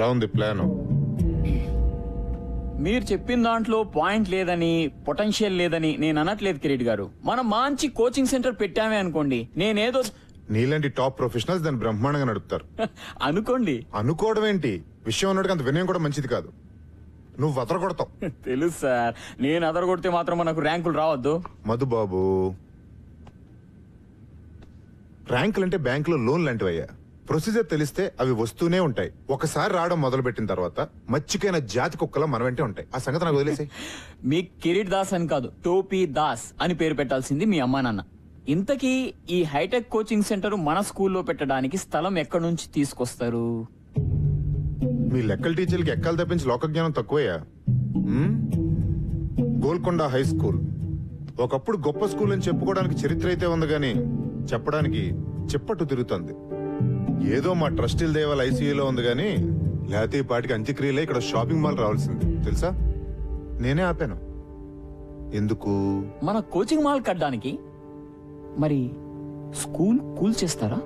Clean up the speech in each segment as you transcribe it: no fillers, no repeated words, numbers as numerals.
ఎలా ఉంది ప్లాన్? మీరు చెప్పిన దాంట్లో పాయింట్ లేదని, పొటెన్షియల్ లేదని నేను అనట్లేదు కిరీట్ గారు. మనం మంచి కోచింగ్ సెంటర్ పెట్టామే అనుకోండి, నేనేదో నీలాంటి టాప్ ప్రొఫెషనల్స్ దాన్ని బ్రహ్మాండంగా నడుపుతారు. అనుకోండి. అనుకోవడం ఏంటి, విషయం ఉన్నట్టుగా అంత వినయం కూడా మంచిది కాదు. నువ్వు అదరగొడతావు. తెలుసు సార్, నేను అదరగొడితే మాత్రం మనకు ర్యాంకులు రావద్దు. మధుబాబు, ర్యాంకులు అంటే బ్యాంకులో లోన్ లాంటివయ్యా. ప్రొసీజర్ తెలిస్తే అవి వస్తూనే ఉంటాయి. ఒకసారి రావడం మొదలు పెట్టిన తర్వాత మచ్చికైన జాతి కుక్కలా మన వెంటే ఉంటాయి. ఆ సంగతి నాకు వదిలేసాయి. మీ కిరీట్ దాస్ అని కాదు, టోపీ దాస్ అని పేరు పెట్టాల్సింది మీ అమ్మా నాన్న. ఇంతకీ ఈ హైటెక్ కోచింగ్ సెంటర్ మన స్కూల్లో పెట్టడానికి స్థలం ఎక్కడి నుంచి తీసుకొస్తారు? మీ లెక్కల టీచర్లకి ఎక్కలు తప్పించి లోక జ్ఞానం తక్కువయ్యా. గోల్కొండ హై స్కూల్ ఒకప్పుడు గొప్ప స్కూల్ అని చెప్పుకోవడానికి చరిత్ర అయితే ఉంది గాని చెప్పడానికి చిప్పట్టు తిరుగుతుంది. ఏదో మా ట్రస్టీల దేవాల ఐసీయూలో ఉంది గాని లేకపోతే ఈ పాటికి అంత్యక్రియలే ఇక్కడ షాపింగ్ మాల్ రావాల్సింది తెలుసా. నేనే ఆపాను. ఎందుకు? మన కోచింగ్ మాల్ కట్టడానికి. మరి స్కూల్ కూల్ చేస్తారా?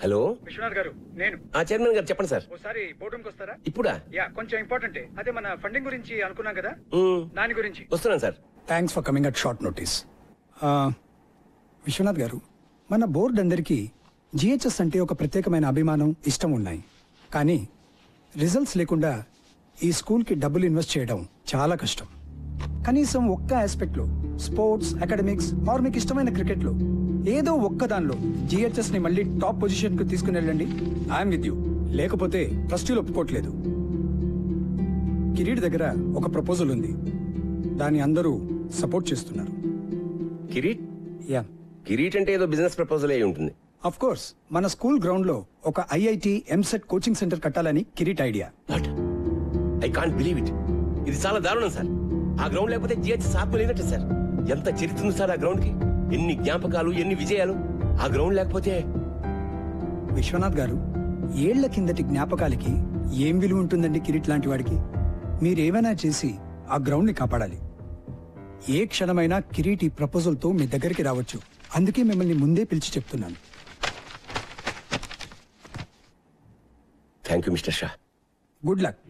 హలో విశ్వనాథ్ గారు, నేను చైర్మన్ గారు చెప్పండి సార్. ఒకసారి బోర్డు రూమ్కి వస్తారా? ఇప్పుడా? యా, కొంచెం ఇంపార్టెంట్. అదే మన ఫండింగ్ గురించి అనుకున్నాం కదా, దాని గురించి. వస్తున్నాను sir. Thanks for coming at short notice. Viswanath garu, మన బోర్డు అందరికీ జిహెచ్ఎస్ అంటే ఒక ప్రత్యేకమైన అభిమానం, ఇష్టం ఉన్నాయి. కానీ రిజల్ట్స్ లేకుండా ఈ స్కూల్కి డబ్బులు ఇన్వెస్ట్ చేయడం చాలా కష్టం. కనీసం ఒక్క ఆస్పెక్ట్లో, స్పోర్ట్స్, అకాడమిక్స్ ఆర్ మీకు ఇష్టమైన క్రికెట్లో ఏదో ఒక్క దానిలో జిహెచ్ఎస్ ని మళ్ళీ టాప్ పొజిషన్ కు తీసుకుని వెళ్ళండి. I'm with you. లేకపోతే ట్రస్టీలు ఒప్పుకోవట్లేదు. కిరీట్ దగ్గర ఒక ప్రపోజల్ ఉంది, దాన్ని అందరూ సపోర్ట్ చేస్తున్నారు. కిరీట్? యా, కిరీట్ అంటే ఏదో బిజినెస్ ప్రపోజల్ అయి ఉంటుంది. Of course. మన స్కూల్ గ్రౌండ్ లో ఒక ఐఐటి, ఎంసెట్ కోచింగ్ సెంటర్ కట్టాలని Kireet idea. What? I can't believe it. ఇది చాలా దారుణం సార్. ఆ గ్రౌండ్ లేకపోతే జిహెచ్ఎస్ ఆత్మ లేనట్టు సార్. ఎంత చరిత్ర ఉంది సార్ ఆ గ్రౌండ్ కి. ఎన్ని జ్ఞాపకాలు, ఎన్ని విజయాలు. ఆ గ్రౌండ్ లేకపోతే. విశ్వనాథ్ గారు, ఏళ్ల కిందటి జ్ఞాపకాలకి ఏం విలువ ఉంటుందండి కిరీట్ లాంటి వాడికి? మీరేమైనా చేసి ఆ గ్రౌండ్ ని కాపాడాలి. ఏ క్షణమైనా కిరీట్ ఈ ప్రపోజల్ తో మీ దగ్గరికి రావచ్చు. అందుకే మిమ్మల్ని ముందే పిలిచి చెప్తున్నాను. Thank you mister Shah. Good luck.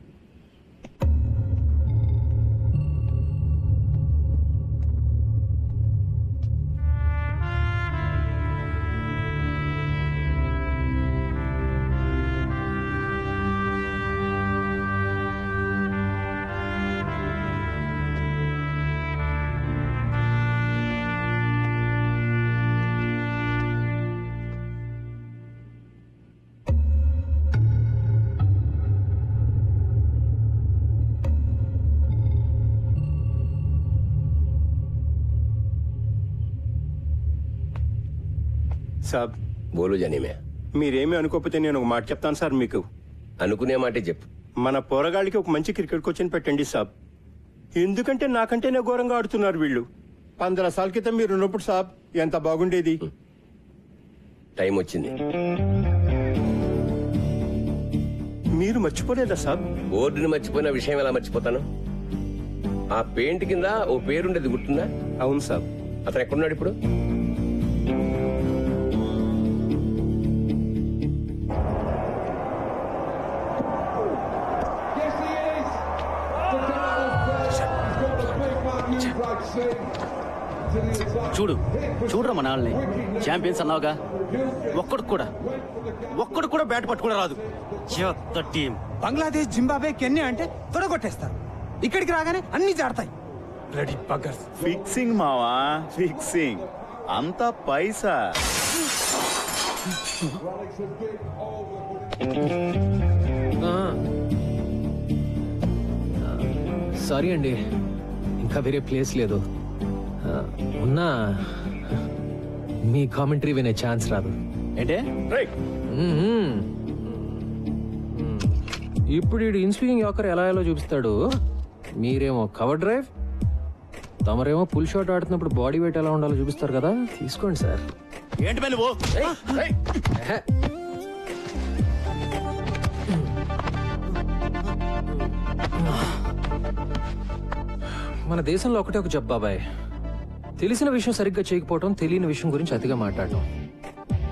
సాబ్, బోలు జనీమే. మీరేమీ అనుకోకపోతే నేను ఒక మాట చెప్తాను సార్ మీకు. అనుకునే మాటే చెప్పు. మన పోరగాళ్ళకి ఒక మంచి క్రికెట్ కోచ్ని పెట్టండి సాబ్. ఎందుకంటే నాకంటేనే ఘోరంగా ఆడుతున్నారు వీళ్ళు. 15 సార్ల క్రితం మీరు ఉన్నప్పుడు సాబ్ ఎంత బాగుండేది. టైం వచ్చింది. మీరు మర్చిపోలేదా సాబ్? బోర్డుని మర్చిపోయిన విషయం ఎలా మర్చిపోతాను? ఆ పెయింట్ కింద ఓ పేరుండేది గుర్తుందా? అవును సాబ్. అతను ఎక్కడున్నాడు ఇప్పుడు? చూడరా మన వాళ్ళని. ఛాంపియన్స్ అన్నావుగా, ఒక్కడు కూడా బ్యాట్ పట్టుకుని రాదు. టీం బంగ్లాదేశ్, జింబాబే, కెన్యా అంటే తొడగొట్టేస్తారు. ఇక్కడికి రాగానే అన్ని జాడతాయి. రెడీ బగ్గర్స్. ఫిక్సింగ్ మావా, ఫిక్సింగ్. అంతా పైసా. సారీ అండి, ఇంకా వేరే ప్లేస్ లేదు. ఉన్నా మీ కామెంటరీ వినే ఛాన్స్ రాదు. ఏంటే? ఇప్పుడు ఈ ఇన్స్వింగింగ్ యాకర్ ఎలా ఎలా చూపిస్తాడు. మీరేమో కవర్ డ్రైవ్, తమరేమో పుల్ షాట్ ఆడుతున్నప్పుడు బాడీ వెయిట్ ఎలా ఉండాలో చూపిస్తారు కదా. తీసుకోండి సార్. ఏంటి నువ్వు? మన దేశంలో ఒకటే ఒక జబ్బు బాబాయ్, తెలిసిన విషయం సరిగ్గా చేయకపోవటం, తెలియని విషయం గురించి అతిగా మాట్లాడటం.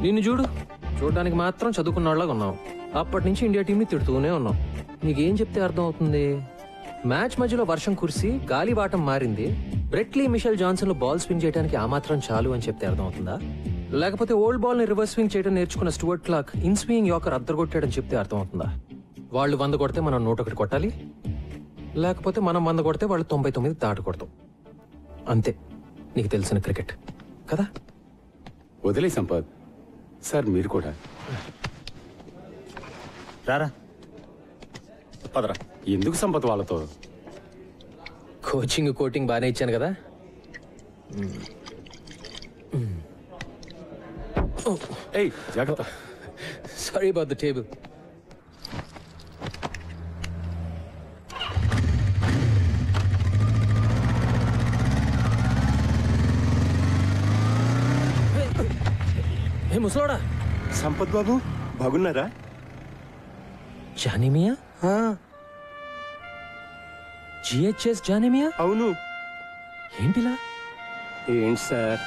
నిన్ను చూడడానికి మాత్రం చదువుకున్న వాళ్ళగా ఉన్నావు. అప్పటి నుంచి ఇండియా టీంని తిడుతూనే ఉన్నావు. నీకేం చెప్తే అర్థం అవుతుంది? మ్యాచ్ మధ్యలో వర్షం కురిసి గాలి వాటం మారింది, బ్రెట్లీ మిషెల్ జాన్సన్ లో బాల్ స్వింగ్ చేయడానికి ఆ మాత్రం చాలు అని చెప్తే అర్థం అవుతుందా? లేకపోతే ఓల్డ్ బాల్ ని రివర్స్ స్వింగ్ చేయడం నేర్చుకున్న Stuart Clark inswing yorker అద్దరగొట్టాడని చెప్తే అర్థం అవుతుందా? వాళ్ళు 100 కొడితే మనం 101 కొట్టాలి, లేకపోతే మనం 100 కొడితే వాళ్ళు 99 దాటి కొడతాం. అంతే నీకు తెలిసిన క్రికెట్ కదా. వదిలే సంపత్ సార్, మీరు కూడా రారా పదరా. ఎందుకు సంపత్ వాళ్ళతో? కోచింగ్ కోటింగ్ బాగానే ఇచ్చాను కదా. ఏయ్ జాగ్రత్త. Sorry about the table. ఏ ముసలోడా, సంపత్ బాబు బాగున్నారా? జానిమియా? జిహెచ్ఎస్ జానిమియా? అవును. ఏంటిలా? ఏంటి సార్?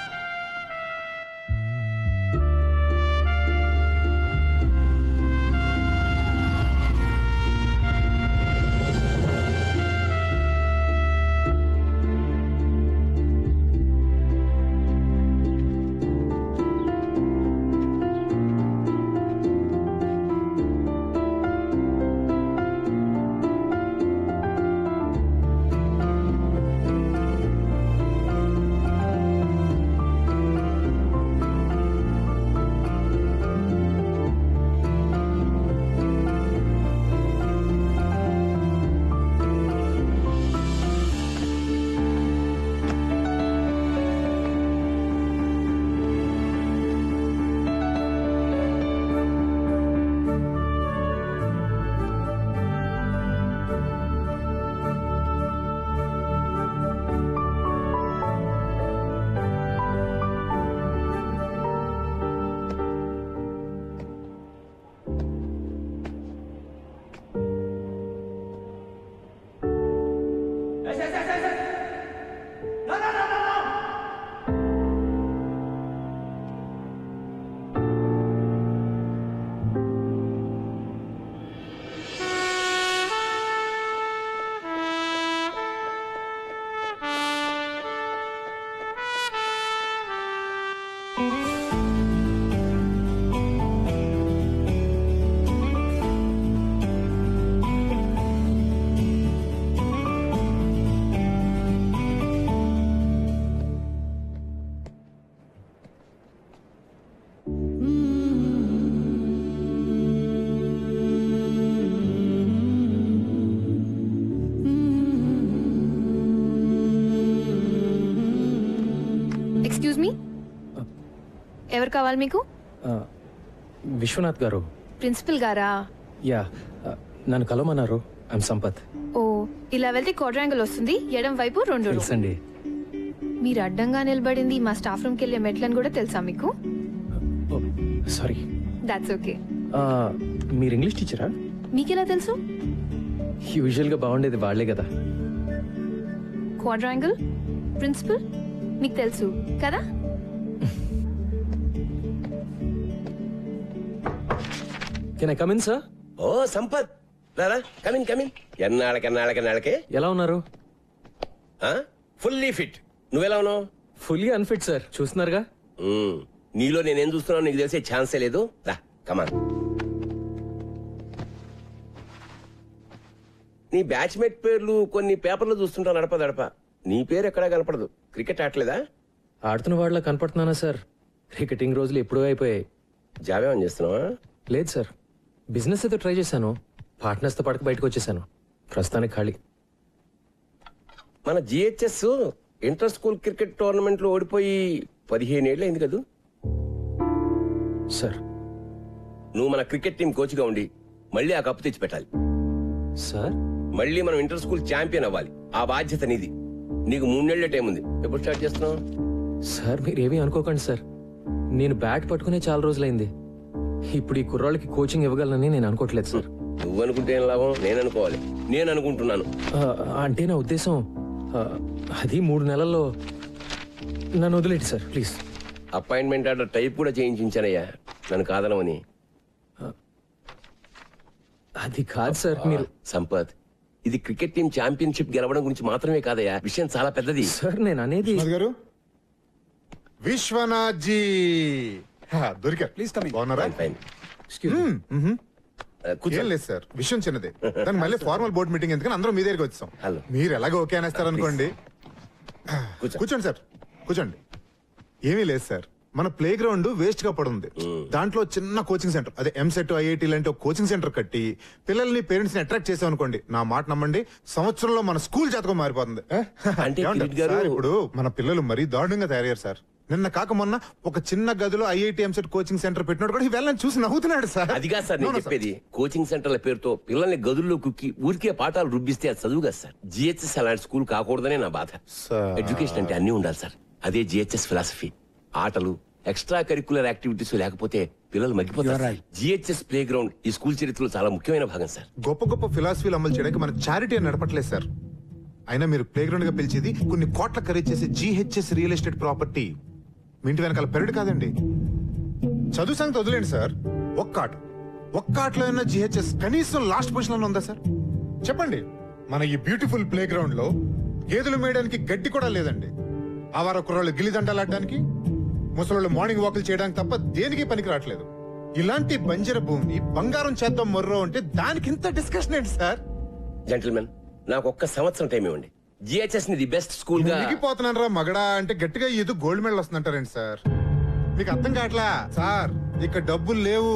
ఎక్స్క్యూజ్ మీ, ఎవరు కావాలి మీకు? విశ్వనాథ్ గారు. ప్రిన్సిపల్ గారా? యా, నన్ను కలవమన్నారు. ఐమ్ సంపత్. ఓ, ఇలా వెళ్తే క్వాడ్రాంగిల్ వస్తుంది, ఎడం వైపు 2 రూమ్. తెలుసండి. మీరు అడ్డంగా నిలబడింది మా స్టాఫ్ రూమ్కి వెళ్ళే మెట్లని కూడా తెలుసా మీకు? సారీ. That's okay. మీరు ఇంగ్లీష్ టీచరా? మీకెలా తెలుసు? యూజువల్ గా బాగుండేది వాళ్ళే కదా. క్వాడ్రాంగిల్, ప్రిన్సిపల్ మీకు తెలుసు కదా? Can I come in sir? Oh Sampath, రారా, కమిన్ కమిన్. ఎన్నాళ్ళకే ఎలా ఉన్నారు? Fully fit. నువ్వెలా ఉన్నావు? ఫుల్లీ అన్ఫిట్ సార్, చూస్తున్నారుగా. నీలో నేనేం చూస్తున్నావు నీకు తెలిసే ఛాన్సే లేదు. రా కమాన్. నీ బ్యాచ్మేట్ పేర్లు కొన్ని పేపర్లు చూస్తుంటా నడప. నీ పేరు ఎక్కడా కనపడదు. క్రికెట్ ఆడలేదా? ఆడుతున్న వాళ్ళ కనపడుతున్నానా సార్? క్రికెటింగ్ రోజులు ఎప్పుడూ అయిపోయాయి. జాబ్ ఏమని చేస్తున్నావా? లేదు సార్, బిజినెస్ అయితే ట్రై చేశాను. పార్ట్నర్స్ తో పడక బయటకు వచ్చేసాను. ప్రస్తుతానికి ఖాళీ. మన GHS inter school cricket tournament లో ఓడిపోయి 15 ఏళ్ళు అయింది కదా సార్. నువ్వు మన క్రికెట్ టీం కోచ్ గా ఉండి మళ్ళీ ఆ కప్పు తెచ్చి పెట్టాలి సార్. మళ్ళీ మనం ఇంటర్ స్కూల్ ఛాంపియన్ అవ్వాలి. ఆ బాధ్యత నీది. నీకు 3 నెలల టైం ఉంది. ఎప్పుడు స్టార్ట్ చేస్తున్నావు? సార్ మీరేమీ అనుకోకండి సార్, నేను బ్యాట్ పట్టుకునే చాలా రోజులైంది. ఇప్పుడు ఈ కుర్రాళ్ళకి కోచింగ్ ఇవ్వగలనని నేను అనుకోవట్లేదు సార్. నువ్వు అనుకుంటే ఏం లాభం? నేను అనుకోవాలి. నేను అనుకుంటున్నాను. అంటే నా ఉద్దేశం అది 3 నెలల్లో నన్ను వదిలేండి sir please. Appointment order type కూడా చేయించానయ్యా నన్ను కాదనమని. అది కాదు సార్. మీరు సంపత్, ఇది క్రికెట్ టీం ఛాంపియన్షిప్ గెలవడం గురించి మాత్రమే కాదయ్యా, విషయం చాలా పెద్దది. సార్ నేను అనేది గారు విశ్వనాథ్ జీ దొరికారు. Please come in. బాగున్నారా? ఫైన్. ఏం లేదు సార్, విషయం చిన్నదే. దానికి మళ్ళీ ఫార్మల్ బోర్డ్ మీటింగ్ ఎందుకని అందరం మీ దగ్గరికి వచ్చాం. హలో. మీరు ఎలాగో ఓకే అనేస్తారు అనుకోండి. కూర్చోండి సార్, కూర్చోండి. ఏమీ లేదు సార్, మన ప్లే గ్రౌండ్ వేస్ట్ గా పడుంది. దాంట్లో చిన్న కోచింగ్ సెంటర్, అదే ఎంసెట్ ఐఐటి లాంటి ఒక కోచింగ్ సెంటర్ కట్టి పిల్లల్ని పేరెంట్స్ ని అట్రాక్ట్ చేసాం అనుకోండి, నా మాట నమ్మండి, సంవత్సరంలో మన స్కూల్ జాతకం మారిపోతుంది. అంటే ఏమంటారు? కిరీట్ గారు- సార్, ఇప్పుడు మన పిల్లలు మరీ దారుణంగా తయారయ్యారు సార్. నిన్న కాక మొన్న ఒక చిన్న గదిలో ఐఐటి ఎంసెట్ కోచింగ్ సెంటర్ పెట్టినాడు కూడా వెళ్ళని చూసి నవ్వుతున్నాడు సార్. అదిగా సార్ నేను చెప్పేది, కోచింగ్ సెంటర్ల పేరుతో పిల్లల్ని గదుల్లో కుక్కి ఊరికే పాఠాలు రుబ్బిస్తే అది చదువు కదా సార్. జిహెచ్ఎస్ అలాంటి స్కూల్ కాకూడదనే నా బాధ. సార్. ఎడ్యుకేషన్ అంటే అన్ని ఉండాలి సార్, అదే జిహెచ్ఎస్ ఫిలాసఫీ. ఆటలు, ఎక్స్ట్రా కరిక్యులర్ యాక్టివిటీస్ లేకపోతే పిల్లలు మగ్గిపోతారు. జిహెచ్ఎస్ ప్లే గ్రౌండ్ ఈ స్కూల్ చరిత్రలో చాలా ముఖ్యమైన భాగం సార్. గొప్ప గొప్ప ఫిలాసఫీలు అమలు చేయడానికి మన చారిటీ అని నడపట్లేదు సార్. అయినా మీరు ప్లే గ్రౌండ్ గా పిలిచేది కొన్ని కోట్ల ఖరీదు చేసే జిహెచ్ఎస్ రియల్ ఎస్టేట్ ప్రాపర్టీ. మీ ఇంటి వెనకాల పెరడు కాదండి. చదువు సంగతి వదిలేండి సార్, ఒక్క ఆటలో అయినా జిహెచ్ఎస్ కనీసం లాస్ట్ పొజిషన్ లో ఉందా సార్? చెప్పండి. మన ఈ బ్యూటిఫుల్ ప్లే గ్రౌండ్ లో గేదెలు మేయడానికి గడ్డి కూడా లేదండి. ఆవార కుర్రాళ్ళు గిల్లిదండలాడడానికి, ముసలోళ్ళు మార్నింగ్ వాకులు చేయడానికి తప్ప దేనికి పనికి రావట్లేదు. ఇలాంటి బంజర భూమి బంగారం చేద్దాం మొర్రో అంటే దానికి ఇంత డిస్కషన్ ఏంటి సార్? జెంటిల్మెన్, నాకు ఒక్క సంవత్సరం టైం ఇవ్వండి. జిహెచ్ఎస్ ని ది బెస్ట్ స్కూల్ గా. మునిగిపోతున్నాను రా మగడా అంటే గట్టిగా ఏదో గోల్డ్ మెడల్ వస్తుందంటారండి సార్. మీకు అర్థం కావట్లా సార్, ఇక్కడ డబ్బులు లేవు.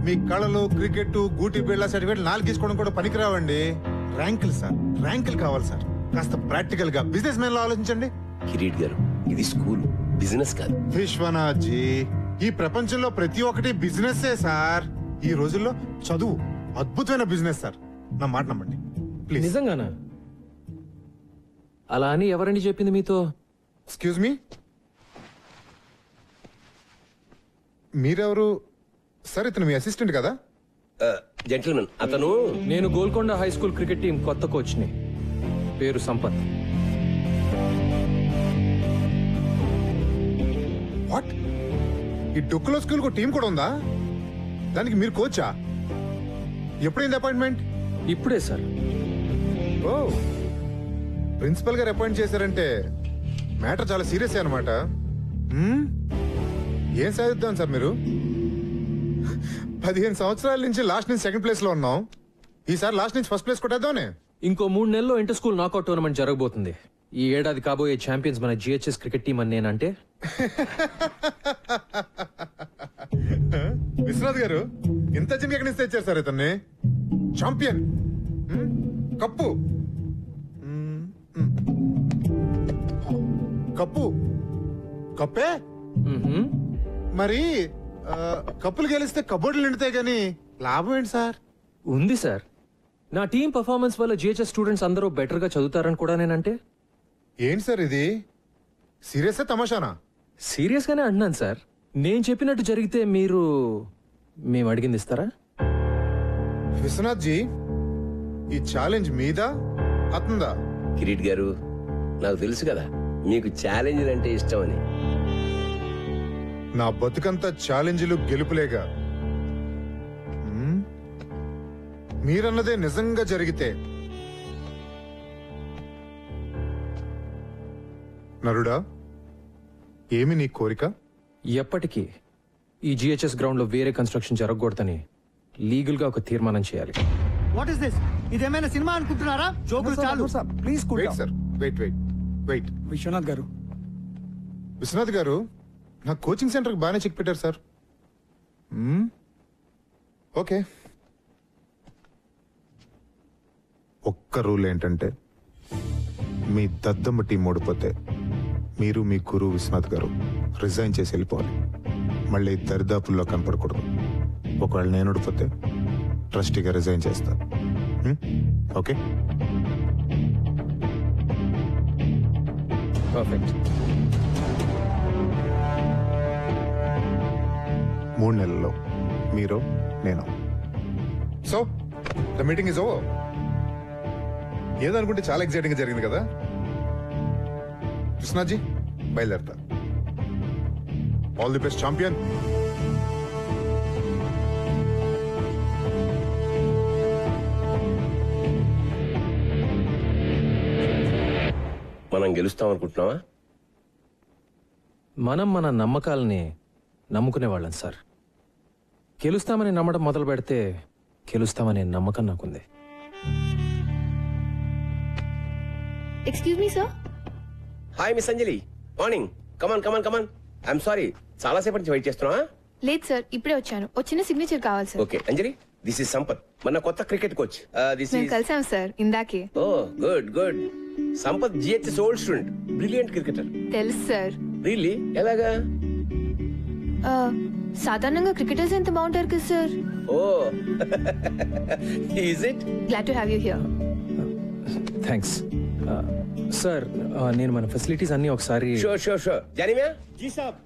మీ కళలు, క్రికెట్, గూటి బిళ్ళ సర్టిఫికేట్ 4 తీసుకోవడం కూడా పనికిరావండి. ర్యాంకులు సార్, ర్యాంకులు కావాలి సార్. కాస్త ప్రాక్టికల్ గా బిజినెస్ మ్యాన్ లో ఆలోచించండి. కిరీట్ గారు, ఇది స్కూల్, బిజినెస్ కాదు. విశ్వనాథ్ జీ, ఈ ప్రపంచంలో ప్రతి ఒక్కటి బిజినెస్ సార్. ఈ రోజుల్లో చదువు అద్భుతమైన బిజినెస్ సార్, నా మాట నమ్మండి ప్లీజ్. నిజంగానా? అలా అని ఎవరండి చెప్పింది మీతో? ఎక్స్క్యూజ్ మీ, మీరెవరు సార్? ఇతను మీ అసిస్టెంట్ కదా? జెంటిల్మెన్, అతను నేను Golconda high school cricket team కొత్త కోచ్ని. పేరు సంపత్. వాట్? ఈ డొక్కులో స్కూల్ టీం కూడా ఉందా? దానికి మీరు కోచా? ఎప్పుడైంది అపాయింట్మెంట్? ఇప్పుడే సార్. ఓ, ప్రిన్సిపల్ గారు అపాయింట్ చేశారంటే మ్యాటర్ చాలా సీరియస్ అనమాట. ఏం సాధిద్దాం సార్ మీరు? 15 సంవత్సరాల నుంచి లాస్ట్ నుంచి సెకండ్ ప్లేస్ లో ఉన్నాం. ఈసారి లాస్ట్ నుంచి ఫస్ట్ ప్లేస్ కొట్టేద్దామనే. ఇంకో 3 నెలల్లో ఇంటర్ స్కూల్ నాకౌట్ టోర్నమెంట్ జరగబోతుంది. ఈ ఏడాది కాబోయే ఛాంపియన్స్ మన జిహెచ్ఎస్ క్రికెట్ టీం అని నేనంటే. విశ్వనాథ్ గారు, ఇంత చిన్న ఎక్కడి నుంచి తెచ్చారు సార్ ఇతన్ని? ఛాంపియన్, కప్పు, కప్పు, కప్పే మరి. కప్పులు గెలిస్తే కబోర్డులు నిండుతాయి గానీ లాభం ఏంటి సార్? ఉంది సార్. నా టీం పర్ఫార్మెన్స్ వల్ల జిహెచ్ఎస్ స్టూడెంట్స్ అందరూ బెటర్ గా చదువుతారని కూడా నేనంటే. ఏంటి సార్ ఇది? సీరియస్ తమాషానా? సీరియస్ గానే అంటున్నాను సార్. నేను చెప్పినట్టు జరిగితే మేము అడిగింది ఇస్తారా? విశ్వనాథ్ జీ, ఈ ఛాలెంజ్ మీదా అతందా? కిరీట్ గారు, నాకు తెలుసు కదా మీకు ఛాలెంజ్ అంటే ఇష్టం అని. నా బతుకంతా ఛాలెంజ్లు గెలుపులేగా. మీరన్నదే నిజంగా జరిగితే నరుడా, ఏమి నీ కోరిక? ఎప్పటికీ ఈ జిహెచ్ఎస్ గ్రౌండ్ లో వేరే కన్స్ట్రక్షన్ జరగకూడదని లీగల్ గా ఒక తీర్మానం చేయాలి. What is this? ఇదేమైనా సినిమా అనుకుంటున్నారా? జోకులు చాలు. Please wait sir, wait. Viswanath garu, Viswanath గారు, నా కోచింగ్ సెంటర్కి బాగానే చెక్ పెట్టారు సార్. ఓకే, ఒక్క రూల్ ఏంటంటే మీ దద్దమ్మ టీం ఓడిపోతే మీరు మీ గురువు విశ్వనాథ్ గారు రిజైన్ చేసి వెళ్ళిపోవాలి. మళ్ళీ దరిదాపుల్లో కనపడకూడదు. ఒకవేళ నేను ఓడిపోతే ట్రస్టీగా రిజైన్ చేస్తా. ఓకే? పర్ఫెక్ట్. 3 నెలల్లో మీరు, నేను. So the meeting is over. ఏదనుకుంటే చాలా ఎక్సైటింగ్ గా జరిగింది కదా? కృష్ణాజీ బయలుదేరతా. All the best champion. మనం గెలుస్తాం అనుకుంటున్నావా? మనం మన నమ్మకాలని నమ్ముకునేవాళ్ళం సార్. గెలుస్తామని నమ్మడం మొదలు పెడితే గెలుస్తామనే నమ్మకం నాకుంది. Excuse me sir. Hi miss Anjali, morning. Come on come on come on. I'm sorry, చాలా సేపటి నుంచి వెయిట్ చేస్తున్నా. లేదు సార్, ఇప్పుడే వచ్చాను. వచ్చిన సిగ్నేచర్ కావాలి sir. Okay Anjali, this is Sampath, మన కొత్త క్రికెట్ కోచ్. దిస్ మేము ఇస్ కలిసాం సార్ ఇందాకే. Oh good good. Sampath GHS old student, brilliant cricketer. తెలుసు సార్. రియల్లీ? ఎలాగా? సాధారణంగా క్రికెటర్స్ ఎంత బాగుంటారు కదా sir. Oh is it? Glad to have you here. Thanks sir. నేను మన ఫెసిలిటీస్ అన్ని ఒకసారి. Sure sure sure. Janima ji సాబ్.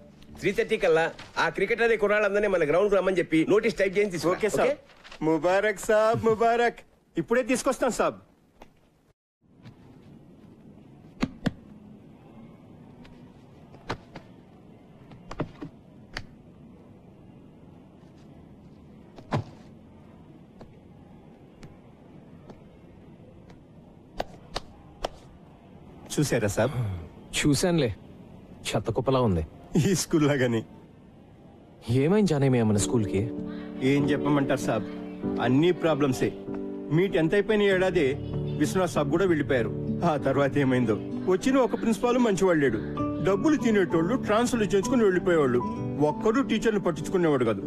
3:30 కల్లా ఆ క్రికెటర్ కుర్రాళ్ళందరినీ మన గ్రౌండ్ కు రమ్మని చెప్పి నోటీస్ టైప్ చేసి తీసుకో. ఓకే సాబ్. ముబారక్ సాబ్, ముబారక్. ఇప్పుడే తీసుకొస్తాను సాబ్. చూసారా సాబ్? చూశానులే, చెత్త కుప్పలా ఉంది. ఈ స్కూల్ లాగానే. ఏమైంది జానేమి మన స్కూల్కి? ఏం చెప్పమంటారు సాబ్, అన్ని ప్రాబ్లమ్సే. మీట్ ఎంత అయిపోయిన ఏడాది విశ్వనాథ్ సాబ్ కూడా వెళ్ళిపోయారు. ఆ తర్వాత ఏమైందో. వచ్చిన ఒక ప్రిన్సిపాల్ మంచివాడు లేడు. డబ్బులు తినేటోళ్ళు ట్రాన్స్ఫర్లు చేయించుకుని వెళ్ళిపోయేవాళ్ళు. ఒక్కడు టీచర్లు పట్టించుకునేవాడు కాదు.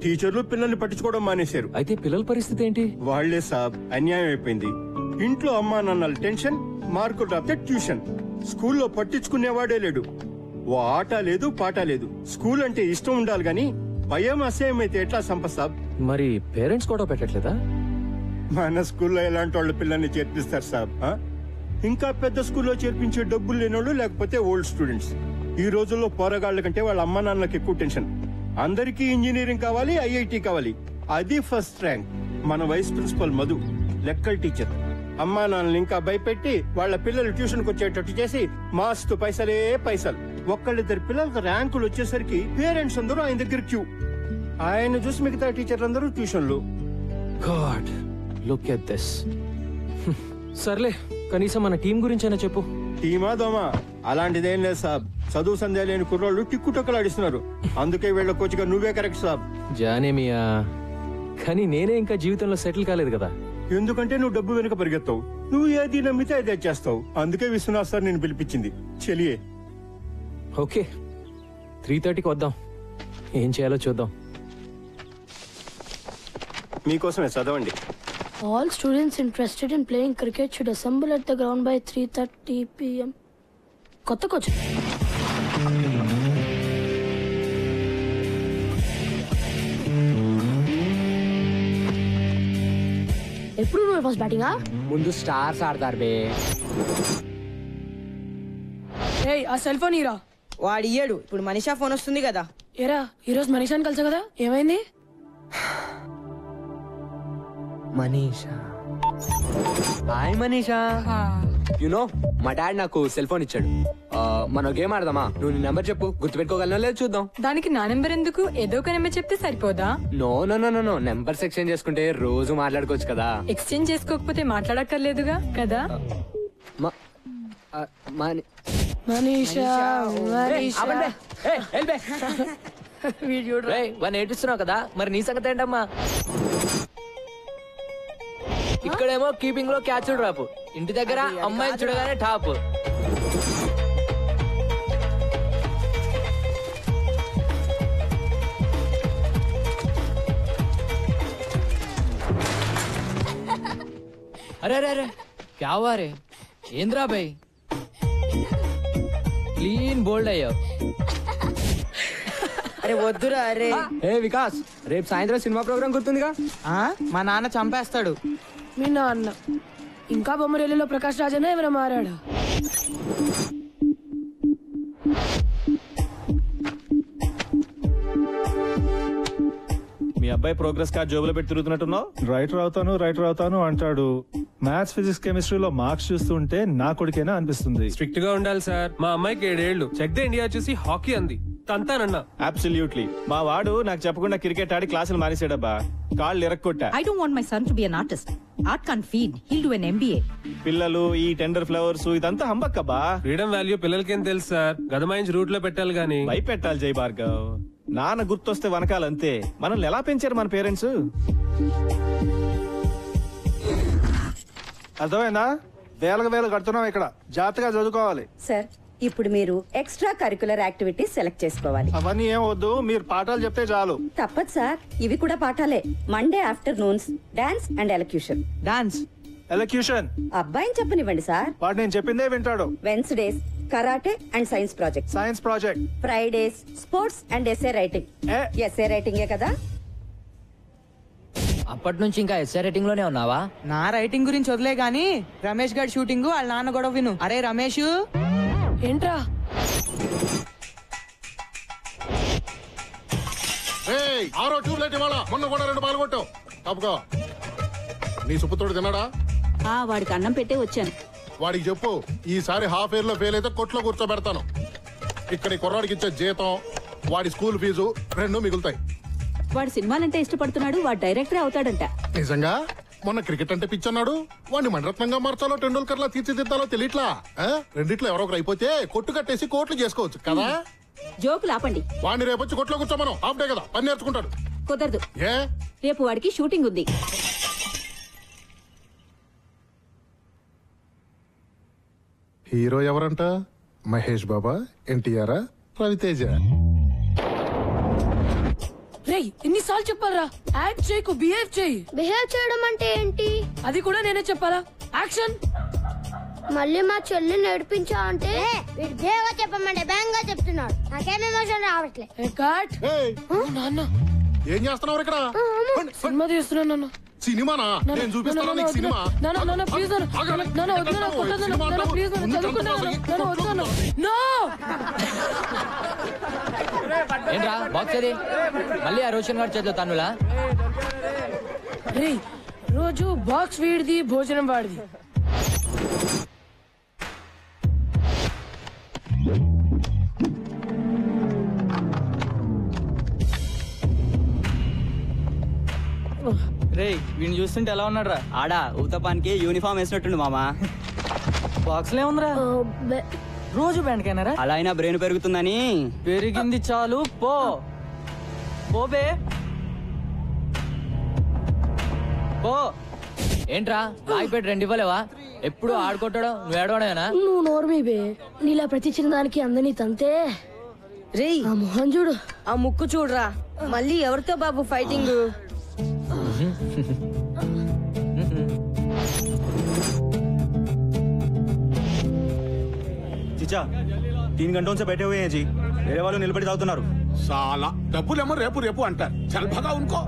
టీచర్లు పిల్లల్ని పట్టించుకోవడం మానేశారు. అయితే పిల్లల పరిస్థితి ఏంటి? వాళ్లే సాబ్, అన్యాయం అయిపోయింది. ఇంట్లో అమ్మా నాన్నల టెన్షన్, మార్కులు రాస్తే ట్యూషన్. స్కూల్లో పట్టించుకునేవాడే లేడు. ఓ ఆట లేదు, పాట లేదు. స్కూల్ అంటే ఇష్టం ఉండాలి గాని భయం అసహ్యం అయితే ఎట్లా సంపసాబ్? మరి పేరెంట్స్ కూడా పెట్టట్లేదా? మన స్కూల్లో ఎలాంటి వాళ్ళ పిల్లల్ని చేర్పిస్తారు సాబ్? ఇంకా పెద్ద స్కూల్లో చేర్పించే డబ్బులు లేనోళ్ళు, లేకపోతే ఓల్డ్ స్టూడెంట్స్. ఈ రోజుల్లో పోరగాళ్ల కంటే వాళ్ళ అమ్మా నాన్నలకు ఎక్కువ టెన్షన్. అందరికీ ఇంజనీరింగ్ కావాలి, ఐఐటి కావాలి. అది ఫస్ట్ ర్యాంక్. మన వైస్ ప్రిన్సిపల్ మధు లెక్కల టీచర్. అమ్మా నాన్నలు ఇంకా భయపెట్టి వాళ్ళ పిల్లలు ట్యూషన్ కు వచ్చేటట్టు చేసి మాస్తు పైసలే పైసలు. ఒక్కళ్ళిద్దరు పిల్లలకు ర్యాంకులు వచ్చేసరికి పేరెంట్స్ అందరూ ఆయన దగ్గర క్యూ. ఆయన చూసి మిగతా టీచర్లు అందరూ ట్యూషన్లు. God, look at this. సర్లే, కనీసం మన టీం గురించైనా చెప్పు. టీమా దోమా? అలాంటిదేం లేదు సాబ్. చదువు సందేహం లేని కుర్రోళ్ళు టిక్కుటొక్కలాడిస్తున్నారు. అందుకే వీళ్ళ కోచ్గా నువ్వే కరెక్ట్ సాబ్. జానేమియా, కానీ నేనే ఇంకా జీవితంలో సెటిల్ కాలేదు కదా. ఎందుకంటే నువ్వు డబ్బు వెనుక పరిగెత్తావు. నువ్వు ఏది నమ్మితే అదే చేస్తావు. అందుకే విశ్వనాథ్ సార్ నేను పిలిపించింది. చెలియే. ఓకే, 3:30కి వద్దాం. ఏం చేయాలో చూద్దాం. మీకోసమే, చదవండి. All students interested in playing cricket should assemble at the ground by 3:30 p.m. కొత్త కోచ్. ఎప్పుడు నువ్వు ఫస్ట్ బ్యాటింగా? ముందు స్టార్స్ ఆడతారు బే. ఏయ్, ఆ సెల్ ఫోన్ ఇరా. వాడు ఇయ్యాడు. ఇప్పుడు మనీషా ఫోన్ వస్తుంది కదా. ఏరా, ఈరోజు మనీషాని కలిసా కదా, ఏమైంది? మనీషా. హాయ్ మనీషా. యునో, మా డాడ్ నాకు సెల్ ఫోన్ ఇచ్చాడు. మనం గేమ్ ఆడదామా? నువ్వు నీ నెంబర్ చెప్పు, గుర్తుపెట్టుకోగలనో లేదు చూద్దాం. దానికి నా నెంబర్ ఎందుకు? ఏదో ఒక నెంబర్ చెప్తే సరిపోదా? No no no no, numbers exchange చేసుకుంటే రోజు మాట్లాడుకోవచ్చు కదా. ఎక్స్చేంజ్ చేసుకోకపోతే మాట్లాడక్కర్లేదుగా కదా. మనీషా, వాడిని ఏడుస్తున్నావు కదా, మరి నీ సంగతి ఏంటమ్మా? ఇక్కడేమో కీపింగ్ లో క్యాచ్ డ్రాప్, ఇంటి దగ్గర అమ్మాయిని చూడగానే టాప్. అరే అరే అరే, క్యా హువా రే? ఏంద్రా భాయ్, క్లీన్ బోల్డ్ అయ్యావు. అరే వద్దురా. అరే ఏ వికాస్, రేపు సాయంత్రం సినిమా ప్రోగ్రామ్ గుర్తుందిగా? మా నాన్న చంపేస్తాడు. మీ నాన్న ఇంకా బొమ్మరేలిలో ప్రకాష్ రాజనే ఎవరైనా మారాడా? మీ అబ్బాయి ప్రోగ్రెస్ కార్డ్ జోబులో పెట్టి తిరుగుతున్నట్టున్నావు. రైటర్ అవుతాను అంటాడు, మ్యాథ్స్ ఫిజిక్స్ కెమిస్ట్రీలో మార్క్స్ చూస్తుంటే నా కొడుకేనా అనిపిస్తుంది. స్ట్రిక్ట్ గా ఉండాలి సార్. మా అమ్మాయికి 7 ఏళ్లు. చెక్ ద ఇండియా చూసి హాకీ అంది. తంతానన్నా. అబ్సల్యూట్లీ. మా వాడు నాకు చెప్పకుండా క్రికెట్ ఆడి క్లాసులు మానేసాడబ్బా. కాళ్ళు ఇరక్కొట్టా. I don't want my son to be an artist. Art can't feed. He'll do an MBA. పిల్లలు ఈ టెండర్ ఫ్లవర్స్ ఇదంతా హంబక్కబ్బా. ఫ్రీడమ్ వాల్యూ పిల్లలకేం తెలుసు సార్. గదమాయించి రూట్ లో పెట్టాలి గానీ. భయపెట్టాలి జై భార్గవ్. నాన్న గుర్తొస్తే వనకాలంతే. మనల్ని ఎలా పెంచారు మన పేరెంట్స్? అర్థమైందా? వేలకు కడుతున్నాం ఇక్కడ. జాగ్రత్తగా చదువుకోవాలి. సార్ ఇప్పుడు మీరు ఎక్స్ట్రా కరికులర్ యాక్టివిటీస్ సెలెక్ట్ చేసుకోవాలి. అవన్నీ ఏం వద్దు, మీరు పాఠాలు చెప్తే చాలు. తప్పదు సార్, ఇవి కూడా పాఠాలే. Monday afternoons dance and elocution. Dance elocution అబ్బాయిని చెప్పనివ్వండి సార్. వాడు నేను చెప్పిందే వింటాడు. Wednesdays karate and science project. Fridays sports and SA writing. SA రైటింగే కదా? అప్పటి నుంచి ఇంకా ఎస్ఏ రైటింగ్ లోనే ఉన్నావా? నా రైటింగ్ గురించి వదిలే గానీ రమేష్ గారి షూటింగ్ వాళ్ళ నాన్న గొడవ విను. అరే రమేష్ ఏంట్రా? ఆరో ట్యూబ్లైట్ ఇవాళ మొన్న కూడా 2 పాలు కొట్టావు. తప్పుకో. నీ సుపుత్రుడు తిన్నాడా? వాడికి అన్నం పెట్టే వచ్చాను. వాడికి చెప్పు ఈసారి హాఫ్ ఇయర్ లో ఫెయిల్ అయితే కొట్లో కూర్చోబెడతాను. ఇక్కడ కుర్రాడికి ఇచ్చే జీతం, వాడి స్కూల్ ఫీజు 2 మిగులుతాయి. వాడు సినిమాలంటే ఇష్టపడుతున్నాడు. వాడు డైరెక్టర్ అవుతాడంట. నిజంగా? మొన్న క్రికెట్ అంటే పిచ్చన్నాడు. వాడిని మణరత్నంగా మార్చాలో టెండూల్కర్ లా తీర్చిదిద్దాలో తెలియట్లా. రెండిట్లో ఎవరో ఒకరు అయిపోతే కొట్టు కట్టేసి కోట్లు చేసుకోవచ్చు కదా. జోకులు ఆపండి. వాడిని రేపు వచ్చి కొట్లో కూర్చోమను. హాఫ్ డే కదా, పని నేర్చుకుంటాడు. కుదరదు. ఏ? రేపు వాడికి షూటింగ్ ఉంది. హీరో ఎవరంట? మహేష్ బాబా, ఎన్టీఆర్, రవితేజ. రేయ్ ఎన్నిసార్లు చెప్పాలరా? యాక్ట్ చేయకు, బిహేవ్ చేయి. బిహేవ్ చేయడం అంటే ఏంటి? అది కూడా నేనే చెప్పాలా? యాక్షన్. మళ్ళీ మా చెల్లి నడిపించా అంటే వీడు బేగా చెప్పమంటే బేంగా చెప్తున్నాడు. నాకేం ఎమోషన్ రావట్లే. నాన్న ఏం చేస్తున్నావు ఇక్కడ? సినిమా తీస్తున్నాను నాన్న. సినిమానా? నేను చూపిస్తాను నీకు సినిమా. నాన్న ప్లీజ్ నాన్న వద్దు నాన్న కొట్టొద్దు నాన్న ప్లీజ్ నాన్న చదువుకున్నాను నాన్న వద్దు నాన్న. నో. ఏంట్రా బాక్స్ అది? మళ్ళీ ఆ రోషన్ గారి చేతిలో తన్నులా? రేయ్ రోజు బాక్స్ వీడిది, భోజనం వాడిది. రేయ్ వీడిని చూస్తుంటే ఎలా ఉన్నాడు రా? ఆడా ఊతపానికి యూనిఫామ్ వేసినట్టుండు మామా. బాక్స్ లే ఉందిరా. రోజు బ్యాండ్ కైనారా? అలా అయినా బ్రెయిన్ పెరుగుతుందని. పెరిగింది చాలు. పోబే పో. ఏంట్రా రాయిపేట 2 ఇవ్వలేవా? ఎప్పుడు ఆడుకుంటాడు, నువ్వు ఏడవడమేనా? నువ్వు నోర్మీ బే. నీలా ప్రతి చిన్నదానికి అందని తంతే. రేయ్ ఆ మొహం చూడు, ఆ ముక్కు చూడరా. మళ్ళీ ఎవరితో బాబు ఫైటింగ్? చిచా 3 घंटों से बैठे हुए हैं जी. मेरे वालों నిలబడి తాగుతున్నారు. साला డబ్బులేమో రేపు రేపు అంటారు. చల్ భగా ఉनको.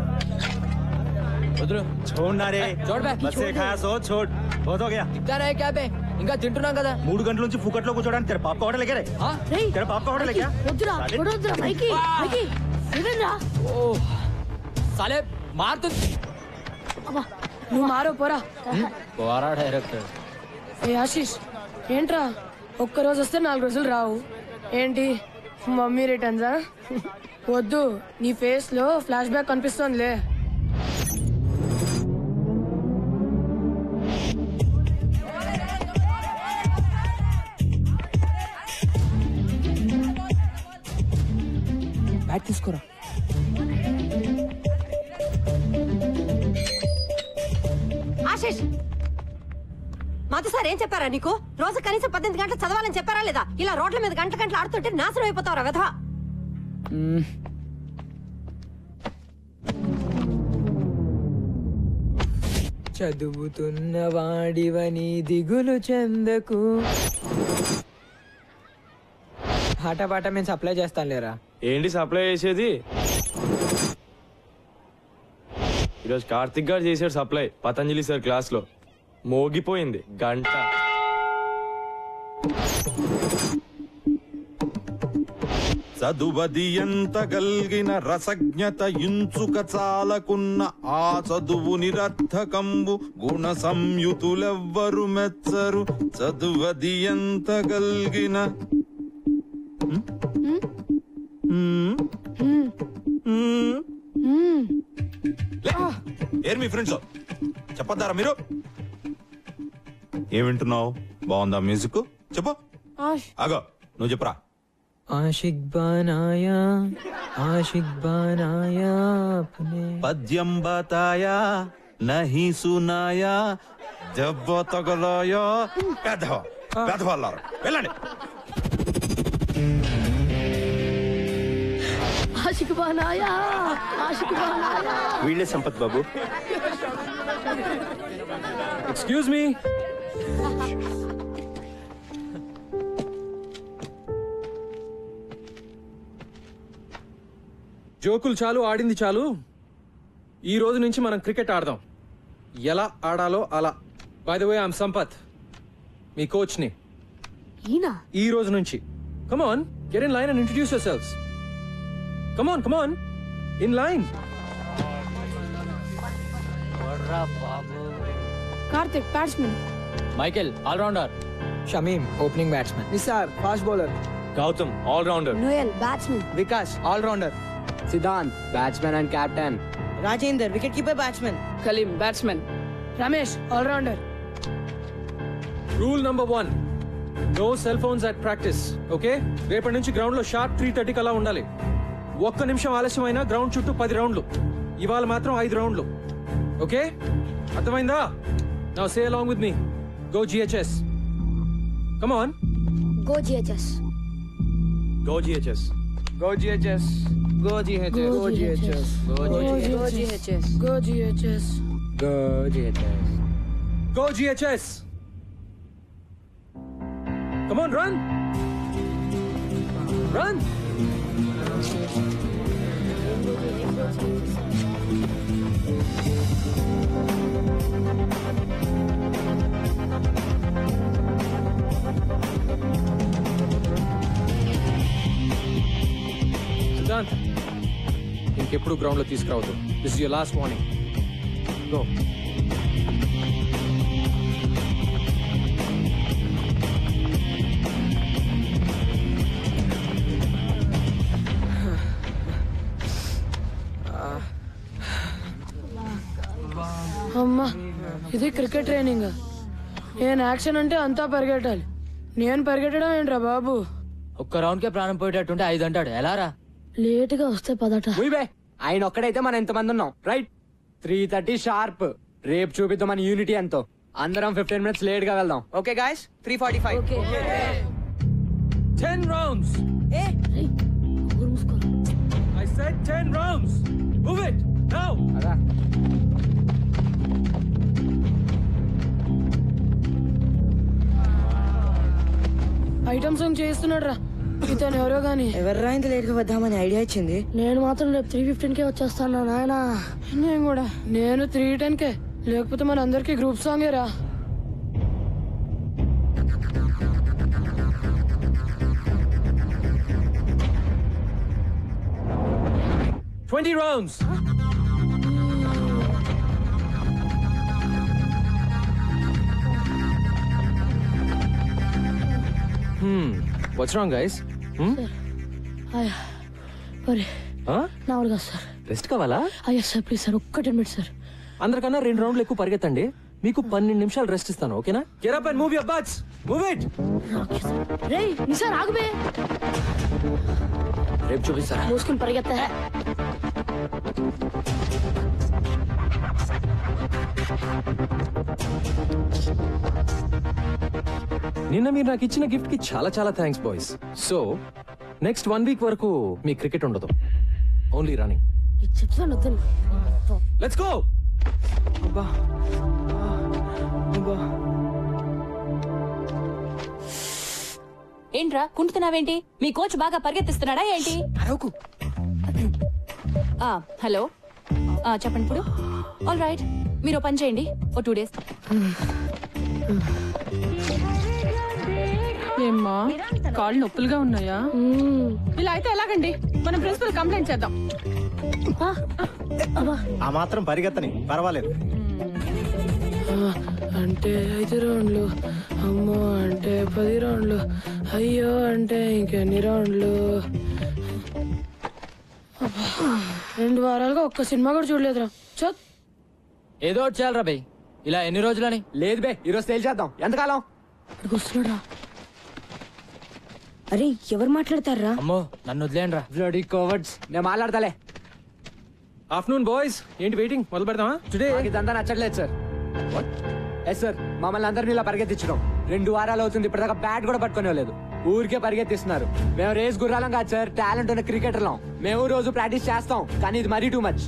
छोड़ना रे. छोड़ बे. बस से खाया सो छोड़. बहुत हो गया. ఇట్లా రే క్యాబే. ఇంకా తింటున్నాం కదా. 3 గంటల నుంచి ఫుకట్లో కూర్చోడానికి तेरे पाप का होटल लेके रे. तेरे पाप का होटल लेके. వద్దురా వద్దురా మైకి మైకి ఇదేంరా? సాలే మారుతు. నువ్వు మారో పోరా. పోరా డైరెక్టర్. ఏ ఆశీష్ ఏంట్రా ఒక్కరోజు వస్తే 4 రోజులు రావు ఏంటి? మమ్మీ రిటర్న్సా? వద్దు, నీ ఫేస్ లో ఫ్లాష్ బ్యాక్ కనిపిస్తోందిలే. బ్యాట్ తీసుకోరా. ఆశీష్ మాతో సార్ ఏం చెప్పారా నీకు? రోజు కనీసం 18 గంటలు చదవాలని చెప్పారా లేదా? ఇలా రోడ్ల మీద గంటలు ఆడుతుంటే నాశనం అయిపోతావురా వెధవా. చదువుతున్న వాడివని దిగులు చెందకు. పాట మేము సప్లై చేస్తాం లేరా? ఏంటి సప్లై చేసేది? ఈరోజు కార్తిక్ గారు చేశాడు సప్లై పతంజలి సార్ క్లాస్ లో. మోగిపోయింది గంట. చదువది ఎంత గల్గిన రసజ్ఞత ఇంచుక చాలకున్న ఆ చదువు నిరర్థకంబు గుణ సంయుతులెవ్వరు మెచ్చరు చదువది ఎంత గల్గిన ఏర్ మీ ఫ్రెండ్స్ చెప్పద్దారా మీరు? ఏం వింటున్నావు? బాగుందా మ్యూజిక్? చెప్పు. ఆగో నువ్వు చెప్పురా. ఆషిక్ బనాయా పద్యం బతాయా నహి సునాయా దెబ్బ తగలాయా పెద్దవాళ్ళారు. వెళ్ళండి. ఆషిక్ బనాయా వీళ్ళే సంపత్ బాబు. Excuse me. జోకులు చాలు, ఆడింది చాలు. ఈ రోజు నుంచి మనం క్రికెట్ ఆడదాం. ఎలా ఆడాలో అలా. By the way I'm Sampath, మీ కోచ్ ని. ఈ రోజు నుంచి come on, get in line and introduce yourselves. Come on in line. Karthik batsmen, Michael all rounder, Shamim opening batsmen, Nisar fast bowler, Gautam all rounder, Noel batsmen, Vikas all rounder, Siddhant batsmen and captain, Rajender wicket keeper batsmen, Kaleem batsmen, Ramesh all rounder. Rule number 1, no cell phones at practice. Okay, రేపటి నుంచి ground లో sharp 3:30 అలా ఉండాలి. ఒక్క నిమిషం ఆలస్యమైనా ground చుట్టూ 10 రౌండ్లు. ఇవాళ మాత్రం 5 రౌండ్లు. ఓకే, అర్థమైందా? Now say along with me. Go GHS. Come on. Go GHS. Go GHS. Go GHS. Go GHS. Go GHS. Go GHS. Go GHS. Go GHS. Come on, run. Run. Siddhanth, ఇంకెప్పుడు ground లో తీసుకురావద్దు. This is your last warning. Go. అమ్మా, ఇది cricket training. నేను action అంటే అంతా పరిగెట్టాలి. నేను పరిగెట్టడం ఏంట్రా బాబు? ఒక్క రౌండ్ కే ప్రాణం పోయేటట్టుంటే 5 అంటాడు. ఎలారా? లేట్ గా వస్తే పదట. ఆయన ఒక్కడైతే మనం ఎంతమంది ఉన్నాం? Right, 3:30 sharp. రేపు చూపిద్దాం మన యూనిటీ ఎంతో. అందరం 15 minutes లేట్ గా వెళ్దాం. Okay guys, 3:45. 10 rounds. I said 10 rounds. Move it now. Item song చేస్తున్నాడు రా ఇతను. ఎవరో గాని ఎవర్రా ఇంత లేట్ గా వద్దామని ఐడియా ఇచ్చింది? నేను మాత్రం రేపు 3:15కే వచ్చేస్తాను నాయనా. నేను కూడా. నేను 3:10కే. లేకపోతే మన అందరికి గ్రూప్ సాంగే రా. Twenty rounds. What's wrong, guys? నా వల్ల కాదు సార్. రెస్ట్ కావాలా? అయ్యా సార్, ప్లీజ్ సార్, ఒక్క 10 minutes సార్. అందరికన్నా 2 రౌండ్లు ఎక్కువ పరిగెత్తండి. మీకు 12 నిమిషాలు రెస్ట్ ఇస్తాను. ఓకేనా? Get up and move your butts. Move it. రేయ్ నిసార్ ఆగుబే. రేపు చూపిస్తారా? మూసుకుని పరిగెత్తా. నిన్న మీరు నాకు ఇచ్చిన గిఫ్ట్ కి చాలా చాలా thanks boys. So next 1 week వరకు మీ క్రికెట్ ఉండదు, ఓన్లీ రన్నింగ్. చెప్తాను వద్దని. Let's go. ఏంట్రా కుంటున్నావేంటి? మీ కోచ్ బాగా పరిగెత్తిస్తున్నాడా ఏంటి? హలో, చెప్పండి ఇప్పుడు. ఆల్ రైట్, మీరు పని చేయండి, ఓ 2 days. ఏమ్మా కాళ్ళు నొప్పులుగా ఉన్నాయా? ఇలా అయితే ఎలాగండి? మనం ప్రిన్సిపల్ కంప్లైంట్ చేద్దాం. ఆ మాత్రం పరిగెత్తని పర్వాలేదు. అంటే 5 రౌండ్లు, అమ్మో అంటే 10 రౌండ్లు, అయ్యో అంటే ఇంకెన్ని రౌండ్లు. 2 వారాలుగా ఒక్క సినిమా కూడా చూడలేదురా. చత్ ఏదో ఒకటి చేయాలరా బై. ఇలా ఎన్ని రోజులని? లేదు బే, ఈరోజు తేల్చేద్దాం. ఎంతకాలం? వస్తున్నాడా? అరే ఎవరు మాట్లాడతారా? అమ్మో నన్ను వదిలేండి రా. Bloody cowards. నేను మాట్లాడతాలే. ఆఫ్టర్నూన్ బాయ్స్, ఏంటి వెయిటింగ్? మొదలు పెడదామా? టుడే ఇదంతా నచ్చట్లేదు సార్. ఎస్ సార్, మమ్మల్ని అందరినీ ఇలా పరిగెత్తించడం 2 వారాలు అవుతుంది. ఇప్పటిదాకా బ్యాట్ కూడా పట్టుకునేలేదు. ఊరికే పరిగెత్తిస్తున్నారు. మేము రేస్ గుర్రాలం కాదు సార్, టాలెంట్ ఉన్న క్రికెటర్లం. మేము రోజు ప్రాక్టీస్ చేస్తాం, కానీ ఇది మరీ టూ మచ్.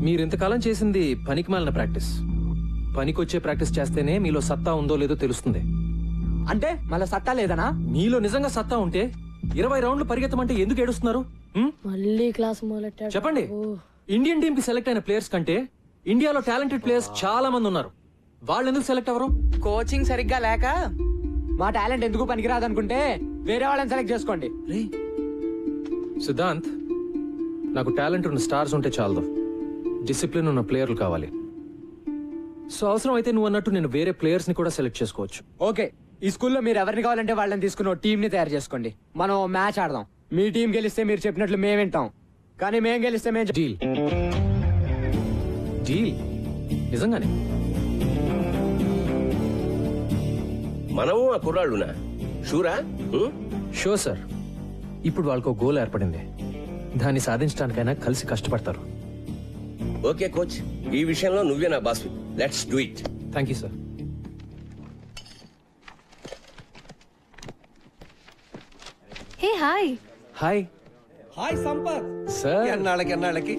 మీరు ఇంతకాలం చేసింది పనికి మాలిన ప్రాక్టీస్. పనికొచ్చే ప్రాక్టీస్ చేస్తేనే మీలో సత్తా ఉందో లేదో తెలుస్తుంది. అంటే మళ్ళీ సత్తా లేదనా? మీలో నిజంగా సత్తా ఉంటే 20 రౌండ్లు పరిగెత్తమంటే ఎందుకు ఏడుస్తున్నారు? మళ్ళీ క్లాస్ మొదలెట్టాడు. చెప్పండి. ఇండియన్ టీమ్ కి సెలెక్ట్ అయిన ప్లేయర్స్ కంటే ఇండియాలో టాలెంటెడ్ ప్లేయర్స్ చాలా మంది ఉన్నారు. వాళ్ళు ఎందుకు సెలెక్ట్ అవ్వరు? కోచింగ్ సరిగ్గా లేక. మా టాలెంట్ ఎందుకు పనికిరాదు అనుకుంటే వేరే వాళ్ళని సెలెక్ట్ చేసుకోండి. సిద్ధాంత్, నాకు టాలెంట్ ఉన్న స్టార్స్ ఉంటే చాలదు, డిసిప్లిన్ ఉన్న ప్లేయర్లు కావాలి. సో అవసరం అయితే నువ్వు అన్నట్టు నేను వేరే ప్లేయర్స్ ని కూడా సెలెక్ట్ చేసుకోవచ్చు. ఓకే, ఈ స్కూల్లో మీరు ఎవరిని కావాలంటే వాళ్ళని తీసుకుని టీం ని తయారు చేసుకోండి. మనం మ్యాచ్ ఆడదాం. మీ టీం గెలిస్తే మీరు చెప్పినట్లు మేము వింటాం, కానీ మేము గెలిస్తే మేము డీల్. డీల్ నిజంగానే? మనము ఆ కుర్రాళ్ళునా? షూరా? Sure sir. ఇప్పుడు వాళ్ళకు గోల్ ఏర్పడింది. దాన్ని సాధించడానికైనా కలిసి కష్టపడతారు. ఓకే కోచ్, ఈ విషయంలో నువ్వే నా boss. Let's do it. Thank you sir. Hey hi. Hi. Hi Sampath. Sir ఎన్నాళ్ళకి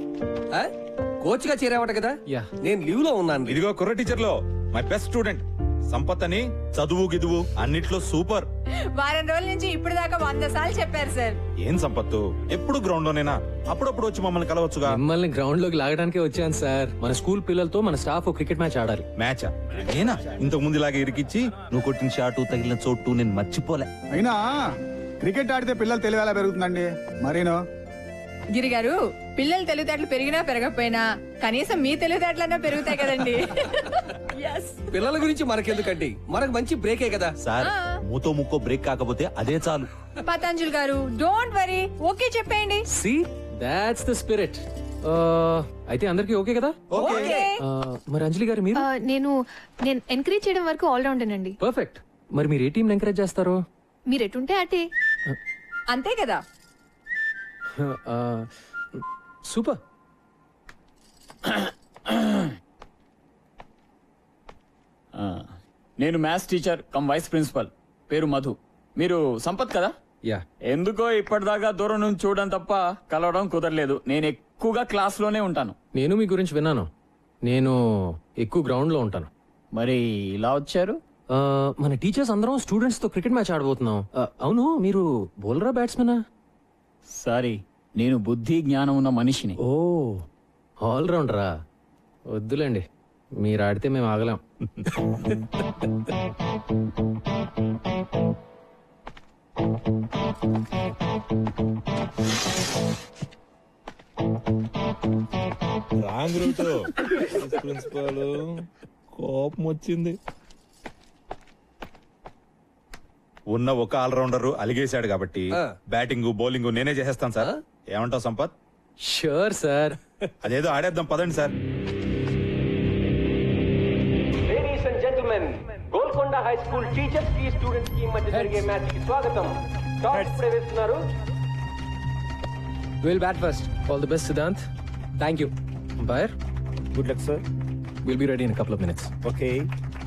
కోచ్ గా చేరావట కదా? నేను లీవ్ లో ఉన్నాను. ఇదిగో కుర్ర టీచర్ లో మై బెస్ట్ స్టూడెంట్ సంపత్ అని. చదువు గిదువు అన్నిట్లో సూపర్. వారం రోజుల నుంచి ఇప్పుడు దాకా 100 సార్లు చెప్పారు సార్. ఏం సంపత్తు, ఎప్పుడు గ్రౌండ్ లోనేనా? అప్పుడప్పుడు వచ్చి మమ్మల్ని కలవచ్చుగా. మిమ్మల్ని గ్రౌండ్ లోకి లాగడానికే వచ్చాను సార్. మన స్కూల్ పిల్లలతో మన స్టాఫ్ క్రికెట్ మ్యాచ్ ఆడాలి. మ్యాచా? నేనా? ఇంతకు ముందు ఇలాగే ఇరికిచ్చి నువ్వు కొట్టిన షాటు తగిలిన చోటు నేను మర్చిపోలే. అయినా క్రికెట్ ఆడితే పిల్లలు తెలివి ఎలా పెరుగుతుందండి? మరేనో గిరి గారు, పిల్లలు తెలివితేటలు పెరిగినా పెరగకపోయినా కనీసం మీ తెలివితేటలన్నా పెరుగుతాయి కదండి. పిల్లల గురించి మనకెందుకండి, మనకు మంచి బ్రేకే కదా సార్. మూతో ముక్కో బ్రేక్ కాకపోతే అదే చాలు. పతంజలి గారు, డోంట్ వరీ, ఓకే చెప్పేయండి. See, that's the spirit. అయితే అందరికి ఓకే కదా? మరి అంజలి గారు మీరు? నేను ఎంకరేజ్ చేయడం వరకు ఆల్ రౌండ్ అండి. పర్ఫెక్ట్. మరి మీరు ఏ టీం ఎంకరేజ్ చేస్తారు? మీరు ఎటుంటే అటే. అంతే కదా? సూపర్. నేను maths teacher cum vice principal. పేరు మధు. మీరు సంపత్ కదా? యా. ఎందుకో ఇప్పటిదాకా దూరం నుంచి చూడడం తప్ప కలవడం కుదరలేదు. నేను ఎక్కువగా క్లాస్ లోనే ఉంటాను. నేను మీ గురించి విన్నాను. నేను ఎక్కువ గ్రౌండ్ లో ఉంటాను. మరి ఇలా వచ్చారు? మన టీచర్స్ అందరం స్టూడెంట్స్ తో క్రికెట్ మ్యాచ్ ఆడబోతున్నాం. అవును, మీరు బౌలరా బ్యాట్స్మెనా? సారీ, నేను బుద్ధి జ్ఞానం ఉన్న మనిషిని. ఓ, ఆల్ రౌండరా? వద్దులేండి, మీరు ఆడితే మేము ఆగలేం. Wrong route. ప్రిన్సిపల్ కోపం వచ్చింది. ఉన్న ఒక ఆల్రౌండర్ అలిగేశాడు కాబట్టి బ్యాటింగ్ బౌలింగ్ నేనే చేసేస్తాను సార్. ఏమంటావు సంపత్? Sure sir. అదేదో ఆడేద్దాం పదండి sir. Ladies and gentlemen, Golconda high school teachers కి స్టూడెంట్స్ కి మధ్య జరిగే మ్యాచ్ కి స్వాగతం. టాస్ ప్రవేశిస్తున్నారు. Will bat first. All the best Siddhanth. Thank you. Umpire, good luck sir. Will be ready in couple of minutes. Okay,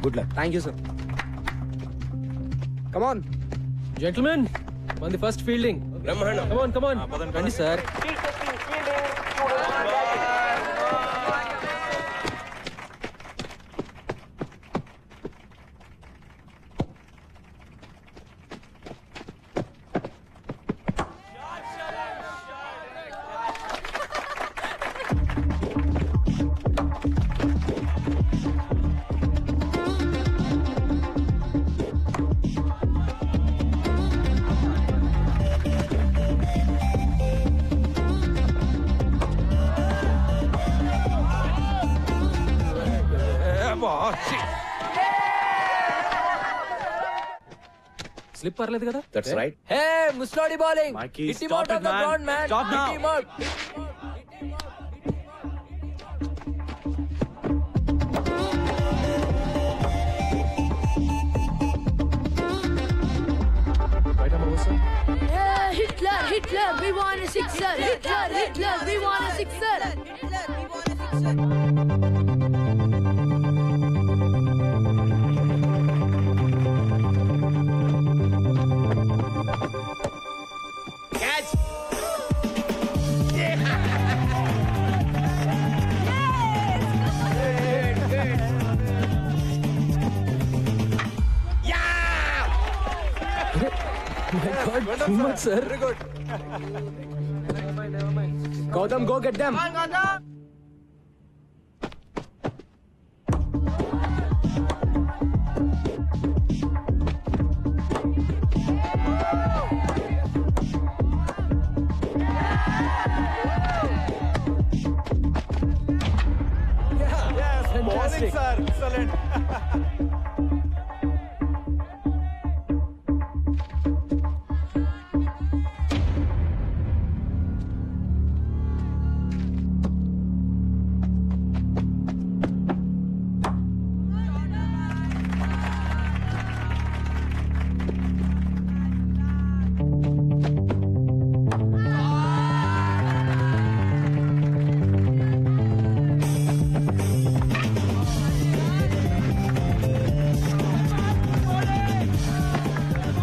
good luck. Thank you sir. Come on gentlemen, on the first fielding. బ్రహ్మాండం. Come on. రండి sir. Slip పర్లేదు కదా? That's right. Hey ముస్లాడి bowling Mikey, hit him stop out it, of the man. Ground man Stop now. Hit him out Yeah, Hitler, Hitler, we want a sixer. Hitler, Hitler, we want a sixer. Catch! sir. Very good. Gautam, go get them. Yes, bowling, sir. Excellent.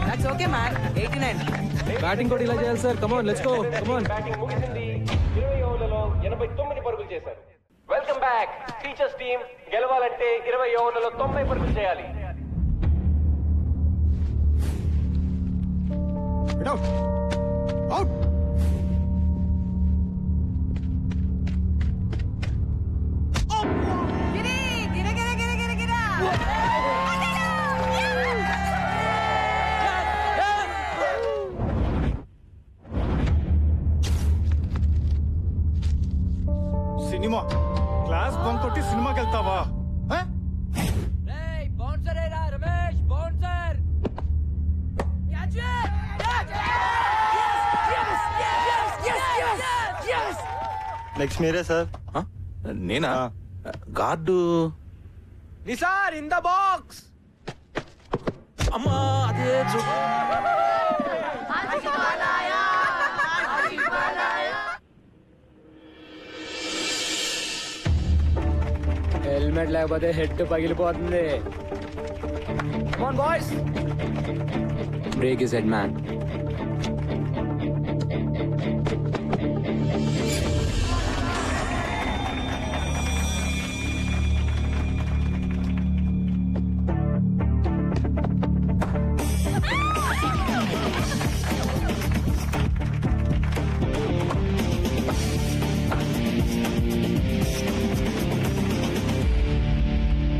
That's okay, man. 89. Batting కూడా ఇలా చేయాలి sir. Come on let's go. Come on. Batting ముగిసింది. 20 ఓవర్లలో 89 పరుగులు చేశారు. Welcome back. Teachers team గెలవాలంటే 20 ఓవర్లలో 90 పరుగులు చేయాలి. Out out cinema class bunk కొట్టి సినిమాకి వెళ్తావా? బౌన్సర్ ఏరా రమేష్ బౌన్సర్ నెక్స్ట్ మీరే సార్. నేనా? Guard Nisar in the box. అమ్మా అదే హెల్మెట్ లేకపోతే హెడ్ పగిలిపోతుంది. Come on, boys. Break his head, man.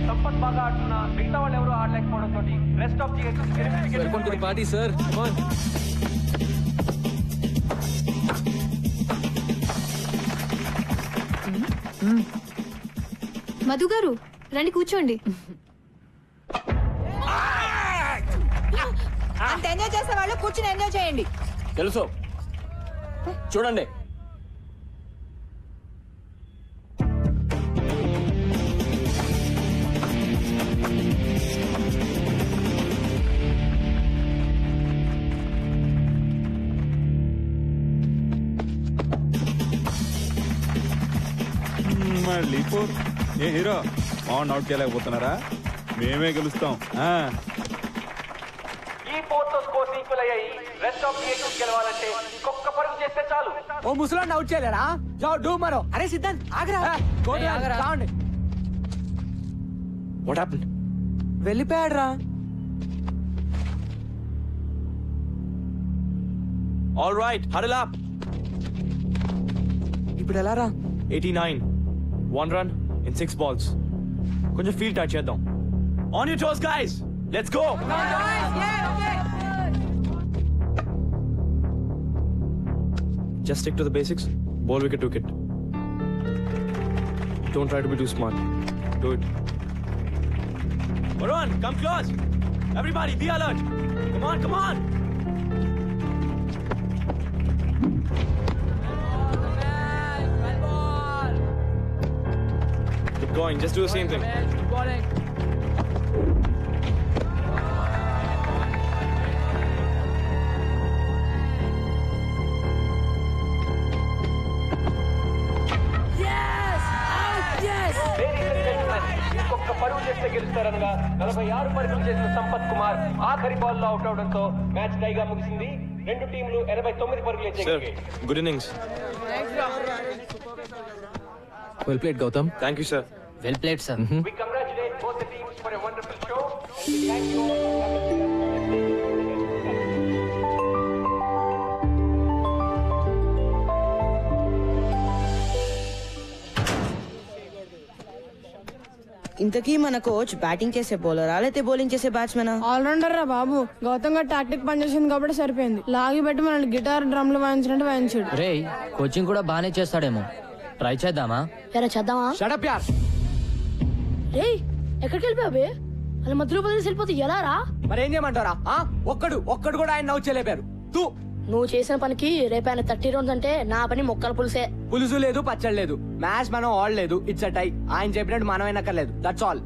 Sampath బాగా ఆడుతున్నా మిగతా వాళ్ళు ఎవరు ఆడలేకపోవడంతో rest of the welcome to the party sir. Come on. Madhu గారు రండి కూర్చోండి. అంత ఎంజాయ్ చేసే వాళ్ళు కూర్చుని ఎంజాయ్ చేయండి. తెలుసు చూడండి. మళ్ళీ ఏ హీరో అవుట్ చేయలేకపోతున్నారా? మేమే గెలుస్తాం. ఈ పోర్తో స్కోర్స్ ఈక్వల్ అయ్యాయి. రెస్ట్ ఆఫ్ ది ఏటూస్ గెలవాలంటే ఇంకొక పరుగు చేస్తే చాలు. ఓ ముసలాన్ని అవుట్ చేయలేరా? జావ్ డూ మరో. అరే సిద్ధాంత్ ఆగరా. కావండి. What happened? వెళ్ళిపోయాడు రా. All right, huddle up. ఇప్పుడు ఎలా రా? 89. 1 run in 6 balls. కొంచెం ఫీల్డ్ టచ్ చేద్దాం. On your toes, guys. Let's go. Just stick to the basics. Ball wicket to wicket. Don't try to be too smart. Do it. Varun, come close. Everybody, be alert. Come on, come on. Keep going. Just do the same thing. ఇంకొక పరుగు చేస్తే గెలుస్తారనగా 46 పరుగులు చేసిన సంపత్ కుమార్ ఆఖరి ball లో out అవడంతో match టైగా ముగిసింది. రెండు టీంలు 89 పరుగులు చేయగలిగాయి. Good innings. Well played Gautham. Thank you sir. Well played sir. We congratulate both the teams for a wonderful show. Thank you. ఇంతకీ మన కోచ్ బ్యాటింగ్ చేసే బౌలరా లేకపోతే బౌలింగ్ చేసే బ్యాట్స్మెనా? ఆల్రౌండర్ రా బాబు. గౌతమ్ గారు టాక్టిక్ పనిచేసింది కాబట్టి సరిపోయింది. లాగి పెట్టి మనల్ని గిటార్ డ్రమ్లు వాయించినట్టు వాయించాడు. రే కోచింగ్ కూడా బానే చేస్తాడేమో. ట్రై చేద్దామా? ఎరా చేద్దామా? షటప్ యార్. రే ఎక్కడికి వెళ్ళిపోయావే? అలా మధ్యలో బదిలేసి వెళ్ళిపోతే ఎలా రా? మరేం చేయమంటారా? ఒక్కడు కూడా ఆయన నవ్వు చేయలేపారు. నువ్వు చేసిన పనికి రేపైన 30 రౌండ్స్ అంటే నా పని మొక్కల పులుసే. పులుసు లేదు, పచ్చడి లేదు. మ్యాచ్ మనం ఆడలేదు. It's a tie. ఆయన చెప్పినట్టు మనం అయినక్కర్లేదు. That's all.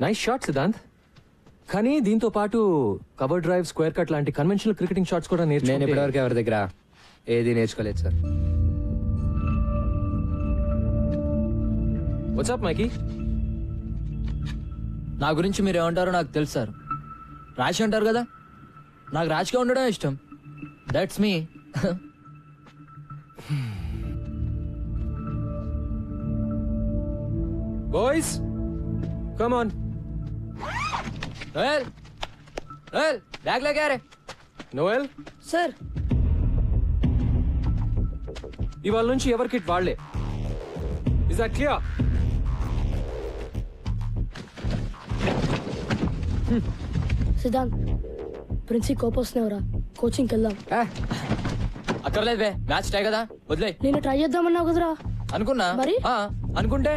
Nice shot Siddhanth. కానీ దీంతో పాటు కవర్ డ్రైవ్, స్క్వేర్ కట్ లాంటి కన్వెన్షనల్ క్రికెటింగ్ షాట్స్ కూడా నేను ఇప్పటివరకు ఎవరి దగ్గర ఏది నేర్చుకోలేదు సార్. వాట్సాప్ మైకీ? నా గురించి మీరు ఏమంటారో నాకు తెలుసు సార్. రాశి అంటారు కదా, నాకు రాశిగా ఉండడం ఇష్టం. That's me. Boys come on. Noel, Noel bag లేకే రే. నోయల్ సార్, ఇవాళ నుంచి ఎవరి కిట్ వాళ్లే. Is that clear? సిద్ధాంత్, ప్రిన్సి కోపం వస్తున్నావురా, కోచింగ్కి వెళ్దాం. అక్కర్లేదు బే, మ్యాచ్ టై కదా, వదిలే. నేను ట్రై చేద్దామన్నావు కదరా. అనుకున్నా మరి అనుకుంటే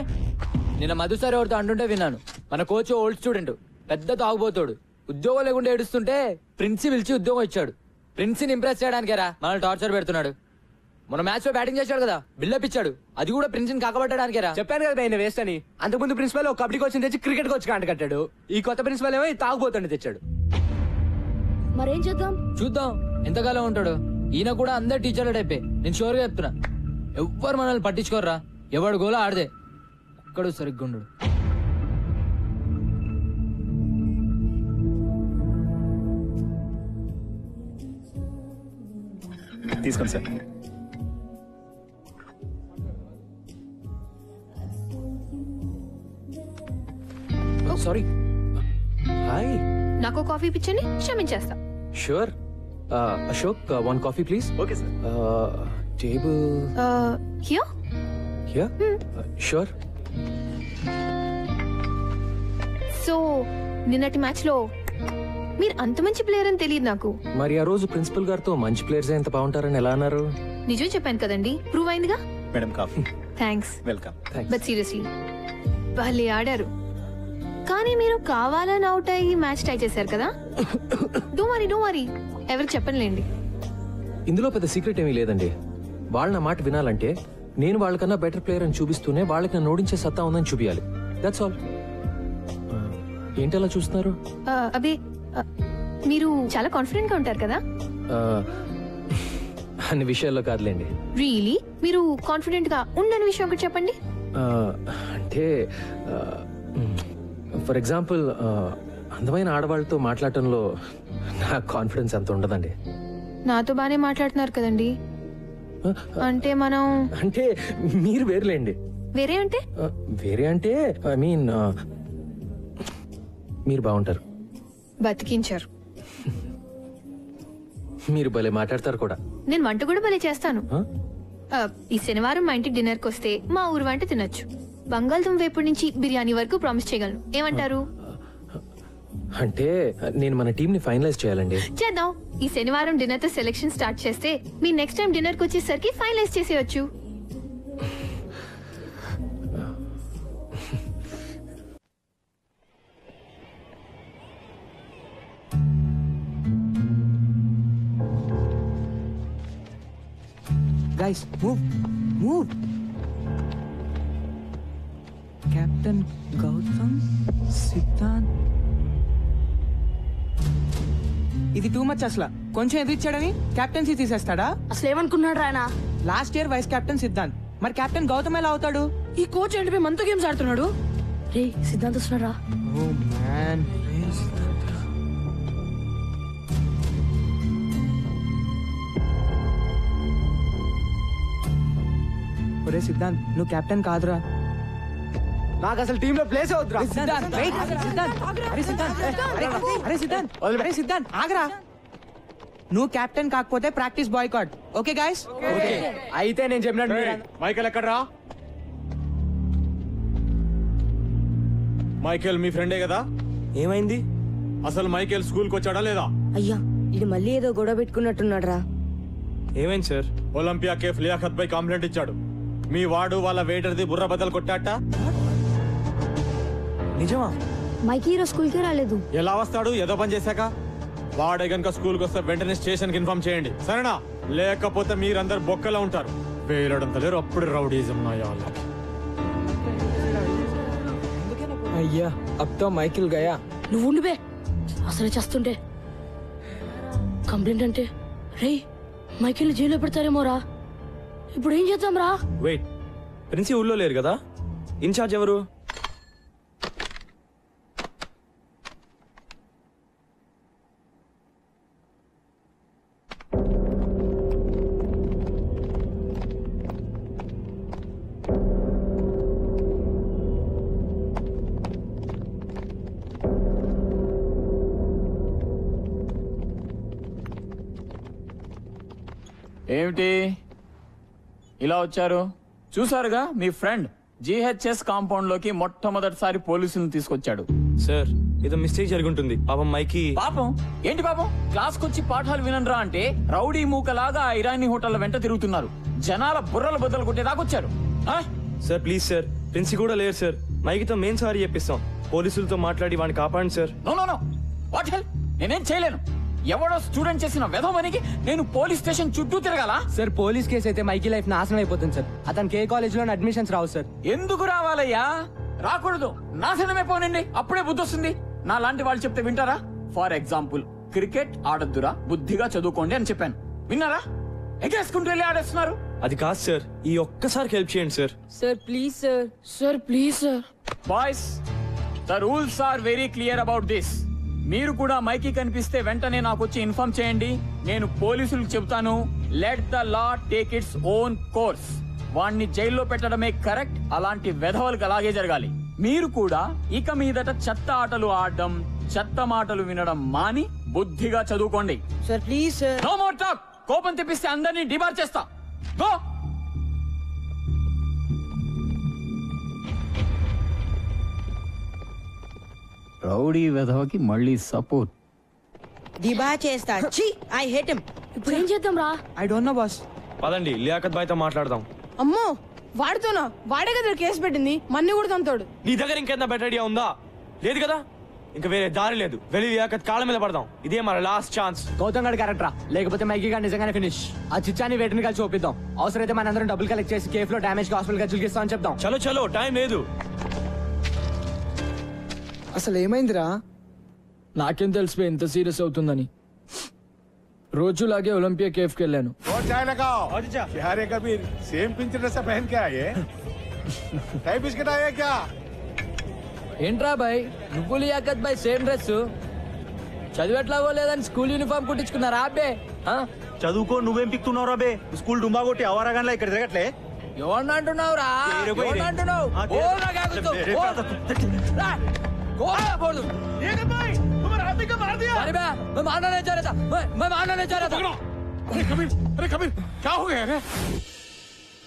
నిన్న మధు సార్ ఎవరితో అంటుంటే విన్నాను. మన కోచ్ ఓల్డ్ స్టూడెంట్, పెద్ద తాగుబోతాడు. ఉద్యోగం లేకుండా ఏడుస్తుంటే ప్రిన్సి పిలిచి ఉద్యోగం ఇచ్చాడు. ప్రిన్సిని ఇంప్రెస్ చేయడానికేరా మనల్ని టార్చర్ పెడుతున్నాడు. మన మ్యాచ్ లో బ్యాటింగ్ చేశాడు కదా, బిల్డప్ ఇచ్చాడు. అది కూడా ప్రిన్సిని కాకబట్టడానికేరా. చెప్పాను కదా ఆయన వేస్ట్ అని. అంతకుముందు ప్రిన్సిపల్ ఒక కబడ్డీ కోచ్ తెచ్చి క్రికెట్ కోచ్ కాంట కట్టాడు. ఈ కొత్త ప్రిన్సిపల్ ఏమో తాగుబోతాడు తెచ్చాడు. మరేం చేద్దాం? చూద్దాం ఎంతకాలం ఉంటాడు. ఈయన కూడా అందరు టీచర్ల టైపే. నేను షూర్ గా చెప్తున్నా, ఎవ్వరు మనల్ని పట్టించుకోర్రా. ఎవడు గోలా ఆడదే, ఒక్కడు సరిగ్గా ఉండడు. తీసుకోండి సార్. సారీ. హాయ్. నాకు కాఫీ పిచ్చని క్షమించేస్తా. Sure. Ashok, one coffee please. Okay sir. Table here. Here. Sure. So నిన్నటి మ్యాచ్ లో మీరు అంత మంచి ప్లేయర్ అని తెలియదు నాకు. మరి ఆ రోజు ప్రిన్సిపల్ గారితో మంచి ప్లేయర్స్ ఎంత బాగుంటారని ఎలా అన్నారు? నిజం చెప్పాను కదండి, ప్రూవ్ అయిందిగా. Madam coffee. Thanks. Welcome. But seriously వాళ్ళే ఆడారు. కానీ మీరు కావాలని అవుట్ అయ్యి మ్యాచ్ టై చేశారు కదా. డో వరీ ఎవరికి చెప్పనులేండి. ఇందులో పెద్ద సీక్రెట్ ఏమీ లేదండి. వాళ్ళ నా మాట వినాలంటే నేను వాళ్ళకన్నా బెటర్ ప్లేయర్ అని చూపిస్తూనే వాళ్ళకి నన్ను ఓడించే సత్తా ఉందని చూపించాలి. That's all. ఏంటి అలా చూస్తున్నారు? అబే, మీరు చాలా కాన్ఫిడెంట్ గా ఉంటారు కదా. అన్ని విషయాల్లో కాదులేండి. రియలీ మీరు కాన్ఫిడెంట్ గా ఉండని విషయం ఒకటి చెప్పండి. అంటే ఫర్ ఎగ్జాంపుల్ అందమైన ఆడవాళ్ళతో మాట్లాడటంలో నా కాన్ఫిడెన్స్ అంత ఉండదండి. నాతో బానే మాట్లాడుతున్నారు కదండి. అంటే మనం అంటే మీరు వేరులేండి. వేరే అంటే వేరే అంటే ఐ మీన్ మీరు బాగుంటారు. బతికించారు. మీరు భలే మాట్లాడతారు కూడా. నేను వంట కూడా భలే చేస్తాను. ఈ శనివారం మా ఇంటికి డిన్నర్ కి వస్తే మా ఊరు వంట తినొచ్చు. బంగాళదుంప వేపుడు నుంచి బిర్యానీ వరకు ప్రామిస్ చేయగలను. ఏమంటారు? అంటే నేను మన టీం ని ఫైనలైజ్ చేయాలండి. చేద్దాం. ఈ శనివారం డిన్నర్ తో సెలెక్షన్ స్టార్ట్ చేస్తే మీ నెక్స్ట్ టైం డిన్నర్ కి వచ్చేసరికి ఫైనలైజ్ చేసేయచ్చు. Guys, move. Captain Gautam Siddhant. ఇది టూ మచ్ అసలు. కొంచెం ఎదిరిచ్చాడని కెప్టెన్సీ తీసేస్తాడా? అసలు ఏమనుకున్నాడు ఆయన? Last year vice captain Siddhant, మరి కెప్టెన్ గౌతమ్ ఎలా అవుతాడు? ఈ కోచ్ ఏంటి మనతో గేమ్స్ ఆడుతున్నాడు? రే సిద్ధాంత్ వస్తున్నారా? Oh man. ఒరే సిద్ధాంత్, నువ్వు కెప్టెన్ కాదురా. నాకు అసలు టీమ్ లో ప్లేస్ అవుతురా. అరే సిద్ధాంత్ ఆగరా. నువ్వు కెప్టెన్ కాకపోతే ప్రాక్టీస్ బాయ్కాట్. Okay guys? అయితే నేను చెప్పినట్టు మైకేల్ ఎక్కడ్రా? మైకేల్ మీ ఫ్రెండే కదా? ఏమైంది? అసలు మైకేల్ స్కూల్ కి వచ్చాడా లేదా? అయ్యా ఇది మళ్ళీ ఏదో గొడవ పెట్టుకున్నట్టున్నాడు రా. ఏమైంది సార్? ఒలింపియా కేఫ్ లియాఖత్ పై కంప్లైంట్ ఇచ్చాడు. మీ వాడు వాళ్ళ వెయిటర్ది బుర్ర బద్దలు కొట్టాట. నిజమా? మైకి ఈరోజు స్కూల్ కి రాలేదు. ఎలా వస్తాడు? ఏదో పని చేశాక. వాడే గనుక స్కూల్ కి వస్తే వెంటనే స్టేషన్ కి ఇన్ఫార్మ్ చేయండి, సరేనా? లేకపోతే మీరందరు బొక్కలా ఉంటారు. వేయడంత లేరు, అప్పుడు రౌడీజం నాయాలి. అయ్యా అబ్తో మైకిల్ గయా. నువ్వు ఉండిపే, అసలే చేస్తుంటే కంప్లైంట్ అంటే రే మైకిల్ జైల్లో పెడతారేమో రా. ఇప్పుడు ఏం చేద్దాం రా? వెయిట్, ప్రిన్సి ఊళ్ళో లేరు కదా? ఇన్ఛార్జ్ ఎవరు? ఏమిటి ఇలా వచ్చారు? చూసారుగా మీ ఫ్రెండ్ జిహెచ్ఎస్ కాంపౌండ్ లోకి మొట్టమొదటిసారి పోలీసులను తీసుకొచ్చాడు. సార్ ఏదో మిస్టేక్ జరుగుంటుంది. పాపం మైకి. పాపం ఏంటి పాపం? క్లాస్ కొచ్చి పాఠాలు వినరా అంటే రౌడీ మూకలాగా ఇరానీ హోటల్ వెంట తిరుగుతున్నారు. జనాల బుర్రలు బద్దలు కొట్టేదాకొచ్చారు. సార్ ప్లీజ్ సార్, ప్రిన్సి కూడా లేరు సార్. మైకితో మెయిన్ సారీ చెప్పిస్తాం. పోలీసులతో మాట్లాడి వాడిని కాపాడండి sir. No no no, what hell? నేనేం చేయలేను. ఎవడో స్టూడెంట్ చేసిన వెధవనికి నేను పోలీస్ స్టేషన్ చుట్టూ తిరగాల? సార్ పోలీస్ కేసు అయితే మైకి లైఫ్ నాశనం అయిపోతుంది సార్. అతనికి ఏ కాలేజ్ లో అడ్మిషన్స్ రావు సార్. ఎందుకు రావాలయ్యా? రాకూడదు. నాశనమే పోనండి, అప్పుడే బుద్ధి వస్తుంది. నా లాంటి వాళ్ళు చెప్తే వింటారా? ఫర్ ఎగ్జాంపుల్, క్రికెట్ ఆడద్దురా, బుద్ధిగా చదువుకోండి అని చెప్పాను. విన్నారా? ఎగేసుకుంటూ వెళ్ళి ఆడేస్తున్నారు. అది కాదు సార్, ఈ ఒక్కసారికి హెల్ప్ చేయండి sir. Sir please sir. Sir please sir. Boys, the rules are very clear about this. మీరు కూడా మైకి కనిపిస్తే వెంటనే నాకు వచ్చి ఇన్ఫార్మ్ చేయండి. నేను పోలీసులకు చెబుతాను. Let the law take its own course. వాణ్ణి జైల్లో పెట్టడమే కరెక్ట్. అలాంటి వెధవలకు అలాగే జరగాలి. మీరు కూడా ఇక మీదట చెత్త ఆటలు ఆడడం, చెత్త మాటలు వినడం మాని బుద్ధిగా చదువుకోండి. Sir please sir. No more talk. కోపం తెప్పిస్తే అందరినీ డిబార్ చేస్తా. గో. రౌడీ వెధవకి మళ్ళీ సపోర్ట్. దిబా చేస్తా. ఛీ, ఐ హేట్ హిమ్. ఇప్పుడు ఏం చేద్దాం రా? I don't know boss. పదండి లియాఖత్ బాయ్తో మాట్లాడదాం. అమ్మో వాడితోనా? వాడే కదా కేసు పెట్టింది, మన్ని కూడా తంతాడు. నీ దగ్గర ఇంకేంత బెటర్ ఐడియా ఉందా? లేదు కదా? ఇంకా వేరే దారి లేదు. వెళ్ళి లియాఖత్ కాళ్ళ మీద పడదాం. ఇదే మన లాస్ట్ ఛాన్స్. గౌతమ్ గడ్ కరెక్ట్ రా, లేకపోతే మైకి గారు నిజంగానే ఫినిష్. ఆ చిచ్చాని వేటిని కలిసి చూపిద్దాం. అవసరమైతే మనందరం డబ్బులు కలెక్ట్ చేసి కేఫ్ లో డామేజ్ హాస్పిటల్ ఖర్చులు ఇస్తామని చెప్దాం. చలో చలో, టైం లేదు. అసలు ఏమైందిరా? నాకేం తెలిసిపోయి ఇంత సీరియస్ అవుతుందని. రోజులాగే ఒలింపియా కేఫ్ కి వెళ్ళాను. चाय लगाओ। क्या रे कबीर, सेम पिंच ड्रेस पहन के आए? टाई बिस्किट आए क्या? ఏంట్రా బాయ్, నువ్వు లియాఖత్ బాయ్ సేమ్ డ్రెస్? చదివేట్లాగో లేదని స్కూల్ యూనిఫామ్ కుట్టించుకున్నారా అబ్బే? చదువుకో, నువ్వేం పిక్తున్నావు రాబే? స్కూల్ డుమ్మా కొట్టి అవరాగాన్లా ఇక్కడ తిరగట్లే. ఎవరిని అంటున్నావు రా? ఎవరిని అంటున్నావు?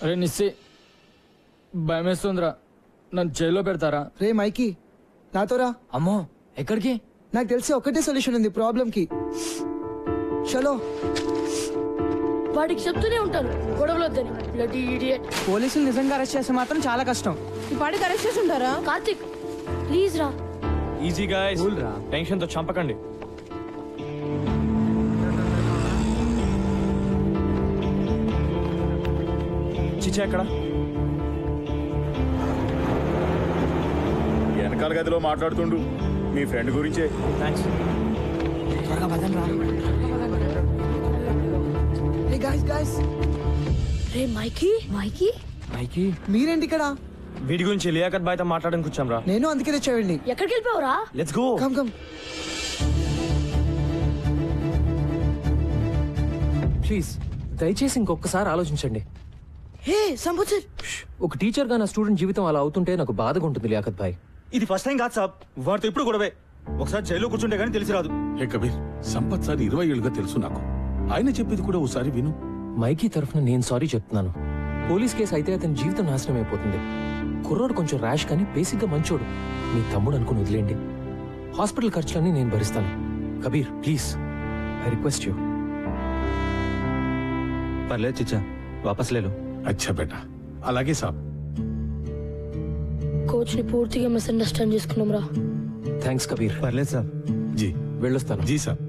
అరే నిస్సి, భయమేస్తుందిరా. నన్ను జైల్లో పెడతారా? రే మైకి నాతో రా. అమ్మో ఎక్కడికి? నాకు తెలిసి ఒకటే సొల్యూషన్ ఉంది ప్రాబ్లం కి. చలో. వాడికి చెప్తూనే ఉంటాను గొడవలు వద్దని. Bloody idiot. పోలీసులు నిజంగా అరెస్ట్ చేస్తే మాత్రం చాలా కష్టం. ఈ పాటికి అరెస్ట్ చేసి ఉంటారా? కార్తిక్ ప్లీజ్ రా. ఈజీ గాయ్స్, టెన్షన్ తో చంపకండి. చిచ్చా ఎక్కడ? వెనకాల గదిలో మాట్లాడుతుండు మీ ఫ్రెండ్ గురించే. థ్యాంక్స్. త్వరగా పదండి రా. Hey guys guys. రే మైకీ. మైకీ మైకీ మీరేంటి ఇక్కడ? వీడి గురించి లియాకత్ బాయ్తో మాట్లాడడానికి వచ్చాం రా. నేను అందుకే తెచ్చేయండి. ఎక్కడికి వెళ్ళిపోవరా? Let's go. Come come. Please దయచేసి ఇంకొకసారి ఆలోచించండి. Hey Sampath sir. ఒక టీచర్ గా నా స్టూడెంట్ జీవితం అలా అవుతుంటే నాకు బాధగా ఉంటుంది లియాకత్ భాయ్. ఇది ఫస్ట్ టైం కాదు సాబ్, వాడితో ఇప్పుడు గొడవే. ఒకసారి జైల్లో కూర్చుంటే గానీ తెలిసి రాదు. హే కబీర్, సంపత్ సార్ 20 ఏళ్ళుగా తెలుసు నాకు. ఆయన చెప్పేది కూడా ఒకసారి విను. మైకీ తరఫున నేను సారీ చెప్తున్నాను. పోలీస్ కేసు అయితే అతని జీవితం నాశనం అయిపోతుంది. కుర్రోడు కొంచెం ర్యాష్ కానీ బేసిక్ గా మంచోడు. మీ తమ్ముడు అనుకుని వదిలేండి. హాస్పిటల్ ఖర్చులన్నీ నేను భరిస్తాను. Kabir please, I request you. పర్లేదు చిచ్చా, వాపస్ లేలో. అచ్చా బేటా, అలాగే సాబ్. కోచ్ ని పూర్తిగా మిస్అండర్స్టాండ్ చేసుకున్నాం రా. థ్యాంక్స్ కబీర్. పర్లేదు సాబ్. జీ వెళ్ళొస్తాను. జీ సాబ్.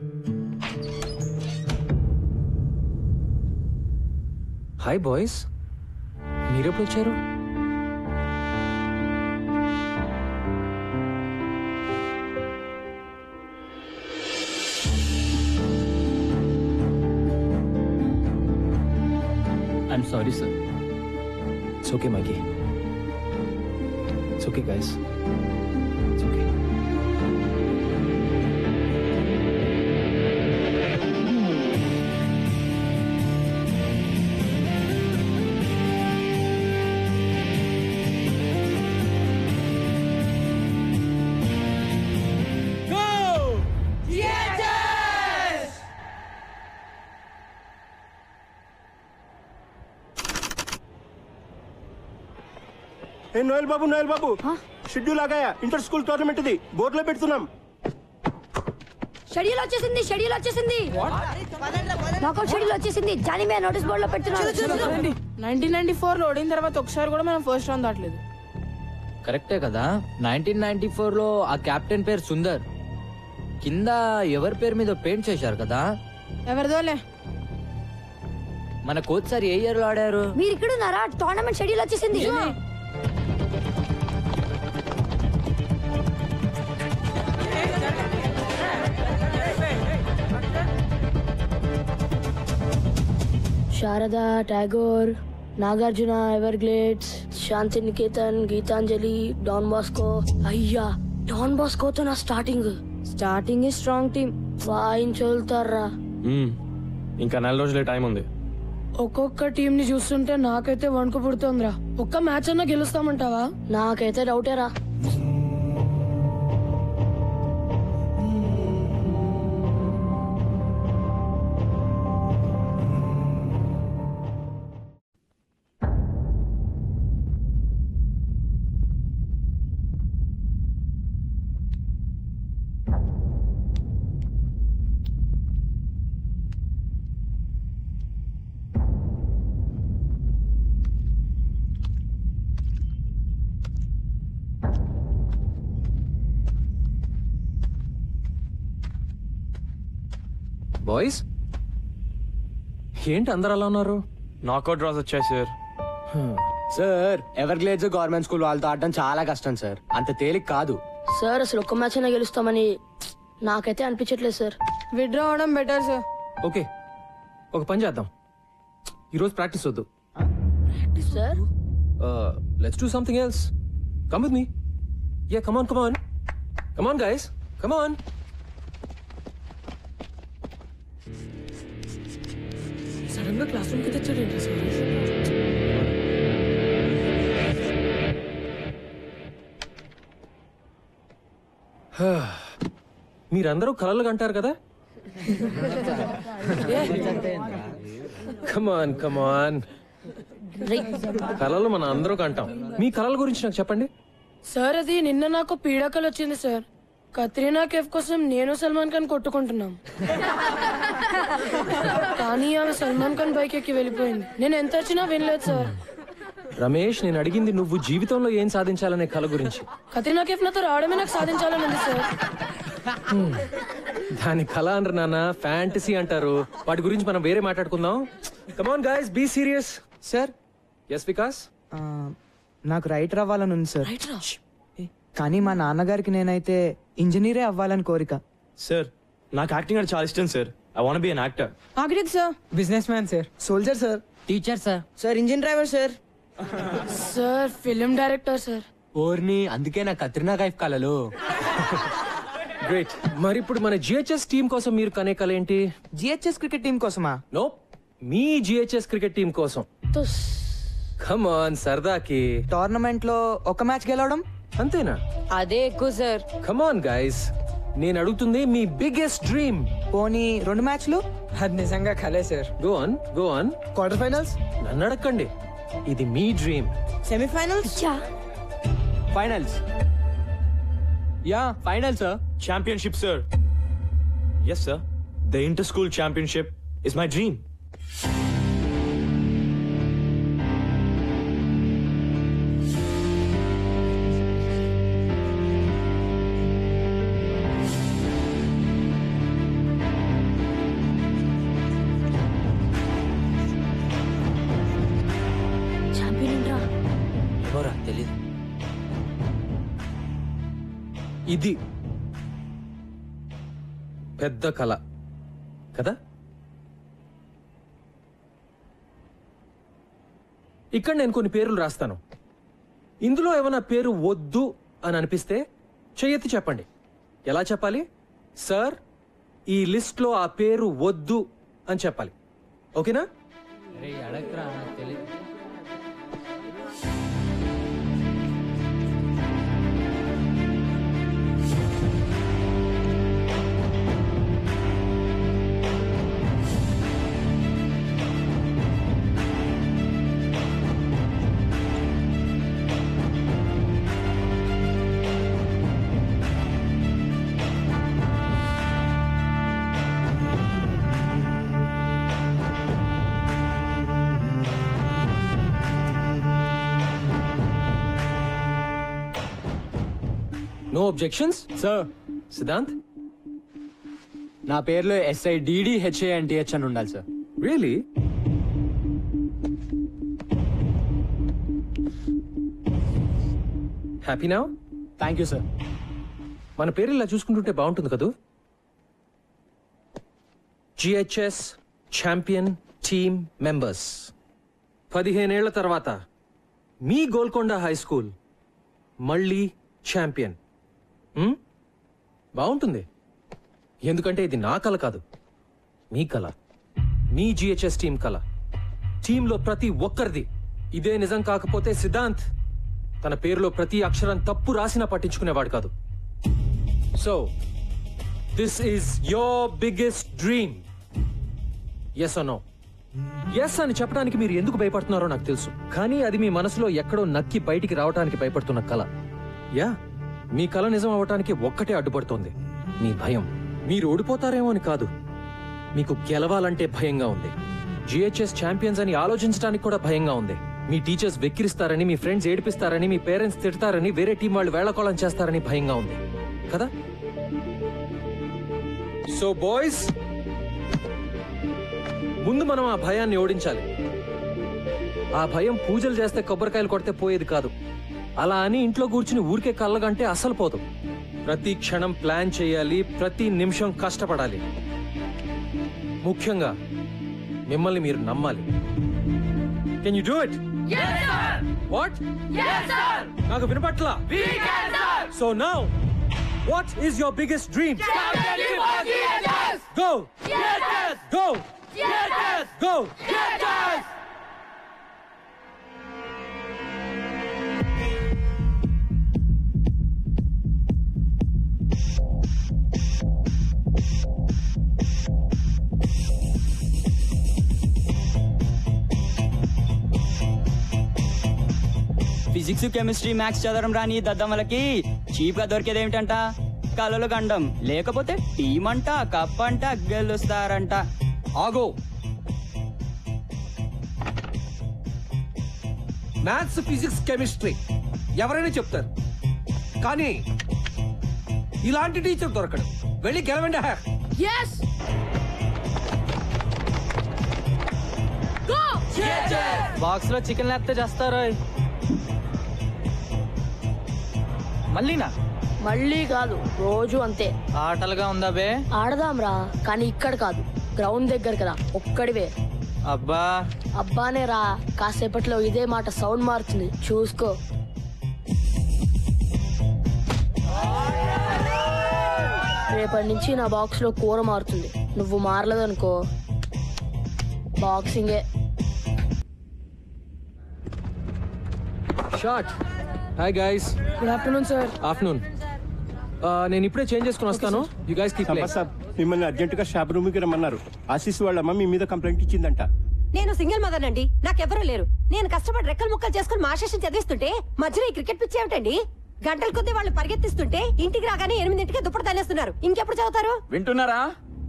హాయ్ బాయ్స్, మీరెప్పుడు వచ్చారు? I'm sorry sir. It's okay Mikey, it's okay guys, it's okay. Noel బాబు షెడ్యూల్ ఆగాయా? ఇంటర్ స్కూల్ టోర్నమెంట్ ఇది బోర్డులో పెడుతున్నాం. షెడ్యూల్ వచ్చేసింది. నాకౌట్ షెడ్యూల్ వచ్చేసింది. జానీ మే నోటీస్ బోర్డ్ లో పెడుతున్నారు. 1994 లో ఓడిన తర్వాత ఒకసారి కూడా మనం ఫస్ట్ రౌండ్ దాటలేదు. కరెక్టే కదా. 1994 లో ఆ కెప్టెన్ పేరు సుందర్. కింద ఎవరి పేరు మీద పెయింట్ చేశారు కదా. ఎవరిదోలే. మన కోచ్ సార్ ఏ ఇయర్ లో ఆడారు? మీరు ఇక్కడ ఉన్నారా? టోర్నమెంట్ షెడ్యూల్ వచ్చేసింది. శారదా, టాగోర్, నాగార్జున, ఎవర్గ్లేడ్స్, శాంతి నికేతన్, గీతాంజలి, డాన్ బాస్కో. అయ్యా, డాన్ బాస్కోతో నా స్టార్టింగ్ స్ట్రాంగ్ టీమ్. వాయించోల్తారా. ఇంకా 4 రోజులే టైం ఉంది. ఒక్కొక్క టీం ని చూస్తుంటే నాకైతే వణుకు పుడుతోందిరా. ఒక్క మ్యాచ్ అన్నా గెలుస్తామంటావా? నాకైతే డౌటేరా. బాయ్స్ ఏంటి అందరు అలా ఉన్నారు? నాకౌట్ డ్రాస్ వచ్చాయి sir. Sir Everglades government school వాళ్ళతో ఆడడం చాలా కష్టం సార్. అంత తేలిక కాదు సార్. అసలు ఒక్క మ్యాచ్ అయినా గెలుస్తామని నాకైతే అనిపించట్లేదు సార్. విత్డ్రా అవడం బెటర్ సార్. ఓకే, ఒక పని చేద్దాం. ఈరోజు ప్రాక్టీస్ వద్దు sir. Let's do something else. Come with me. Yeah, come on guys, come on. Sudden గా క్లాస్ రూమ్ కి తెచ్చాడు. మీరందరూ కలలు కంటారు కదా. కమాన్ కలలు మన అందరూ కంటాం. మీ కలల గురించి నాకు చెప్పండి. సార్ అది నిన్న నాకు పీడకలు వచ్చింది సార్. కత్రీనా కేఫ్ కోసం నేను సల్మాన్ ఖాన్ కొట్టుకుంటున్నాం. కానీ ఆమె సల్మాన్ ఖాన్ బైక్ ఎక్కి వెళ్ళిపోయింది. నేను ఎంత వచ్చినా వినలేదు సార్. రమేష్, నేను అడిగింది నువ్వు జీవితంలో ఏం సాధించాలనే కల గురించి. కత్రీనా కేఫ్ నాతో రావడమే నాకు సాధించాలని ఉంది సార్. దాని కళ అనరు నాన్న, ఫ్యాంటసీ అంటారు. వాటి గురించి మనం వేరే మాట్లాడుకుందాం. Come on guys, be serious. Sir. Yes Vikas. నాకు రైటర్ అవ్వాలని ఉంది సార్. కానీ మా నాన్నగారికి నేనైతే ఇంజనీరే అవ్వాలని కోరిక. సార్, నాకు యాక్టింగ్ అంటే చాలా ఇష్టం sir. I want be an actor. Architect sir. Business man sir. Soldier sir. Teacher sir. Sir engine driver sir. Sir film director sir. ఓర్ని, అందుకే నా కత్రినా కైఫ్ కలలు. గ్రేట్. మరి ఇప్పుడు మన జిహెచ్ఎస్ టీం కోసం మీరు కనే కల ఏంటి? జిహెచ్ఎస్ క్రికెట్ టీం కోసమా? నో, మీ జిహెచ్ఎస్ క్రికెట్ టీం కోసం. కమ్ ఆన్, సరదాకి. టోర్నమెంట్ లో ఒక మ్యాచ్ గెలవడం అంతేనా? అదే ఎక్కువ సార్. కమ్ ఆన్ గైస్, నేను అడుగుతుంది మీ బిగ్గెస్ట్ డ్రీమ్. పోనీ 2 మ్యాచ్లు? అది నిజంగా కలే sir. Go on, go on. Quarter finals? నన్ను అడగండి, ఇది మీ dream. Semifinals? Finals. Yeah, final sir. Championship sir. Yes sir, the inter school championship is my dream. తెలీదు. ఇది పెద్ద కళ కదా? ఇక్కడ నేను కొన్ని పేర్లు రాస్తాను. ఇందులో ఏమైనా పేరు వద్దు అని అనిపిస్తే చెయ్యెత్తి చెప్పండి. ఎలా చెప్పాలి? సార్, ఈ లిస్ట్ లో ఆ పేరు వద్దు అని చెప్పాలి. ఓకేనా? No objections sir. సిద్ధాంత్, నా పేరులో SIDDHANTH అని ఉండాలి sir. Really? Happy now? Thank you sir. మన పేరు ఇలా చూసుకుంటుంటే బాగుంటుంది కదూ? GHS champion team members. 15 ఏళ్ల తర్వాత మీ గోల్కొండ హై స్కూల్ మళ్ళీ ఛాంపియన్. బాగుంటుంది, ఎందుకంటే ఇది నా కల కాదు, మీ కల, మీ జిహెచ్ఎస్ టీం కల. టీంలో ప్రతి ఒక్కరిది. ఇదే నిజం కాకపోతే సిద్ధాంత్ తన పేరులో ప్రతి అక్షరం తప్పు రాసినా పట్టించుకునేవాడు కాదు. So this is your biggest dream. Yes or no? Yes అని చెప్పడానికి మీరు ఎందుకు భయపడుతున్నారో నాకు తెలుసు, కానీ అది మీ మనసులో ఎక్కడో నక్కి బయటికి రావడానికి భయపడుతున్న కల. యా, మీ కల నిజం అవటానికి ఒక్కటే అడ్డుపడుతోంది, మీ భయం. మీరు ఓడిపోతారేమో అని కాదు, మీకు గెలవాలంటే భయంగా ఉంది. జిహెచ్ఎస్ ఛాంపియన్స్ అని ఆలోచించడానికి కూడా భయంగా ఉంది. మీ టీచర్స్ వెక్కిరిస్తారని, మీ ఫ్రెండ్స్ ఏడిపిస్తారని, మీ పేరెంట్స్ తిడతారని, వేరే టీం వాళ్ళు వేళకోళం చేస్తారని భయంగా ఉంది కదా? సో బాయ్స్, ముందు మనం ఆ భయాన్ని ఓడించాలి. ఆ భయం పూజలు చేస్తే కొబ్బరికాయలు కొడితే పోయేది కాదు. అలా అని ఇంట్లో కూర్చుని ఊరికే కళ్ళగంటే అస్సలు పోదు. ప్రతి క్షణం ప్లాన్ చేయాలి, ప్రతి నిమిషం కష్టపడాలి. ముఖ్యంగా మిమ్మల్ని మీరు నమ్మాలి. Can you do it? What? నాకు వినపట్లా. So now what is your biggest dream? Go go go. Physics chemistry maths చదవడం రాని దద్దమ్మలకి చీప్ గా దొరికేది ఏమిటంట? కాలువలు గండం లేకపోతే టీం అంట కప్ అంట గెలుస్తారంట. ఆగో. మ్యాథ్స్, ఫిజిక్స్, కెమిస్ట్రీ ఎవరైనా చెప్తారు, కానీ ఇలాంటి టీచర్ దొరకడు. వెళ్ళి గెలవండి. బాక్స్ లో చికెన్ లేకపోతే చేస్తారు. మళ్ళీనా? మళ్ళీ కాదు, రోజు అంతే. ఆటలుగా ఉందా బే? ఆడదాంరా, కానీ ఇక్కడ కాదు, గ్రౌండ్ దగ్గర కదా, ఒక్కడివే. అబ్బా అబ్బానే రా, కాసేపట్లో ఇదే మాట సౌండ్ మారుతుంది, చూసుకో. రేపటి నుంచి నా బాక్స్ లో కూర మారుతుంది, నువ్వు మారలేదనుకో బాక్సింగే. Short. Hi guys. Good afternoon sir. Afternoon. నేను ఇప్పుడే చేంజ్ చేసుకుని వస్తాను. You guys keep playing. Sir మిమ్మల్ని అర్జెంట్ గా షాప్ రూమ్ కి రమ్మన్నారు. ఆశీస్ వాళ్ళ అమ్మ మీ మీద కంప్లైంట్ ఇచ్చిందంట. నేను సింగిల్ మదర్ అండి, నాకెవరూ లేరు. నేను కష్టపడి రెక్కలు ముక్కలు చేసుకుని మా శేషం చదివిస్తుంటే మధ్యలో ఈ క్రికెట్ పిచ్చి ఏమిటండి? గంటల కొద్దీ వాళ్ళు పరిగెత్తిస్తుంటే ఇంటికి రాగానే 8ంటికే దుప్పటి తనేస్తున్నారు. ఇంకెప్పుడు చదువుతారు? వింటున్నారా?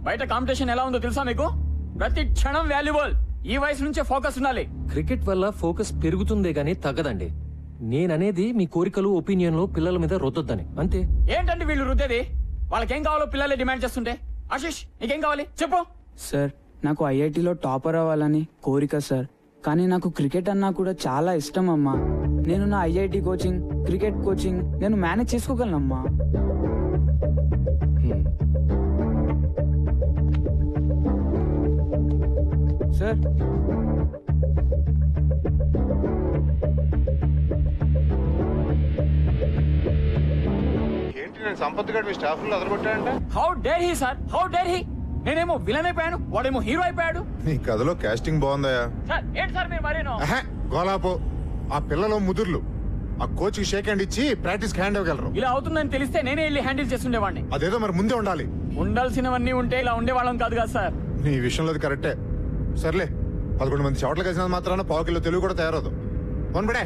బయట కాంపిటీషన్ ఎలా ఉందో తెలుసా మీకు? ప్రతి క్షణం వాల్యుబుల్. ఈ వయసు నుంచే ఫోకస్ ఉండాలి. క్రికెట్ వల్ల ఫోకస్ పెరుగుతుందే గానీ తగ్గదండి. నేననేది మీ కోరికలు, ఒపీనియన్లు పిల్లల మీద రుద్దొద్దని, అంతే. ఏంటండి వీళ్ళు రుద్దేది? వాళ్ళకేం కావాలో పిల్లలే డిమాండ్ చేస్తుంటే. ఆశీష్ నీకేం కావాలి చెప్పు. సార్, నాకు ఐఐటిలో టాపర్ అవ్వాలని కోరిక సార్, కానీ నాకు క్రికెట్ అన్నా కూడా చాలా ఇష్టం అమ్మా. నేను నా ఐఐటి కోచింగ్, క్రికెట్ కోచింగ్ నేను మేనేజ్ చేసుకోగలనమ్మా. సార్, ఏంటి నేను సంపత్ గారు మీ స్టాఫ్ లో అదరగొట్టాడంట? How dare he sir, how dare he. నేనేమో విలన్ అయిపోయాను, వాడేమో హీరో అయిపోయాడు. నీ కథలో కాస్టింగ్ బాగుందయా? సార్ ఏంటి సార్ మీరు మరేనో? గోలాపో. ఆ పిల్లలు ముదుర్లు ఆ కోచ్ కి షేక్ హ్యాండ్ ఇచ్చి ప్రాక్టీస్ హ్యాండ్ ఇవ్వగలరు. ఇలా అవుతుందని తెలిస్తే నేనే వెళ్ళి హ్యాండిల్ చేస్తుండేవాడిని. అదేదో మరి ముందే ఉండాలి. ఉండాల్సినవన్నీ ఉంటే ఇలా ఉండేవాళ్ళం కాదు కదా సార్. నీ విషయంలో అది కరెక్టే. సర్లే, 11 మంది చోట్ల కలిసినంత మాత్రాన పావు కిలో తెలుగు కూడా తయారదు. వన్బడే.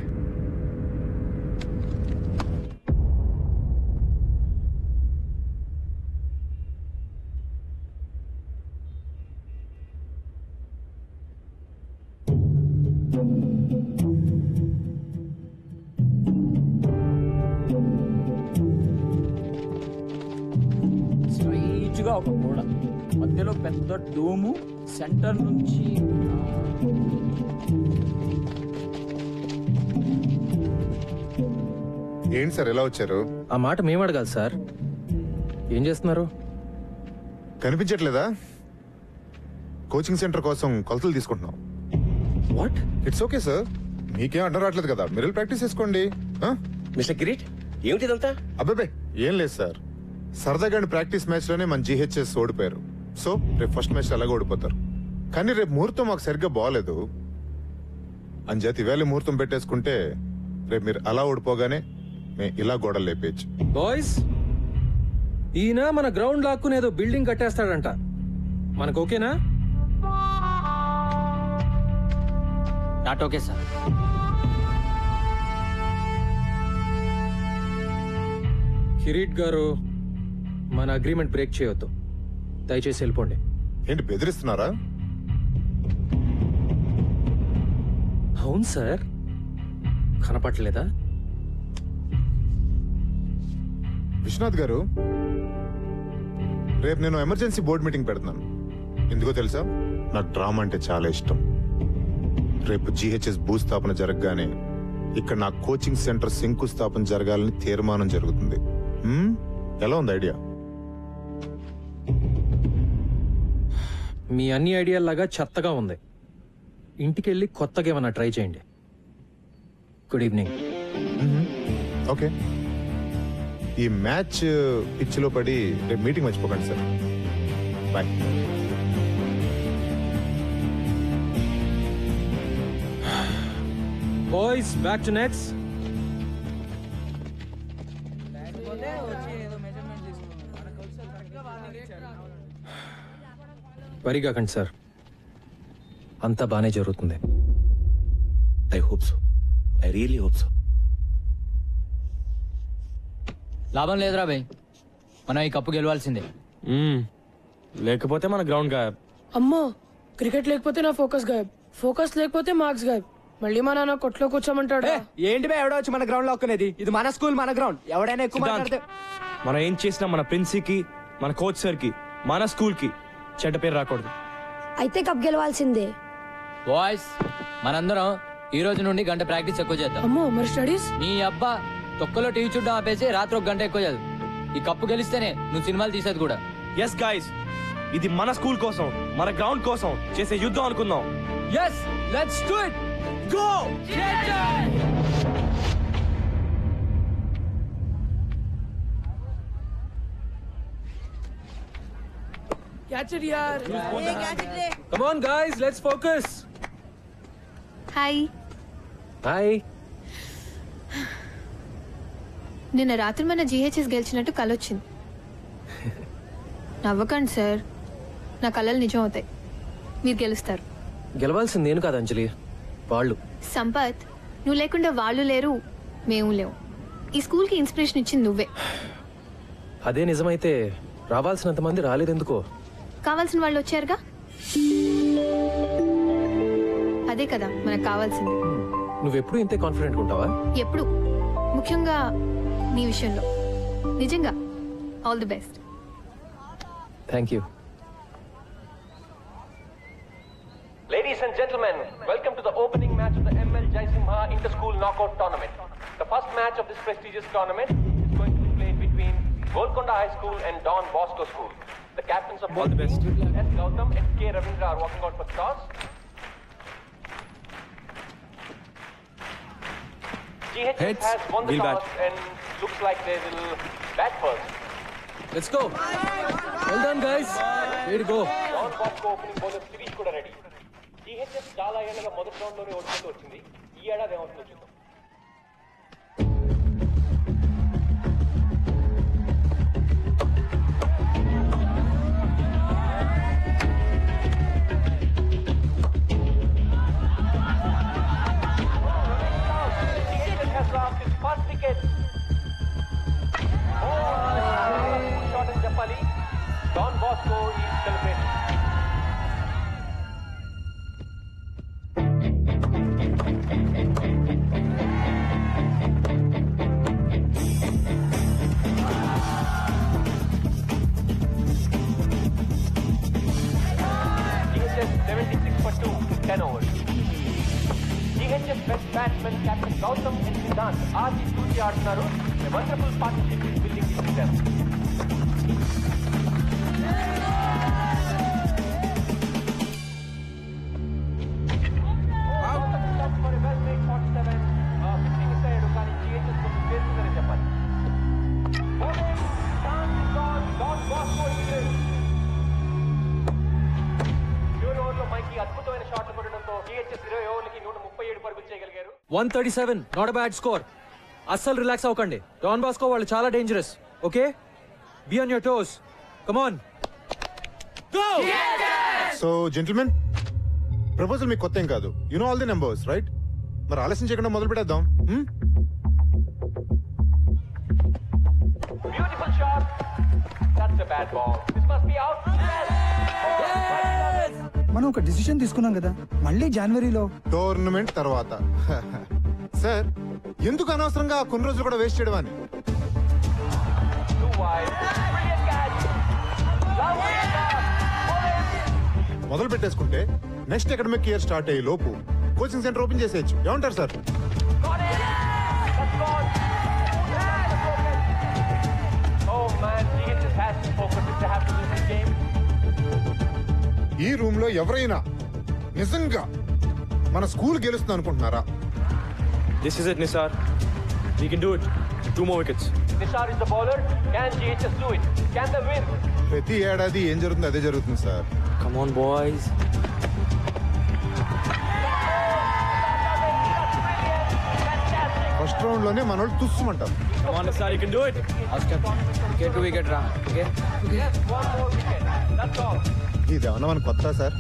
స్ట్రైట్ గా ఒక గోడ, మధ్యలో పెద్ద డోము, సెంటర్ నుంచి ఏంటి సార్ ఎలా వచ్చారు? ఆ మాట మేము అడగాలి సార్. ఏం చేస్తున్నారు? కనిపించట్లేదా? కోచింగ్ సెంటర్ కోసం కొలతలు తీసుకుంటున్నాం. వాట్? ఇట్స్ ఓకే సార్, మీకేం అడ్డం రావట్లేదు కదా, మీరు ప్రాక్టీస్ చేసుకోండి. మిస్టర్ కిరీట్, ఏమిటిదంతా? అబ్బాబే ఏం లేదు సార్, సరదాగా ప్రాక్టీస్ మ్యాచ్ లోనే మన జీహెచ్ఎస్ ఓడిపోయారు. సో రేపు ఫస్ట్ మ్యాచ్ అలాగే ఓడిపోతారు. కానీ రేపు ముహూర్తం మాకు సరిగ్గా బాగలేదు. అంచేత ఇవాళ ముహూర్తం పెట్టేసుకుంటే రేపు మీరు అలా ఓడిపోగానే మేము ఇలా గోడలు లేపేయచ్చు. బాయ్స్, ఈయన మన గ్రౌండ్ లాక్కుని ఏదో బిల్డింగ్ కట్టేస్తాడంట. మనకు ఓకేనా? Not okay sir. కిరీట్ గారు, మన అగ్రిమెంట్ బ్రేక్ చేయొద్దు, దయచేసి వెళ్ళిపోండి. ఏంటి బెదిరిస్తున్నారా? అవును సార్, కనపట్లేదా? విశ్వనాథ్ గారు, రేపు నేను ఎమర్జెన్సీ బోర్డు మీటింగ్ పెడుతున్నాను. ఎందుకో తెలుసా? నాకు డ్రామా అంటే చాలా ఇష్టం. రేపు జీహెచ్ఎస్ భూస్థాపన జరగగానే ఇక్కడ నా కోచింగ్ సెంటర్ శంకుస్థాపన జరగాలని తీర్మానం జరుగుతుంది. ఎలా ఉంది ఐడియా? మీ అన్ని ఐడియాలాగా చెత్తగా ఉంది. ఇంటికెళ్ళి కొత్తగా ఏమన్నా ట్రై చేయండి. Good evening. ఓకే, ఈ మ్యాచ్ పిచ్లో పడి రేపు మీటింగ్ మర్చిపోకండి sir. Bye. Boys, back to nets. వరిగాకండి సార్, అంతా బానే జరుగుతుంది. I hope so, I really hope so. లాభం లేదురా భయ్, మనం ఈ కప్పు గెలవాల్సిందే. లేకపోతే మన గ్రౌండ్ గాయబ్. అమ్మో, క్రికెట్ లేకపోతే నా ఫోకస్ గాయబ్, ఫోకస్ లేకపోతే మార్క్స్ గాయబ్. మళ్ళీ మా నాన్న కొట్లో కూర్చోమంటాడు. ఏంటి బే ఎవడో వచ్చి మన గ్రౌండ్ లో ఒక్కనేది? ఇది మన స్కూల్, మన గ్రౌండ్. ఎవడైనా ఎక్కువ మాట్లాడితే మనం ఏం చేసినా మన ప్రిన్సికి, మన కోచ్ సార్ కి, మన స్కూల్ కి చెడ్డ పేరు రాకూడదు. అయితే కప్ గెలవాల్సిందే. బాయ్స్, మనందరం ఈ రోజు నుండి గంట ప్రాక్టీస్ ఎక్కువ చేద్దాం. అమ్మో, మరి స్టడీస్? నీ అబ్బా తొక్కలో టీవీ చూడడం ఆపేసి రాత్రి 1 గంట ఎక్కువ చదువు. ఈ కప్పు గెలిస్తేనే నువ్వు సినిమాలు తీసేది కూడా. ఎస్ గైస్, ఇది మన స్కూల్ కోసం, మన గ్రౌండ్ కోసం చేసే యుద్ధం అనుకుందాం. Yes, let's do it. Go! Catch it, yaar. Come on guys, let's focus. Hi. Hi. నిన్న రాత్రి మన జీహెచ్ఎస్ గెలిచినట్టు కలొచ్చింది. నవ్వకండి సార్, నా కళలు నిజం అవుతాయి. మీరు గెలుస్తారు. గెలవాల్సింది నేను కాదు అంజలి, వాళ్ళు. సంపత్, నువ్వు లేకుండా వాళ్ళు లేరు, మేము లేవు. ఈ స్కూల్కి ఇన్స్పిరేషన్ ఇచ్చింది నువ్వే. అదే నిజమైతే రావాల్సినంత మంది రాలేదెందుకో? కావాల్సిన వాళ్ళు వచ్చారుగా, అదే కదా మనకు కావాల్సింది. నువ్వెప్పుడు ఇంతే కాన్ఫిడెంట్ ఉంటావా? ఎప్పుడు, ముఖ్యంగా నీ విషయంలో. నిజంగా all the best. Thank you. Ladies and gentlemen, welcome to the opening match of the ML Jaisimha Inter-School Knockout Tournament. The first match of this prestigious tournament is going to be played between Golconda High School and Don Bosco School. The captains of both teams, S. Gautam and K. Ravindra, are walking out for the toss. GHS has won the toss and looks like they will bat first. Let's go. Well done guys. Way to go. Don Bosco opening bowler Sirish kuda ready. GHS చాలా ఏళ్ళగా మొదటి round లోనే ఓడిపోతూ వచ్చింది. ఈ ఏడాది ఏమవుతుందో చూద్దాం. First wicket. Shot in Japali. Don Bosco is celebrating. GHS 76 for 2, 10 overs. GHS best batsman Captain Gautam and Siddhant ఆర్జీ చూసి ఆడుతున్నారు. A wonderful partnership is building between them. For a well-made 47, 50 miss అయ్యాడు కానీ GHS కొంచెం చేస్తుందని చెప్పాలి. Don Bosco చివరి ఓవర్లో మైకి అద్భుతమైన షాట్లు కొట్టడంతో GHS 20 ఓవర్లకి 137 పరుగులు చేయగలిగారు. 137, నాట్ అ బ్యాడ్ స్కోర్. అస్సలు రిలాక్స్ అవ్వకండి. డాన్ బాస్కో వాళ్ళు చాలా dangerous. Okay, be on your toes. Come on, go. So gentlemen, proposal మీకు కొత్త ఏం కాదు. You know all the numbers right? మరి ఆలస్యం చేయకుండా మొదలు పెట్టేద్దాం. Beautiful shot. That's a bad ball. This must be out. మనం ఒక డిసిషన్ తీసుకున్నాం కదా, మళ్ళీ జనవరిలో టోర్నమెంట్ తర్వాత. సార్, ఎందుకు అనవసరంగా కొన్ని రోజులు కూడా వేస్ట్ చేయడం అని? మొదలు పెట్టేసుకుంటే నెక్స్ట్ అకాడమిక్ ఇయర్ స్టార్ట్ అయ్యే లోపు కోచింగ్ సెంటర్ ఓపెన్ చేసేయచ్చు. ఏమంటారు సార్? ఈ రూమ్ లో ఎవరైనా నిజంగా మన స్కూల్ గెలుస్తుంది అనుకుంటున్నారా? This is it, Nisar. We can do it. 2 more wickets. Nisar is the bowler. Can GHS do it? Can they win? ప్రతి ఏడాది ఏం జరుగుతుంది అదే జరుగుతుంది sir. Come on, boys. First round లోనే మన వాళ్ళు తుస్సుమంటారు. Come on, Nisar, you can do it. Wicket to wicket రా. Okay. Yes, 1 more wicket. That's all. ఇదేమన్నా మన కొత్త sir?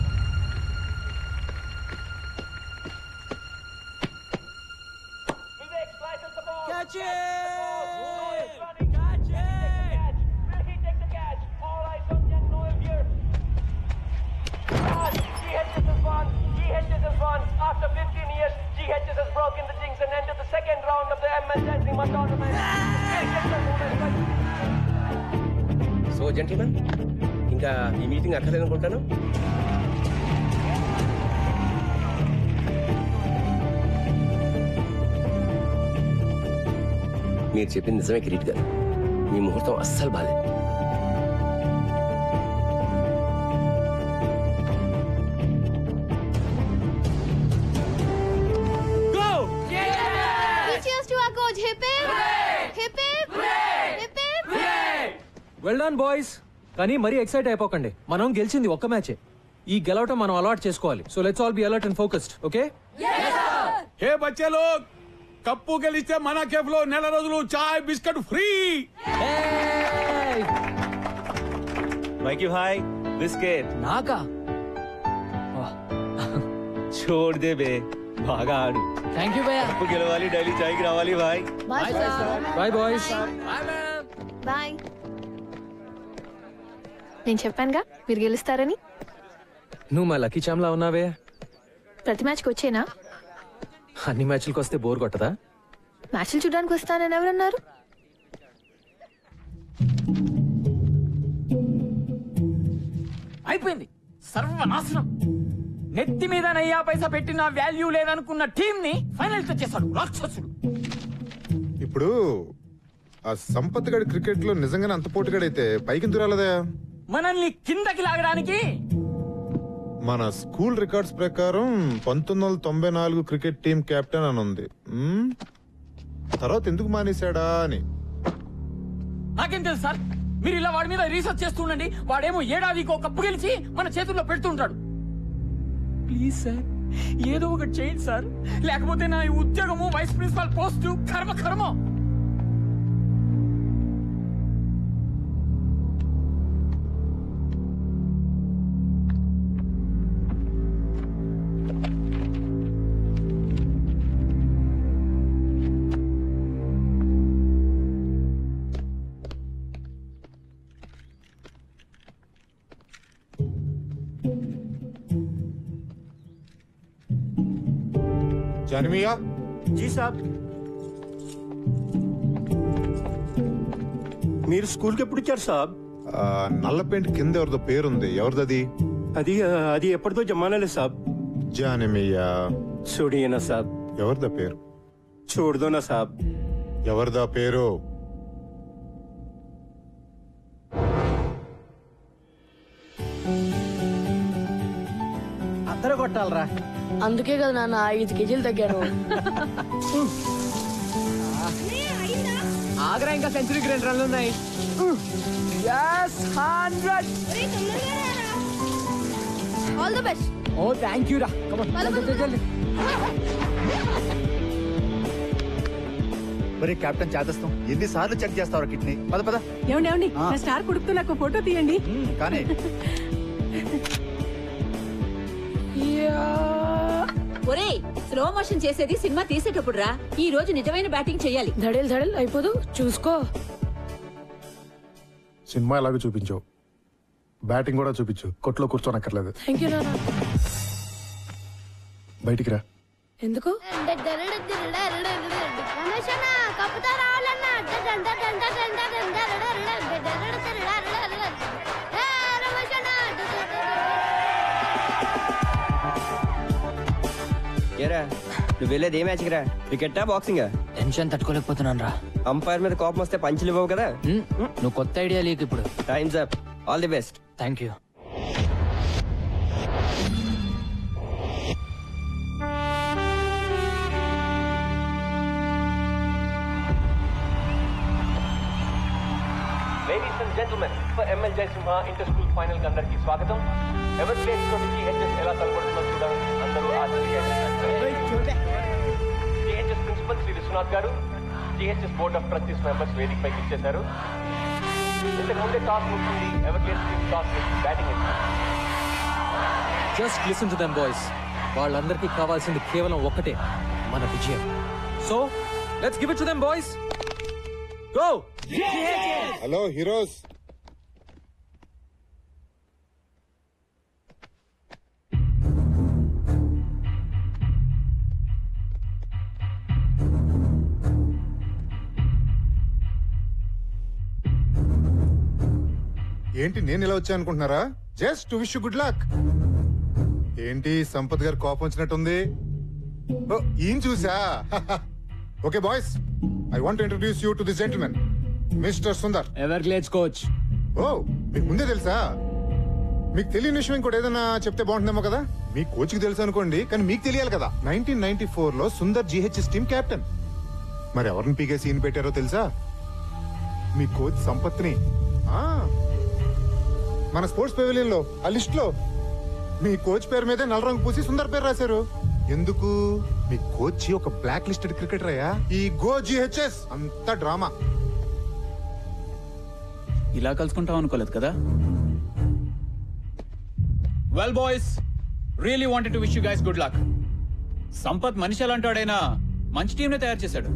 Catch it! Catch it! Will he has won. After 15 years, GHS has broken the jinx and entered the second round of the ML Jaisinghma tournament. So gentlemen, ఇంకా ఈ meeting అక్కర్లేదనుకుంటాను. మీరు చెప్పింది నిజమే కిరీట్ గారు, మీ ముహూర్తం అస్సలు బాలేదు. Well done boys. కానీ మరీ ఎక్సైట్ అయిపోకండి, మనం గెలిచింది ఒక్క మ్యాచే. ఈ గెలవటం మనం అలవాటు చేసుకోవాలి. So let's all be alert and focused. Okay hey బచ్చే లోగ్, కప్పు గెలిస్తే మన కేఫ్ లో నెల రోజులు చాయ్ బిస్కెట్ ఫ్రీ. మైకి భాయ్ బిస్కెట్ నాకా? छोड़ दे बे, బాగా ఆడు. థ్యాంక్ యూ భయ్యా. కప్పు గెలవాలి, డైలీ చాయ్ కి రావాలి భాయ్. Bye boys. బాయ్. నేను చెప్పానుగా మీరు గెలుస్తారని. నువ్వు మా లక్కీ చామ్లా ఉన్నావే. ప్రతి మ్యాచ్కి వచ్చేనా? అన్ని మ్యాచ్లకు వస్తే బోర్ కొట్టదా? మ్యాచ్లు చూడడానికి వస్తానని ఎవరన్నారు? అయిపోయింది, సర్వనాశనం. నెత్తి మీద నయ్యా పైసా పెట్టిన వాల్యూ లేదనుకున్న టీం ని ఫైనల్ తెచ్చేశాడు రాక్షసుడు. ఇప్పుడు ఆ సంపత్ గడి క్రికెట్ లో నిజంగానే అంత పోటుగాడైతే పైకి దురాలదా? మనల్ని కిందకి లాగడానికి. మన స్కూల్ రికార్డ్స్ ప్రకారం 1994 క్రికెట్ టీం కెప్టెన్ అని ఉంది. తర్వాత ఎందుకు మానేశాడా అని నాకేం తెలుసు సార్, మీరు ఇలా వాడి మీద రీసెర్చ్ చేస్తుండండి. వాడేమో ఏడాదికో కప్పు గెలిచి మన చేతుల్లో పెడుతుంటాడు. ప్లీజ్ సార్, ఏదో ఒకటి చేయండి సార్, లేకపోతే నా ఈ ఉద్యోగము వైస్ ప్రిన్సిపాల్ పోస్టు కర్మ కర్మ. జానమియా జీ సాబ్. మీరు స్కూల్కి ఎప్పుడు ఇచ్చారు సాబ్? నల్ల పెయింట్ కింద ఎవరిదో పేరుంది, ఎవరిదది? అది ఎప్పటిదో జమానాలే సాబ్. జానమియా చూడియనా సాబ్. ఎవరిదా పేరు? చూడదోనా సాబ్. ఎవరిదా పేరు? అందరూ కొట్టాలరా. అందుకే కదా నాన్న 5 కేజీలు తగ్గాను. ఆగ్రా ఇంకా సెంచరీకి 2 రన్లు ఉన్నాయి. yes 100. All the best. Oh thank you రా. కమ్ ఆన్ జల్ది. మరి కెప్టెన్ చేదస్తాం ఎన్నిసార్లు చెక్ చేస్తావు కిడ్నీ? పద పద. ఏమండి నా స్టార్ కొడుకుతో నాకు ఫోటో తీయండి. కానీ ఒరే, స్లో మోషన్ చేసేది సినిమా తీసేటప్పుడు రా. ఈ రోజు నిజమైన బ్యాటింగ్ చెయ్యాలి. ధడేల్ ధడేల్ అయిపోదు, చూసుకో. సినిమా ఎలాగో చూపించు, బ్యాటింగ్ కూడా చూపించు. కొట్లో కూర్చోనక్కర్లేదు. థ్యాంక్ యూ నాన్న. బయటికి రా. ఎందుకు? ఏరా నువ్వు వెళ్ళేది ఏ మ్యాచ్కి రా? క్రికెటా బాక్సింగా? టెన్షన్ తట్టుకోలేకపోతున్నాను రా. అంపైర్ మీద కోపం వస్తే పంచులు ఇవ్వవు కదా. నువ్వు కొత్త ఐడియా లేకు ఇప్పుడు. Times up. All the best. Thank you. Ladies and gentlemen, for ML Jaisinghma inter-school final కి అందరికీ స్వాగతం. ఎవరి ప్లేస్ తోటి GHS ఎలా తలపడుతుందో చూడాలని అందరూ GHS principal Shri Viswanath garu, GHS board of trustees members వేదిక పైకి ఇచ్చేశారు. ఇంతకు ముందే టాస్ ముగిసింది. ఎవరి ప్లేస్ టాస్ బ్యాటింగ్ ఇచ్చారు. Just listen to them boys. వాళ్ళందరికీ కావాల్సింది కేవలం ఒక్కటే, మన విజయం. So let's give it to them boys. Go. Hello heroes. ఏంటి నేను ఇలా వచ్చా అనుకుంటున్నారా? Just to wish you good luck. ఏంటి సంపత్ గారు కోపం వచ్చినట్టుంది? ఓ, ఈయన చూసా. Okay boys, I want to introduce you to this gentlemen, mister Sundar. Everglades coach. Oh, మీకు ముందే తెలుసా? మీకు తెలియని విషయం ఇంకోటి ఏదైనా చెప్తే బాగుంటుందేమో కదా. మీ కోచ్కి తెలుసు అనుకోండి, కానీ మీకు తెలియాలి కదా. 1994 లో సుందర్ GHS టీమ్ కెప్టెన్. మరి ఎవరిని పీకే సీన్ పెట్టారో తెలుసా? మీ కోచ్ సంపత్ని. మన స్పోర్ట్స్ పెవిలియన్ లో ఆ లిస్ట్ లో మీ కోచ్ పేరు మీదే నల్ల రంగు పూసి సుందర్ పేరు రాశారు. ఎందుకు? మీ కోచ్ ఒక బ్లాక్ లిస్టెడ్ క్రికెటర్ అయ్యా. ఈ గో GHS అంత డ్రామా. ఇలా కలుసుకుంటాం అనుకోలేదు కదా. Well boys, really wanted to wish you guys good luck. Sampath మనిషి ఎలాంటాడైనా మంచి టీం నే తయారు చేశాడు.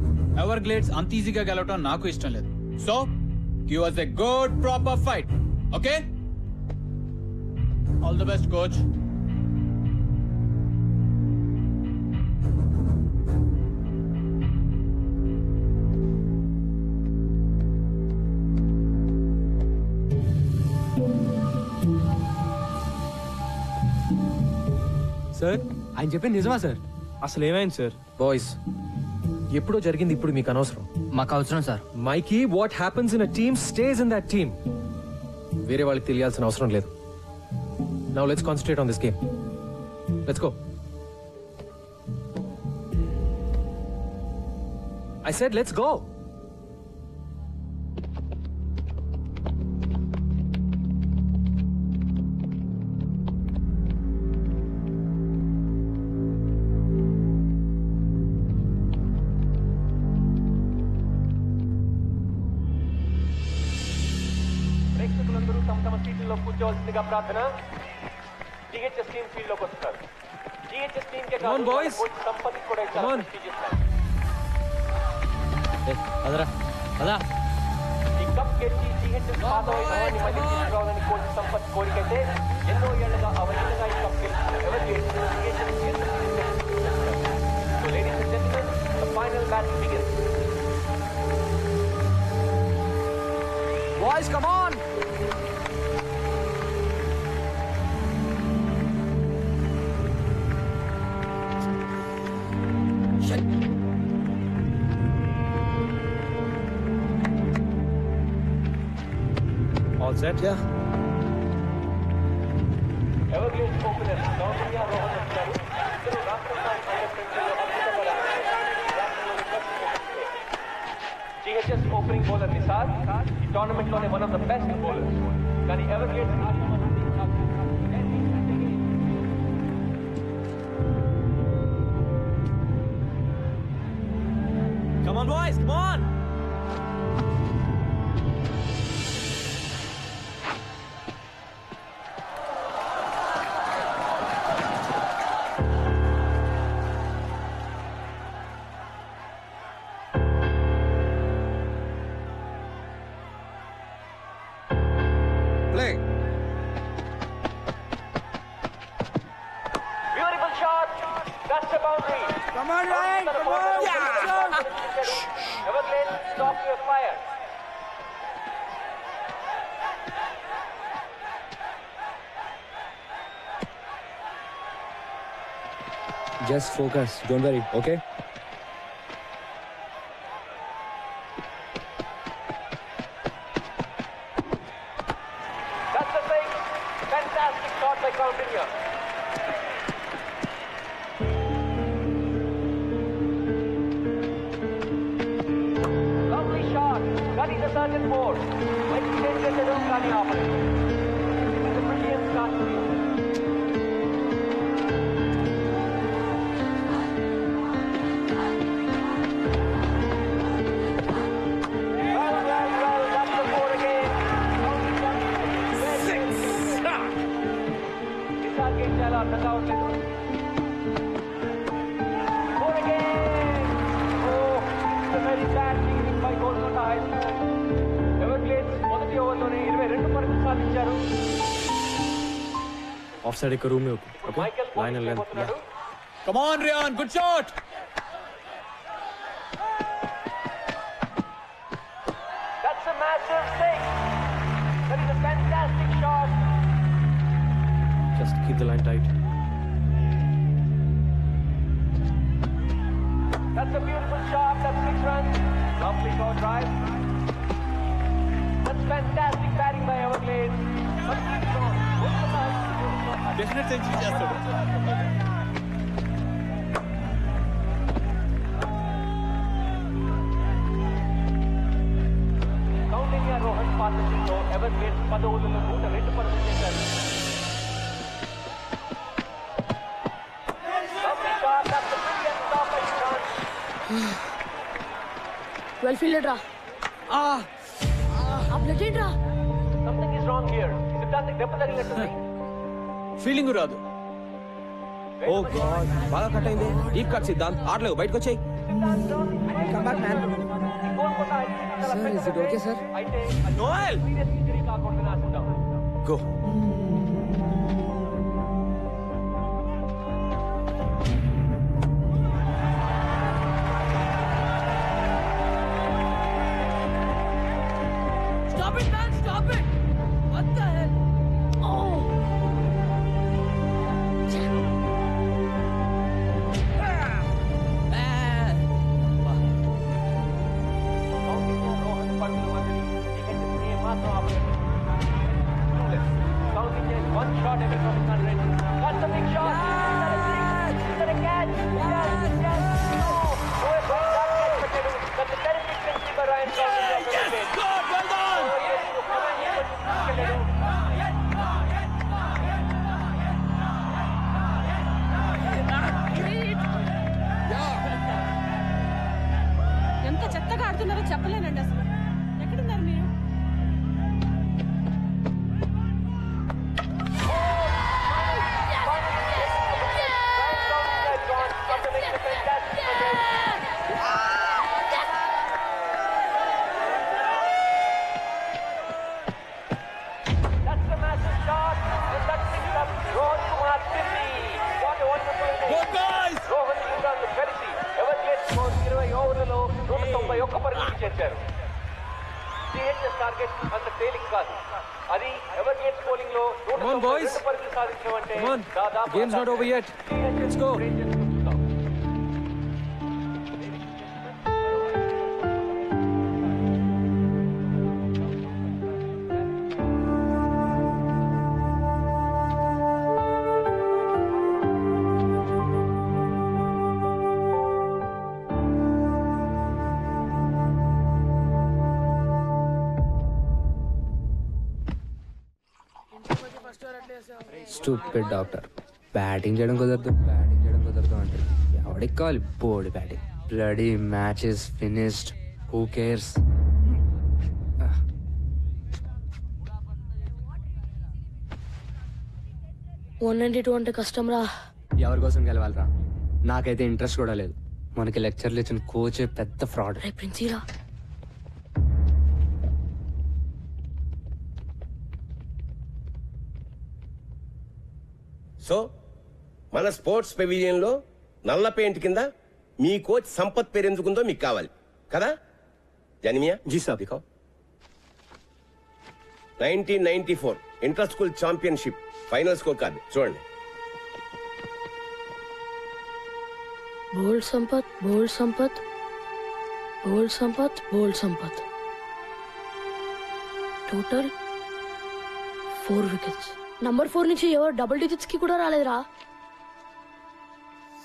ఎవర్ గ్లేడ్స్ అంత ఈజీగా గెలవటం నాకు ఇష్టం లేదు. So give us a good proper fight. Okay? All the best, coach. Sir, ఆయన చెప్పింది నిజమా సార్? అసలు ఏమైంది సార్? బాయ్స్, ఎప్పుడో జరిగింది ఇప్పుడు మీకు అనవసరం. మాకు అవసరం sir. Mikey, what happens in a team stays in that team. వేరే వాళ్ళకి తెలియాల్సిన అవసరం లేదు. Now let's concentrate on this game. Let's go. I said let's go. ప్రేక్షకులందరూ తమ తమ సీట్లలో కూర్చోవలసిందిగా ప్రార్థన. GHS టీం ఫీల్డ్ లోకి వస్తున్నారు. GHS టీం కే కాదు, కోచ్ సంపత్ కూడా చాలా ప్రెస్టీజియస్ మ్యాచ్. ఈ కప్ గెలిచి GHS పాత వైభవాన్ని మళ్ళీ తీసుకురావాలని కోచ్ సంపత్ కోరికైతే ఎన్నో ఏళ్లుగా అవలీలగా ఈ కప్ గెలిచిన ఎవరు ladies and gentlemen, the final match begins. Boys, come on! All set? Yeah. Everglades opener గౌతమ్య రోహన్ వచ్చారు. ఇద్దరు రాష్ట్ర స్థాయి అండర్-20లో అద్భుతంగా GHS ఓపెనింగ్ బౌలర్ నిసార్ ఈ టోర్నమెంట్ లోనే one of the best bowlers. కానీ Everglades Come on, boys, come on! Play. Beautiful shot. That's the boundary. Come on, Ryan. Come on. Everglades, stop your fire. Just focus. Don't worry, okay? That's the thing. Fantastic shot by Coutinho. Lovely shot. That is a certain board. Let's change the middle Kani operator. It is a brilliant start to you. Well, that's the board again. Nisar game chala అర్థం కావట్లేదు. Board again. Oh, it's a very bad fielding by Golconda High School. Everglades మొదటి ఓవర్లోనే 22 పరుగులు సాధించారు. Of side ఇక్కడ room okay. Michael line and length. పోతున్నాడు. Come on, Ryan, good shot. That's a massive six. That is a fantastic Just keep the line tight. That's a beautiful shot. That's 6 runs. Lovely short drive. That's fantastic batting by Everglades. Definite century చేస్తాడు. Counting Rohan partnership లో Everglades 10 ఓవర్లలో 102 పరుగులు చేశారు. Lovely shot. That's a brilliant stop by Ishan. Well fielded రా blood ఏంట్రా Something is wrong here. Siddhanth దెబ్బ తగిలినట్టుంది. Feeling రాదు. ఓ గాడ్, బాగా కట్ అయింది. డీప్ కట్ సిద్ధాంత్, ఆడలేవు, బయటకు వచ్చేయ్. Come back man. Sir is it okay sir? Noel go. Stop it, man! Stop it! What the hell? Oh! One shot away from 100. That's a big shot. Is that a catch? Yes, yes. Oh, that catch. That's a terrific century by Ryan Counting. Yes, God, well done. ఎంత చెత్తగా ఆడుతున్నారో చెప్పలేనండి అసలు. ఎక్కడున్నారు మీరు? That's a massive shot. And that picks up Rohan Kumar 50. What a wonderful inning. Go guys! Rohan Kumar Percy. Everglades score 20 ఓవర్లలో 191 పరుగులు చేశారు. GHS target అంత తేలిక కాదు. అది Everglades bowling లో 192 పరుగులు సాధించమంటే దాదాపు Game's not over yet. Let's go. Stupid doctor. Batting చేయడం కుదరదు అంటే ఎవడికి కావాలి board batting. Bloody matches finished, who cares. 192 అంటే కష్టం రా. ఎవరి కోసం గెలవాలరా? నాకైతే ఇంట్రెస్ట్ కూడా లేదు. మనకి లెక్చర్లు ఇచ్చిన కోచే పెద్ద ఫ్రాడ్. ప్రిన్సీరా సో మన స్పోర్ట్స్ పెవిలియన్ లో నల్ల పెయింట్ కింద మీ కోచ్ సంపత్ పేరు ఎందుకుందో మీకు కావాలి కదా? జానిమియా జీ సాబ్. 1994 inter school championship final score card చూడండి. Bowled Sampath, bowled Sampath, bowled Sampath, bowled Sampath. Total 4 wickets. Number 4 నుంచి ఎవరు డబుల్ డిజిట్స్ కి కూడా రాలేదురా.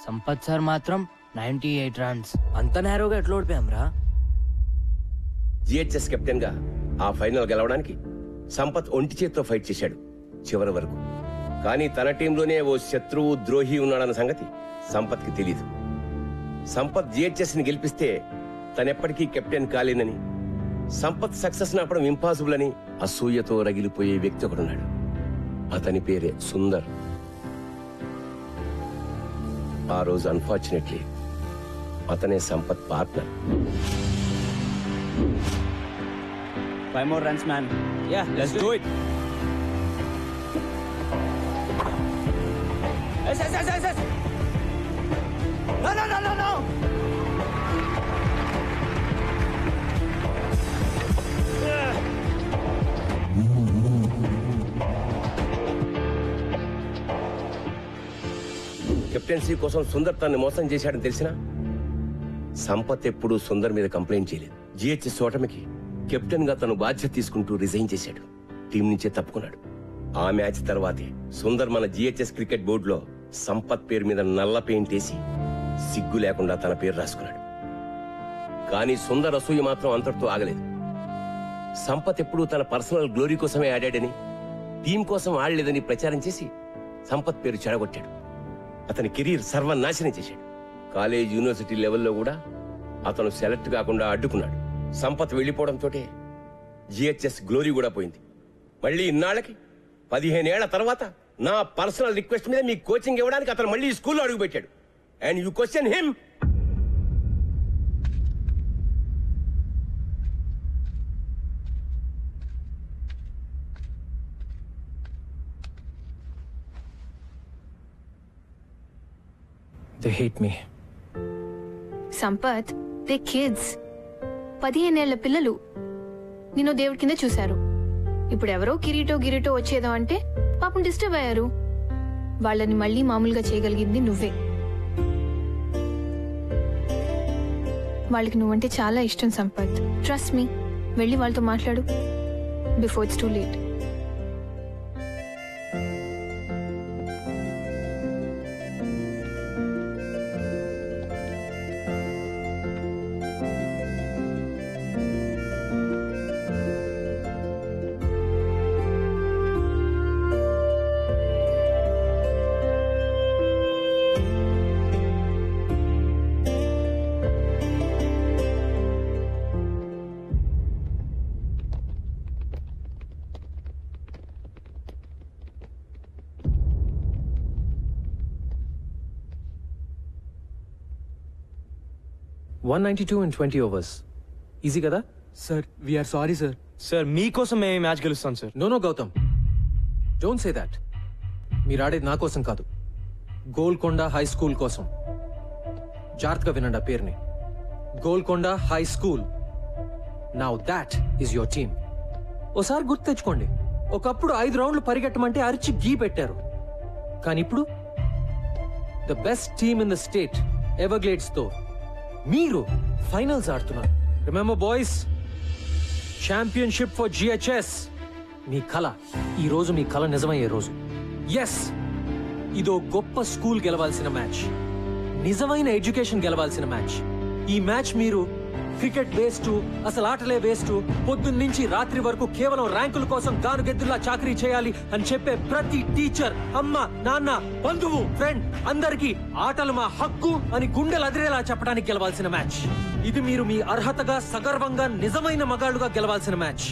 సంపత్ సార్ మాత్రం 98 రన్స్. అంత నేరోగా ఎట్లా ఓడిపోయాం రా? జిహెచ్ఎస్ కెప్టెన్ గా ఆ ఫైనల్ గెలవడానికి సంపత్ ఒంటి చేత్తో ఫైట్ చేశాడు చివరి వరకు. కానీ తన టీంలోనే ఓ శత్రువు ద్రోహి ఉన్నాడన్న సంగతి సంపత్ కి తెలీదు. సంపత్ జిహెచ్ఎస్ ని గెలిపిస్తే తనెప్పటికీ కెప్టెన్ కాలేనని, సంపత్ సక్సెస్ నాపడం ఇంపాసిబుల్ అని అసూయతో రగిలిపోయే వ్యక్తి ఒకడున్నాడు. అతని పేరే సుందర్. ఆ రోజు అన్ఫార్చునేట్లీ అతనే Sampath partner. 5 more runs, man. Yeah, let's do it. Yes. No. Captaincy కోసం సుందర్ తనని మోసం చేశాడని తెలిసినా సంపత్ ఎప్పుడూ సుందర్ మీద కంప్లైంట్ చేయలేదు. జిహెచ్ఎస్ ఓటమికి కెప్టెన్ గా తను బాధ్యత తీసుకుంటూ రిజైన్ చేశాడు. టీం నుంచే తప్పుకున్నాడు. ఆ మ్యాచ్ తర్వాతే సుందర్ మన జిహెచ్ఎస్ క్రికెట్ బోర్డులో సంపత్ పేరు మీద నల్ల పెయింట్ వేసి సిగ్గు లేకుండా తన పేరు రాసుకున్నాడు. కానీ సుందర్ అసూయ మాత్రం అంతటితో ఆగలేదు. సంపత్ ఎప్పుడూ తన పర్సనల్ గ్లోరీ కోసమే ఆడాడని, టీం కోసం ఆడలేదని ప్రచారం చేసి సంపత్ పేరు చెడగొట్టాడు. అతని కెరీర్ సర్వనాశనం చేశాడు. కాలేజ్, యూనివర్సిటీ లెవెల్లో కూడా అతను సెలెక్ట్ కాకుండా అడ్డుకున్నాడు. సంపత్ వెళ్లిపోవడంతో జిహెచ్ఎస్ గ్లోరీ కూడా పోయింది. మళ్ళీ ఇన్నాళ్ళకి 15 ఏళ్ల తర్వాత నా పర్సనల్ రిక్వెస్ట్ మీద మీ కోచింగ్ ఇవ్వడానికి అతను మళ్ళీ స్కూల్లో అడుగుపెట్టాడు. And you question him. They hate me. Sampath, they kids. 15 ఏళ్ల పిల్లలు నిన్ను దేవుడి కింద చూశారు. ఇప్పుడు ఎవరో కిరీటో వచ్చేదో అంటే పాపం డిస్టర్బ్ అయ్యారు. వాళ్ళని మళ్ళీ మామూలుగా చేయగలిగింది నువ్వే. వాళ్ళకి నువ్వంటే చాలా ఇష్టం సంపత్. Trust me. వెళ్ళి వాళ్ళతో మాట్లాడు before it's too late. $192 in 20 overs. Easy కదా? Sir we're sorry sir. Sir మీకోసం మేము మ్యాచ్ గెలుస్తాం sir. No Gautham, don't say that. మీరు ఆడేది నా కోసం కాదు, గోల్కొండ హై స్కూల్ కోసం. జాగ్రత్తగా వినండి ఆ పేరుని, Golconda high school. Now that is your team. ఓసారి గుర్తు తెచ్చుకోండి, ఒకప్పుడు 5 రౌండ్లు పరిగెట్టమంటే అరిచి గీ పెట్టారు. కానీ ఇప్పుడు the best team in the state Everglades తో మీరు ఫైనల్స్ ఆడుతున్నారు. Remember boys, championship for GHS. మీ కళ, ఈ రోజు మీ కళ నిజమయ్యే రోజు. ఎస్, ఇదో గొప్ప స్కూల్ గెలవాల్సిన మ్యాచ్, నిజమైన ఎడ్యుకేషన్ గెలవాల్సిన మ్యాచ్. ఈ మ్యాచ్ మీరు క్రికెట్ వేస్ట్, అసలు ఆటలే వేస్ట్, పొద్దున్న నుంచి రాత్రి వరకు కేవలం ర్యాంకుల కోసం గానుగెద్దులా చాకరీ చేయాలి అని చెప్పే ప్రతి టీచర్, అమ్మ, నాన్న, బంధువు, ఫ్రెండ్ అందరికీ ఆటలు మా హక్కు అని గుండెలు అదిరేలా చెప్పడానికి గెలవాల్సిన మ్యాచ్. ఇది మీరు మీ అర్హతగా, సగర్వంగా, నిజమైన మగాళ్ళుగా గెలవాల్సిన మ్యాచ్.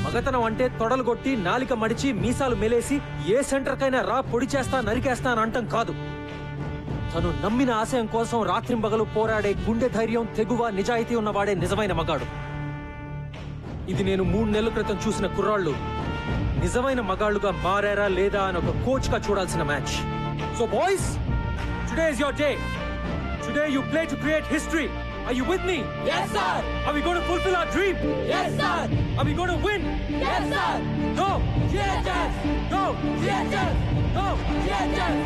మగతనం అంటే తొడలు కొట్టి, నాలిక మడిచి, మీసాలు మెలేసి ఏ సెంటర్కైనా రా పొడి చేస్తా, నరికేస్తా అని అంటం కాదు. తను నమ్మిన ఆశయం కోసం రాత్రింబగలు పోరాడే గుండె ధైర్యం, తెగువ, నిజాయితీ ఉన్నవాడే నిజమైన మగాడు. ఇది నేను 3 నెలల క్రితం చూసిన కుర్రాళ్ళు నిజమైన మగాళ్ళుగా మారారా లేదా అని ఒక కోచ్ గా చూడాల్సిన match. So boys, today is your day. Today you play to create history. Are you with me? Yes, sir. Are we going to fulfill our dream? Yes, sir. Are we going to win? Yes, sir. Go! GHS. Go! GHS. Go! GHS.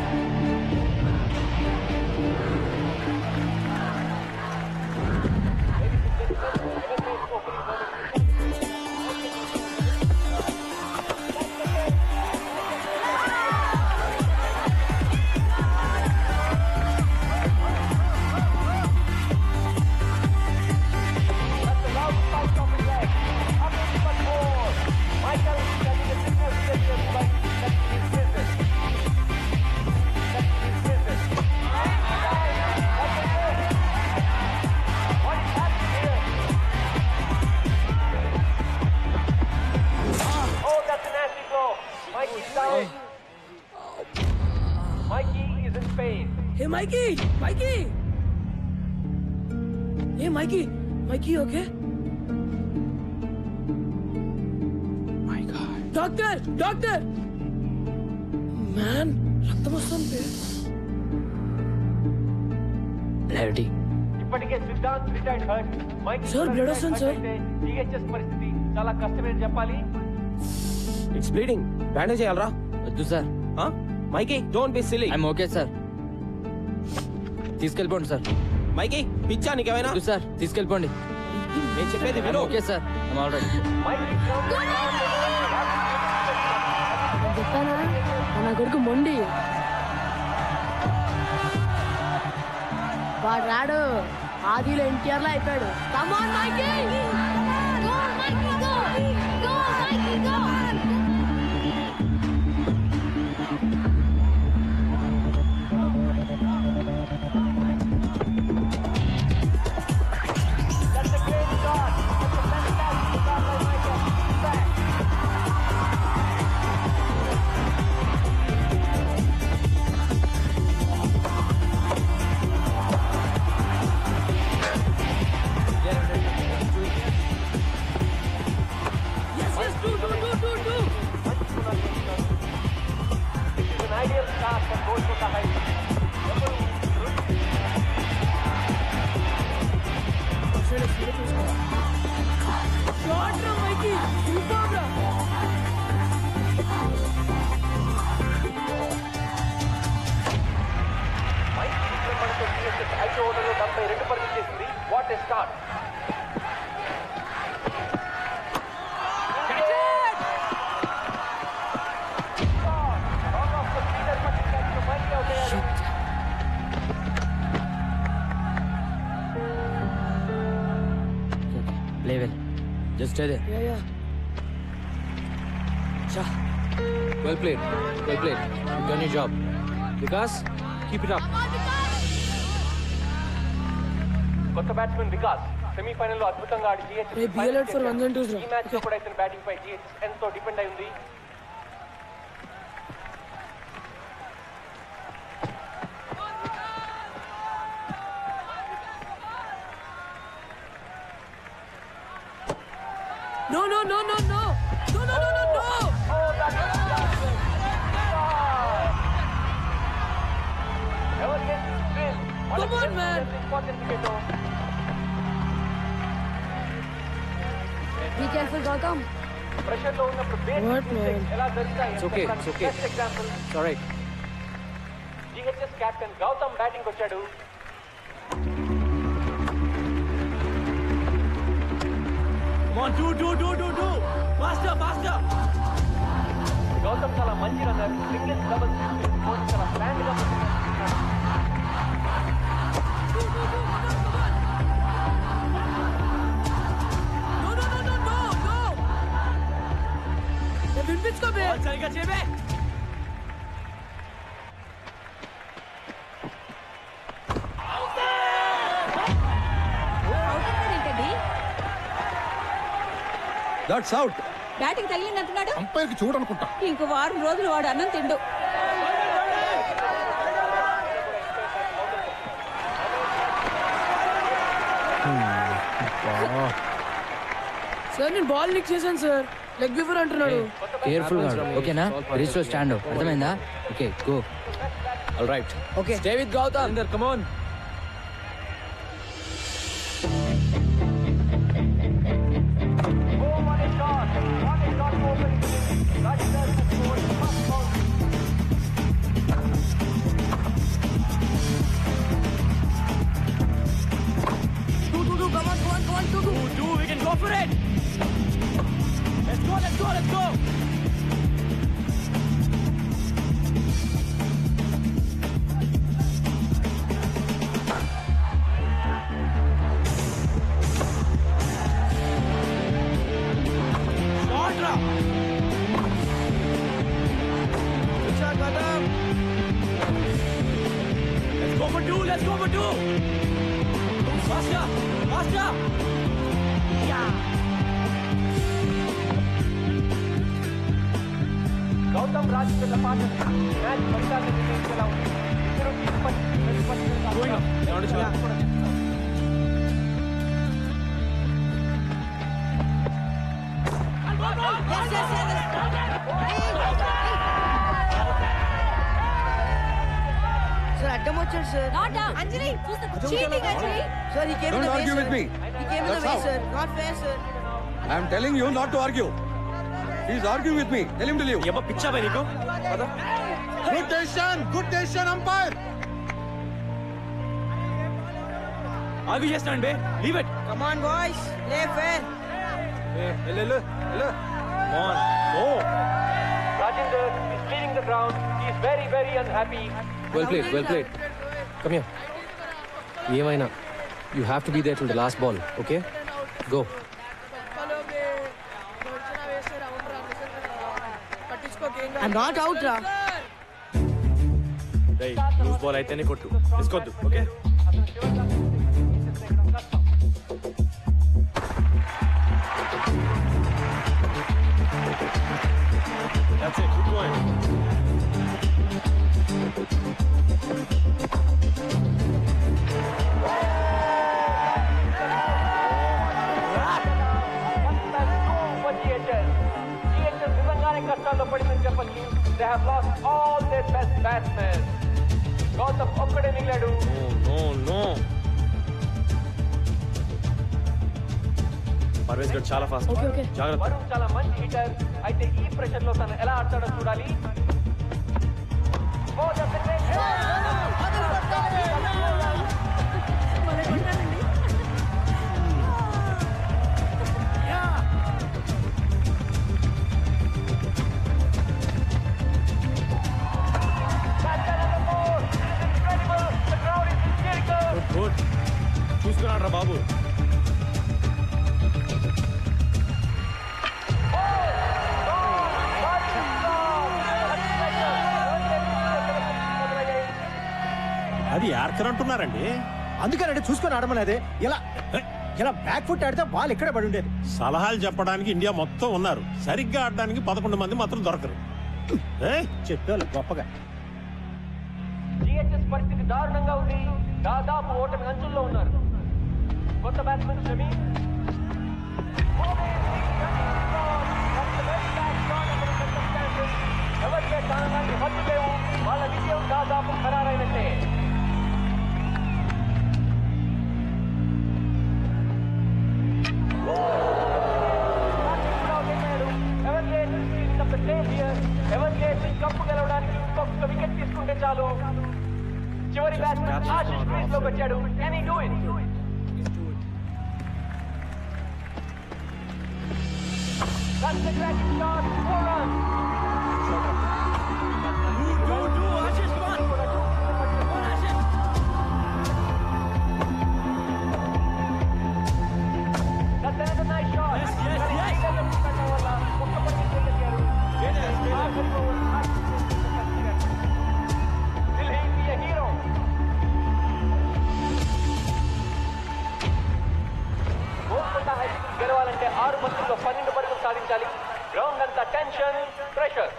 Hey, Mikey! Mikey! Hey, Mikey! Mikey, okay? My God. Doctor! Doctor! Man, రక్తం వస్తుంది. Clarity. ఇప్పటికే సిద్ధాంత్ retired hurt. Mike Sir, blood వస్తుంది, sir. GHS పరిస్థితి చాలా కష్టమని చెప్పాలి. It's bleeding. Bandage చేయాలరా? వద్దు sir. Mikey, don't be silly. I'm okay sir. తీసుకెళ్ళిపోండి సార్. మైకి పిచ్చా నీకేమైనా? సార్ తీసుకెళ్ళిపోండి. నేను చెప్పేది విను. Okay sir, already. చెప్పానా నా కొడుకు మొండి. వాడు రాడు, ఆదిలో ఎన్టీఆర్ లో అయిపోయాడు. Come on, Mikey! Go, Mikey, go! Go, Mikey, go! What a start! Play well. Just stay there. Yeah. Well played. Well played. You've done your job. Vikas, keep it up. కొత్త బ్యాట్స్మెన్ వికాస్ సెమీఫైనల్ లో అద్భుతంగా ఆడి Hey, be alert for 1 and 2s రా. ఈ match లో కూడా ఇతని batting పై GHS ఎంతో depend అయి ఉంది. No! Come on, man! Be careful, Gautam. Pressure లో ఉన్నప్పుడు What, man? ఎలా జరుగుతాయి? It's okay. It's okay. Best example. It's all right. GHS captain Gautham batting వచ్చాడు. Come on, do. Faster. Gautham చాలా మంచి రన్నర్. బిగ్గెస్ట్ డబుల్ చాలా ప్లాన్ గా వినిపించుకోబే. సరిగ్గా చేయబే. That's out. బ్యాటింగ్ తగిలిందంటున్నాడు. అంపైర్కి చూడనుకుంటా. ఇంకో వారం రోజులు వాడు అన్నం తిండు. సార్ నేను బాల్ లిక్ చేశాను సార్. లెగ్ బిఫోర్ అంటున్నాడు. కేర్ఫుల్ గా ఓకేనా? రీచ్ స్టాండ్ అర్థమైందా? Okay go. All right. Okay stay with Gautham. Under, come on. Do. We can go for it. Let's go. Let's go for two. Faster. Yeah. Gautam Rajendra పాట match ఫలితాన్ని నిర్ణయించేలా ఉంది. ఇద్దరు sir అడ్డం వచ్చాడు sir. Anjali cheating Anjali. Sir ఈ Don't argue with me. That's how. Sir not fair sir. I am telling you not to argue. He is arguing with me. Tell him to leave. ఏమో పిచ్చా బై నీకు? Good decision umpire. ఆగు చేస్తాను బే leave it come on boys play fair వెళ్ళు on oh Rajinder is leaving the ground. He is very, very unhappy. Well played come here ఏమైనా you have to be there till the last ball okay go I'm not out, Ra. Loose ball అయితేనే కొట్టు తీసుకోవద్దు okay That's it, keep going. They have lost all their best batsmen. Gautam ఒక్కడే మిగిలాడు. No. Parvez గడ్ చాలా fast జాగ్రత్త వరుణ్ చాలా మంచి hitter. అయితే ఈ ప్రెషర్ లో తను ఎలా ఆడతాడో చూడాలి. గుడ్ చూసుకున్నాడు రా బాబు అది యార్కర్ అంటున్నారండి. అందుకనండి చూసుకొని ఆడమనేది. ఇలా బ్యాక్ ఫుట్ ఆడితే బాల్ ఇక్కడే పడి ఉండేది. సలహాలు చెప్పడానికి ఇండియా మొత్తం ఉన్నారు, సరిగ్గా ఆడడానికి 11 మంది మాత్రం దొరకరు. చెప్పాలి గొప్పగా. జిహెచ్ఎస్ పరిస్థితి దారుణంగా ఉంది. దాదాపు ఓటమి అంచుల్లో ఉన్నారు. కొత్త బ్యాట్స్మెన్ షమీ ఎవరికే స్థానానికి హద్దు లేవు. వాళ్ళ విజయం దాదాపు ఖరారైనట్టే. కప్పు గెలవడానికి ఇంకొక వికెట్ తీసుకుంటే చాలు. చివరి బ్యాట్స్మెన్ ఆశిష్ క్రీజ్ లోకి వచ్చాడు. Can he do it? That's the cracking shot. 4 runs. Ashish, come on. That's another nice shot. Yes. Will he be a hero? Golconda high school గెలవాలంటే 6 బంతుల్లో 12 పరుగులు సాధించాలి. గ్రౌండ్ అంతా టెన్షన్, ప్రెషర్.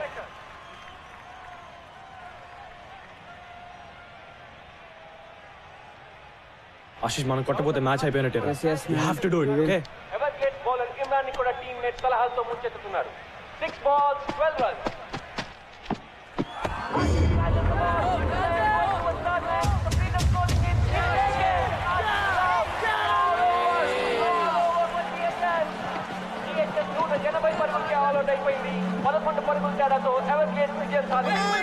ఆశిష్ మనం కొట్టపోతే మ్యాచ్ అయిపోయినట్టే you have to do it okay ఎవర్గేట్ bowler Imran ని కూడా టీమ్మేట్ సలహాలతో ముంచెత్తుతున్నారు. 6 balls 12 runs. అయిపోయింది. 11 పరుగుల తేడాతో ఎవర్గేట్ విజయం సాధించింది.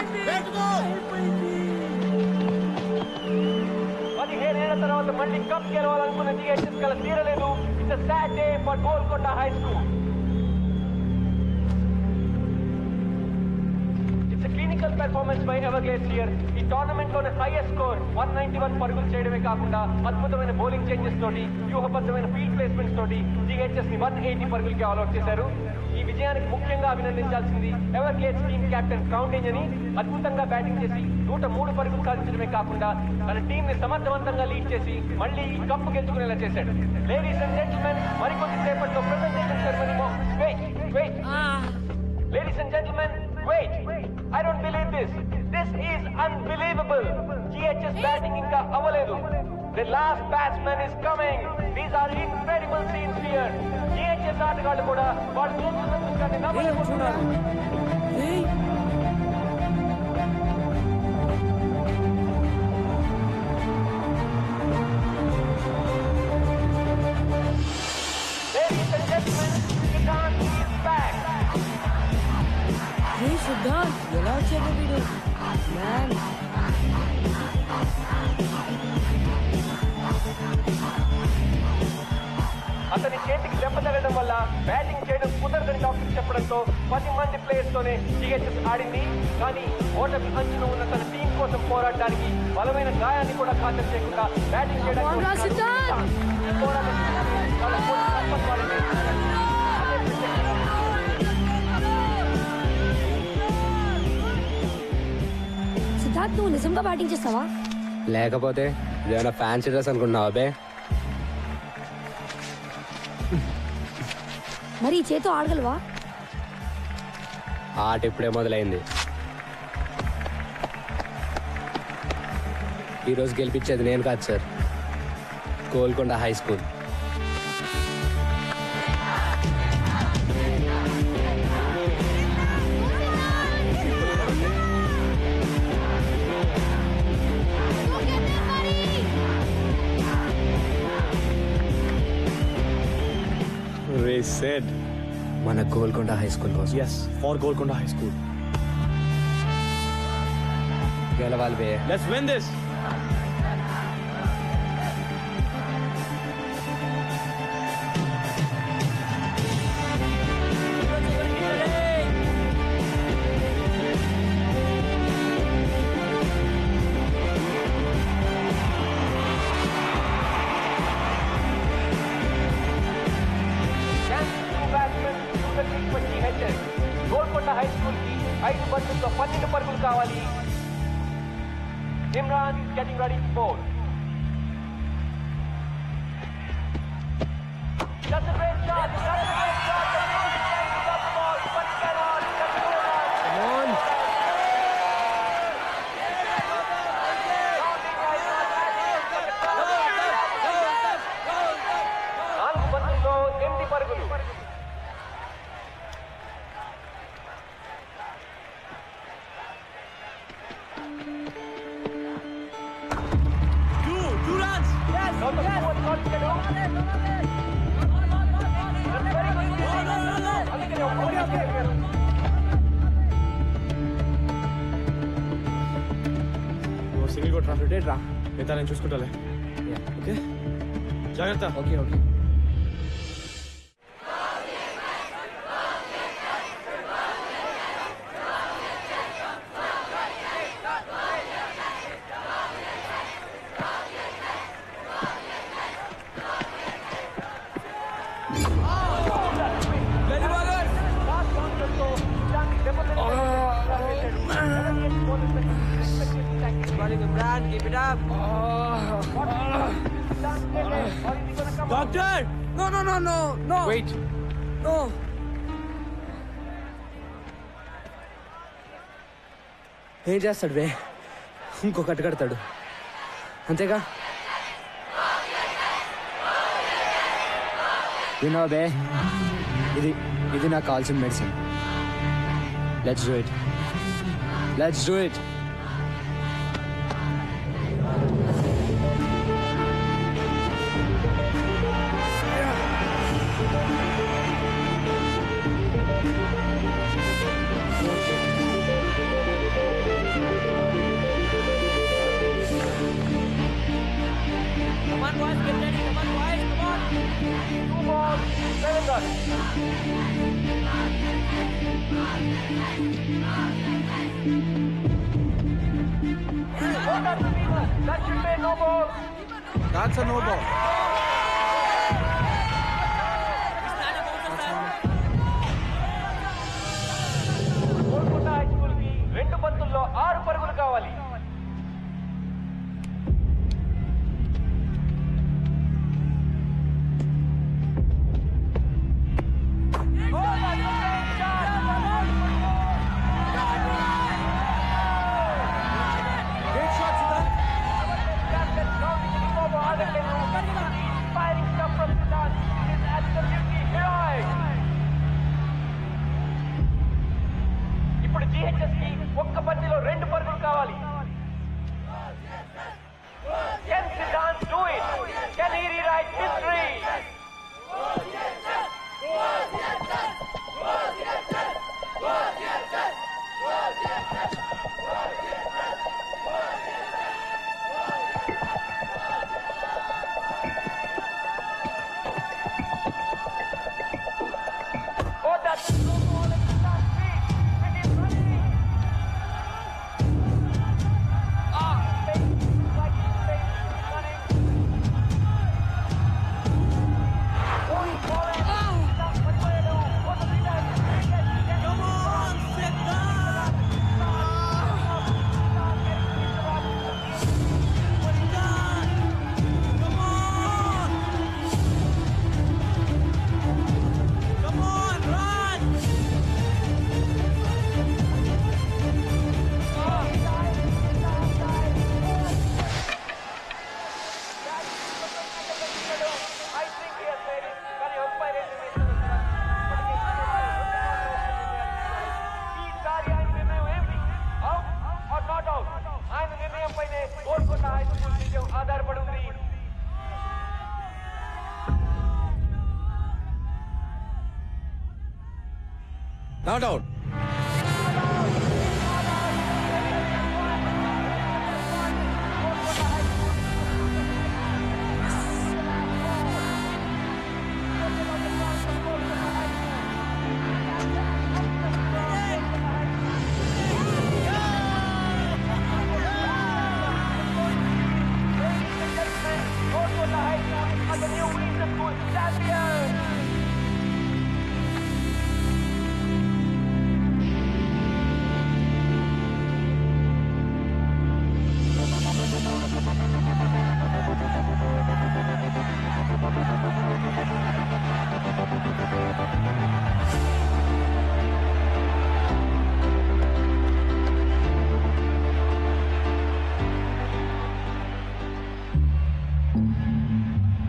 17 ఏళ్ల తర్వాత మళ్ళీ కప్ గెలవాలనుకున్న జిహెచ్ఎస్ కల తీరలేదు. It's a sad day for Golconda high school. Clinical performance by Everglades here. ఈ టోర్నమెంట్ లోనే హైయెస్ట్ స్కోర్ 191 పరుగులు చేయడమే కాకుండా అద్భుతమైన బౌలింగ్ చేంజెస్ తోటి, వ్యూహబద్ధమైన ఫీల్డ్ ప్లేస్మెంట్స్ తోటి జిహెచ్ఎస్ ని 180 పరుగులకి ఆల్అౌట్ చేశారు. ఈ విజయానికి ముఖ్యంగా అభినందించాల్సింది ఎవర్గ్లేడ్స్ టీమ్ కెప్టెన్ క్రౌండేజ్ అని. అద్భుతంగా బ్యాటింగ్ చేసి 103 పరుగులు సాధించడమే కాకుండా తన టీం ని సమర్థవంతంగా లీడ్ చేసి మళ్ళీ ఈ కప్పు గెలుచుకునేలా చేశాడు. లేడీస్ అండ్ జెంటిల్మెన్, మరికొద్ది సేపట్లో presentation ceremony. Wait. Ladies and gentlemen, wait. I don't believe this. This is unbelievable. GHS batting inka avaledu. The last batsman is coming. These are incredible scenes here. GHS ఆటగాళ్ళు కూడా వాళ్ళు చూస్తున్న దృశ్యాన్ని నమ్మలేకపోతున్నారు. Ladies and gentlemen, Siddharth is back. Hey Siddharth, ఎలా వచ్చాడు వీడు? Man. Batting చేయడం కుదరదని డాక్టర్ చెప్పడంతో 10 మంది ప్లేయర్స్ తోనే జిహెచ్ఎస్ ఆడింది. కానీ ఓటమి అంచున ఉన్న తన టీం కోసం పోరాడడానికి బలమైన గాయాన్ని కూడా ఖాతరు చేయకుండా బ్యాటింగ్ చేయడానికి సిద్ధార్థ్, నువ్వు నిజంగా బ్యాటింగ్ చేస్తావా? లేకపోతే ఏమైనా ఫ్యాన్సీ డ్రెస్ అనుకుంటున్నావా బే? మరి ఈ చేతో ఆడగలవా? ఆట ఇప్పుడే మొదలైంది. ఈరోజు గెలిపించేది నేను కాదు సార్, గోల్కొండ హై స్కూల్. మన గోల్కొండ హై స్కూల్ కోసం. Yes, for Golconda high school. గెలవాలి బే. Let's win this. Golconda high school కి 5 బంతుల్లో 12 పరుగులు కావాలి. Imran is getting ready to bowl. That's a great shot. That's a great shot. The ball, but cannot. Come on. నాలుగు బంతుల్లో 8 పరుగులు. సింగిల్ కొట్రా, రొటేట్ రా, మిగతా నేను చూసుకుంటాలే. ఓకే, జాగ్రత్త. Okay okay. Keep it up. Doctor! No. Wait. No. ఏం చేస్తాడు బే? ఇంకొకటి కడతాడు అంతేగా. వినో బే, ఇది నాకు కావాల్సిన medicine. Let's do it. Come on, boys, get ready. Come on, boys, come on. 2 balls, 7 runs. That should be no ball. That's a no ball. Golconda high school కి 2 బంతుల్లో 6 పరుగులు కావాలి. Great shot, Siddharth. Not out.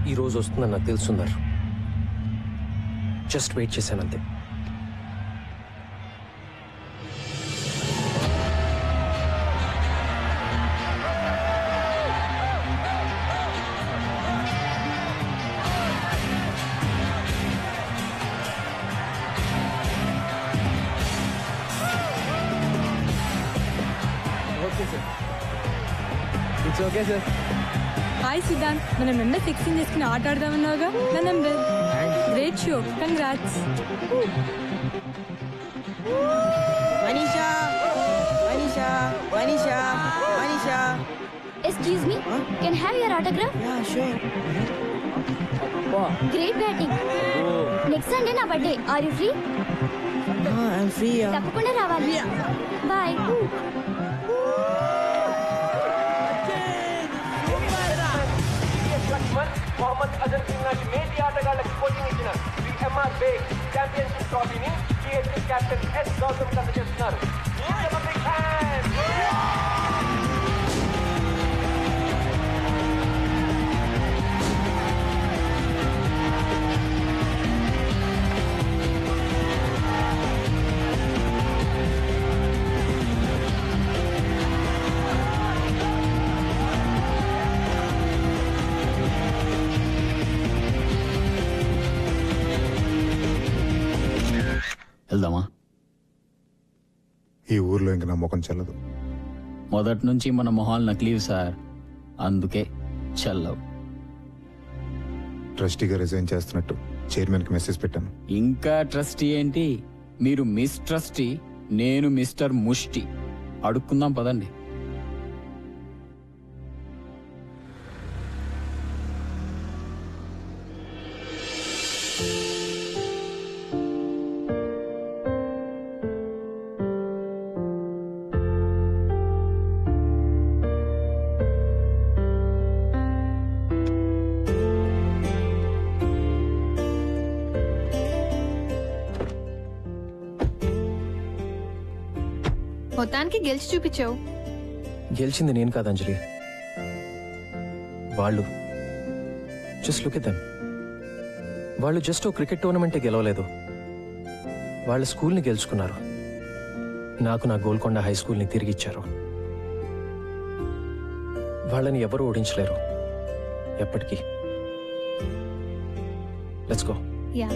ఈ రోజు వస్తుందని నాకు తెలుసుందర్. Just wait చేశానంతే. Okay sir. It's okay sir. Hi Siddhant, మనం ఎంఏ ఫిక్సింగ్ చేసుకుని ఆట ఆడదామన్నావుగా నా number. Great show, congrats. Manisha Manisha Manisha Manisha. Excuse me, can I have your autograph? Yeah, sure. Great batting. Next Sunday na birthday. Are you free? I'm free. తప్పకుండా రావాలి. Bye. Mohammed Azharuddin లాంటి మేటి ఆటగాళ్లకు కోచింగ్ ఇచ్చిన శ్రీ ఎంఆర్ బేగ్ ఛాంపియన్షిప్ ట్రోఫీని సిఎస్సి కెప్టెన్ ఎస్ గౌతమ్ అందజేస్తున్నారు. వెళ్దామా? ఈ ఊర్లో ఇంక నా ముఖం చెల్లదు. మొదటి నుంచి మన మొహాలు నకిలీవి సార్, అందుకే చల్లవు. ట్రస్టీగా రిజైన్ చేస్తున్నట్టు చైర్మన్ కి మెసేజ్ పెట్టాను. ఇంకా ట్రస్టీ ఏంటి? మీరు మిస్ ట్రస్టీ, నేను మిస్టర్ ముష్టి. అడుక్కుందాం పదండి. మొత్తానికి గెలిచి చూపించావు. గెలిచింది నేను కాదు అంజలి, వాళ్ళు. Just look at them. వాళ్ళు జస్ట్ ఓ క్రికెట్ టోర్నమెంటే గెలవలేదు, వాళ్ళ స్కూల్ని గెలుచుకున్నారు. నాకు నా గోల్కొండ హై స్కూల్ని తిరిగి ఇచ్చారు. వాళ్ళని ఎవరు ఓడించలేరు ఎప్పటికీ. Let's go. యా.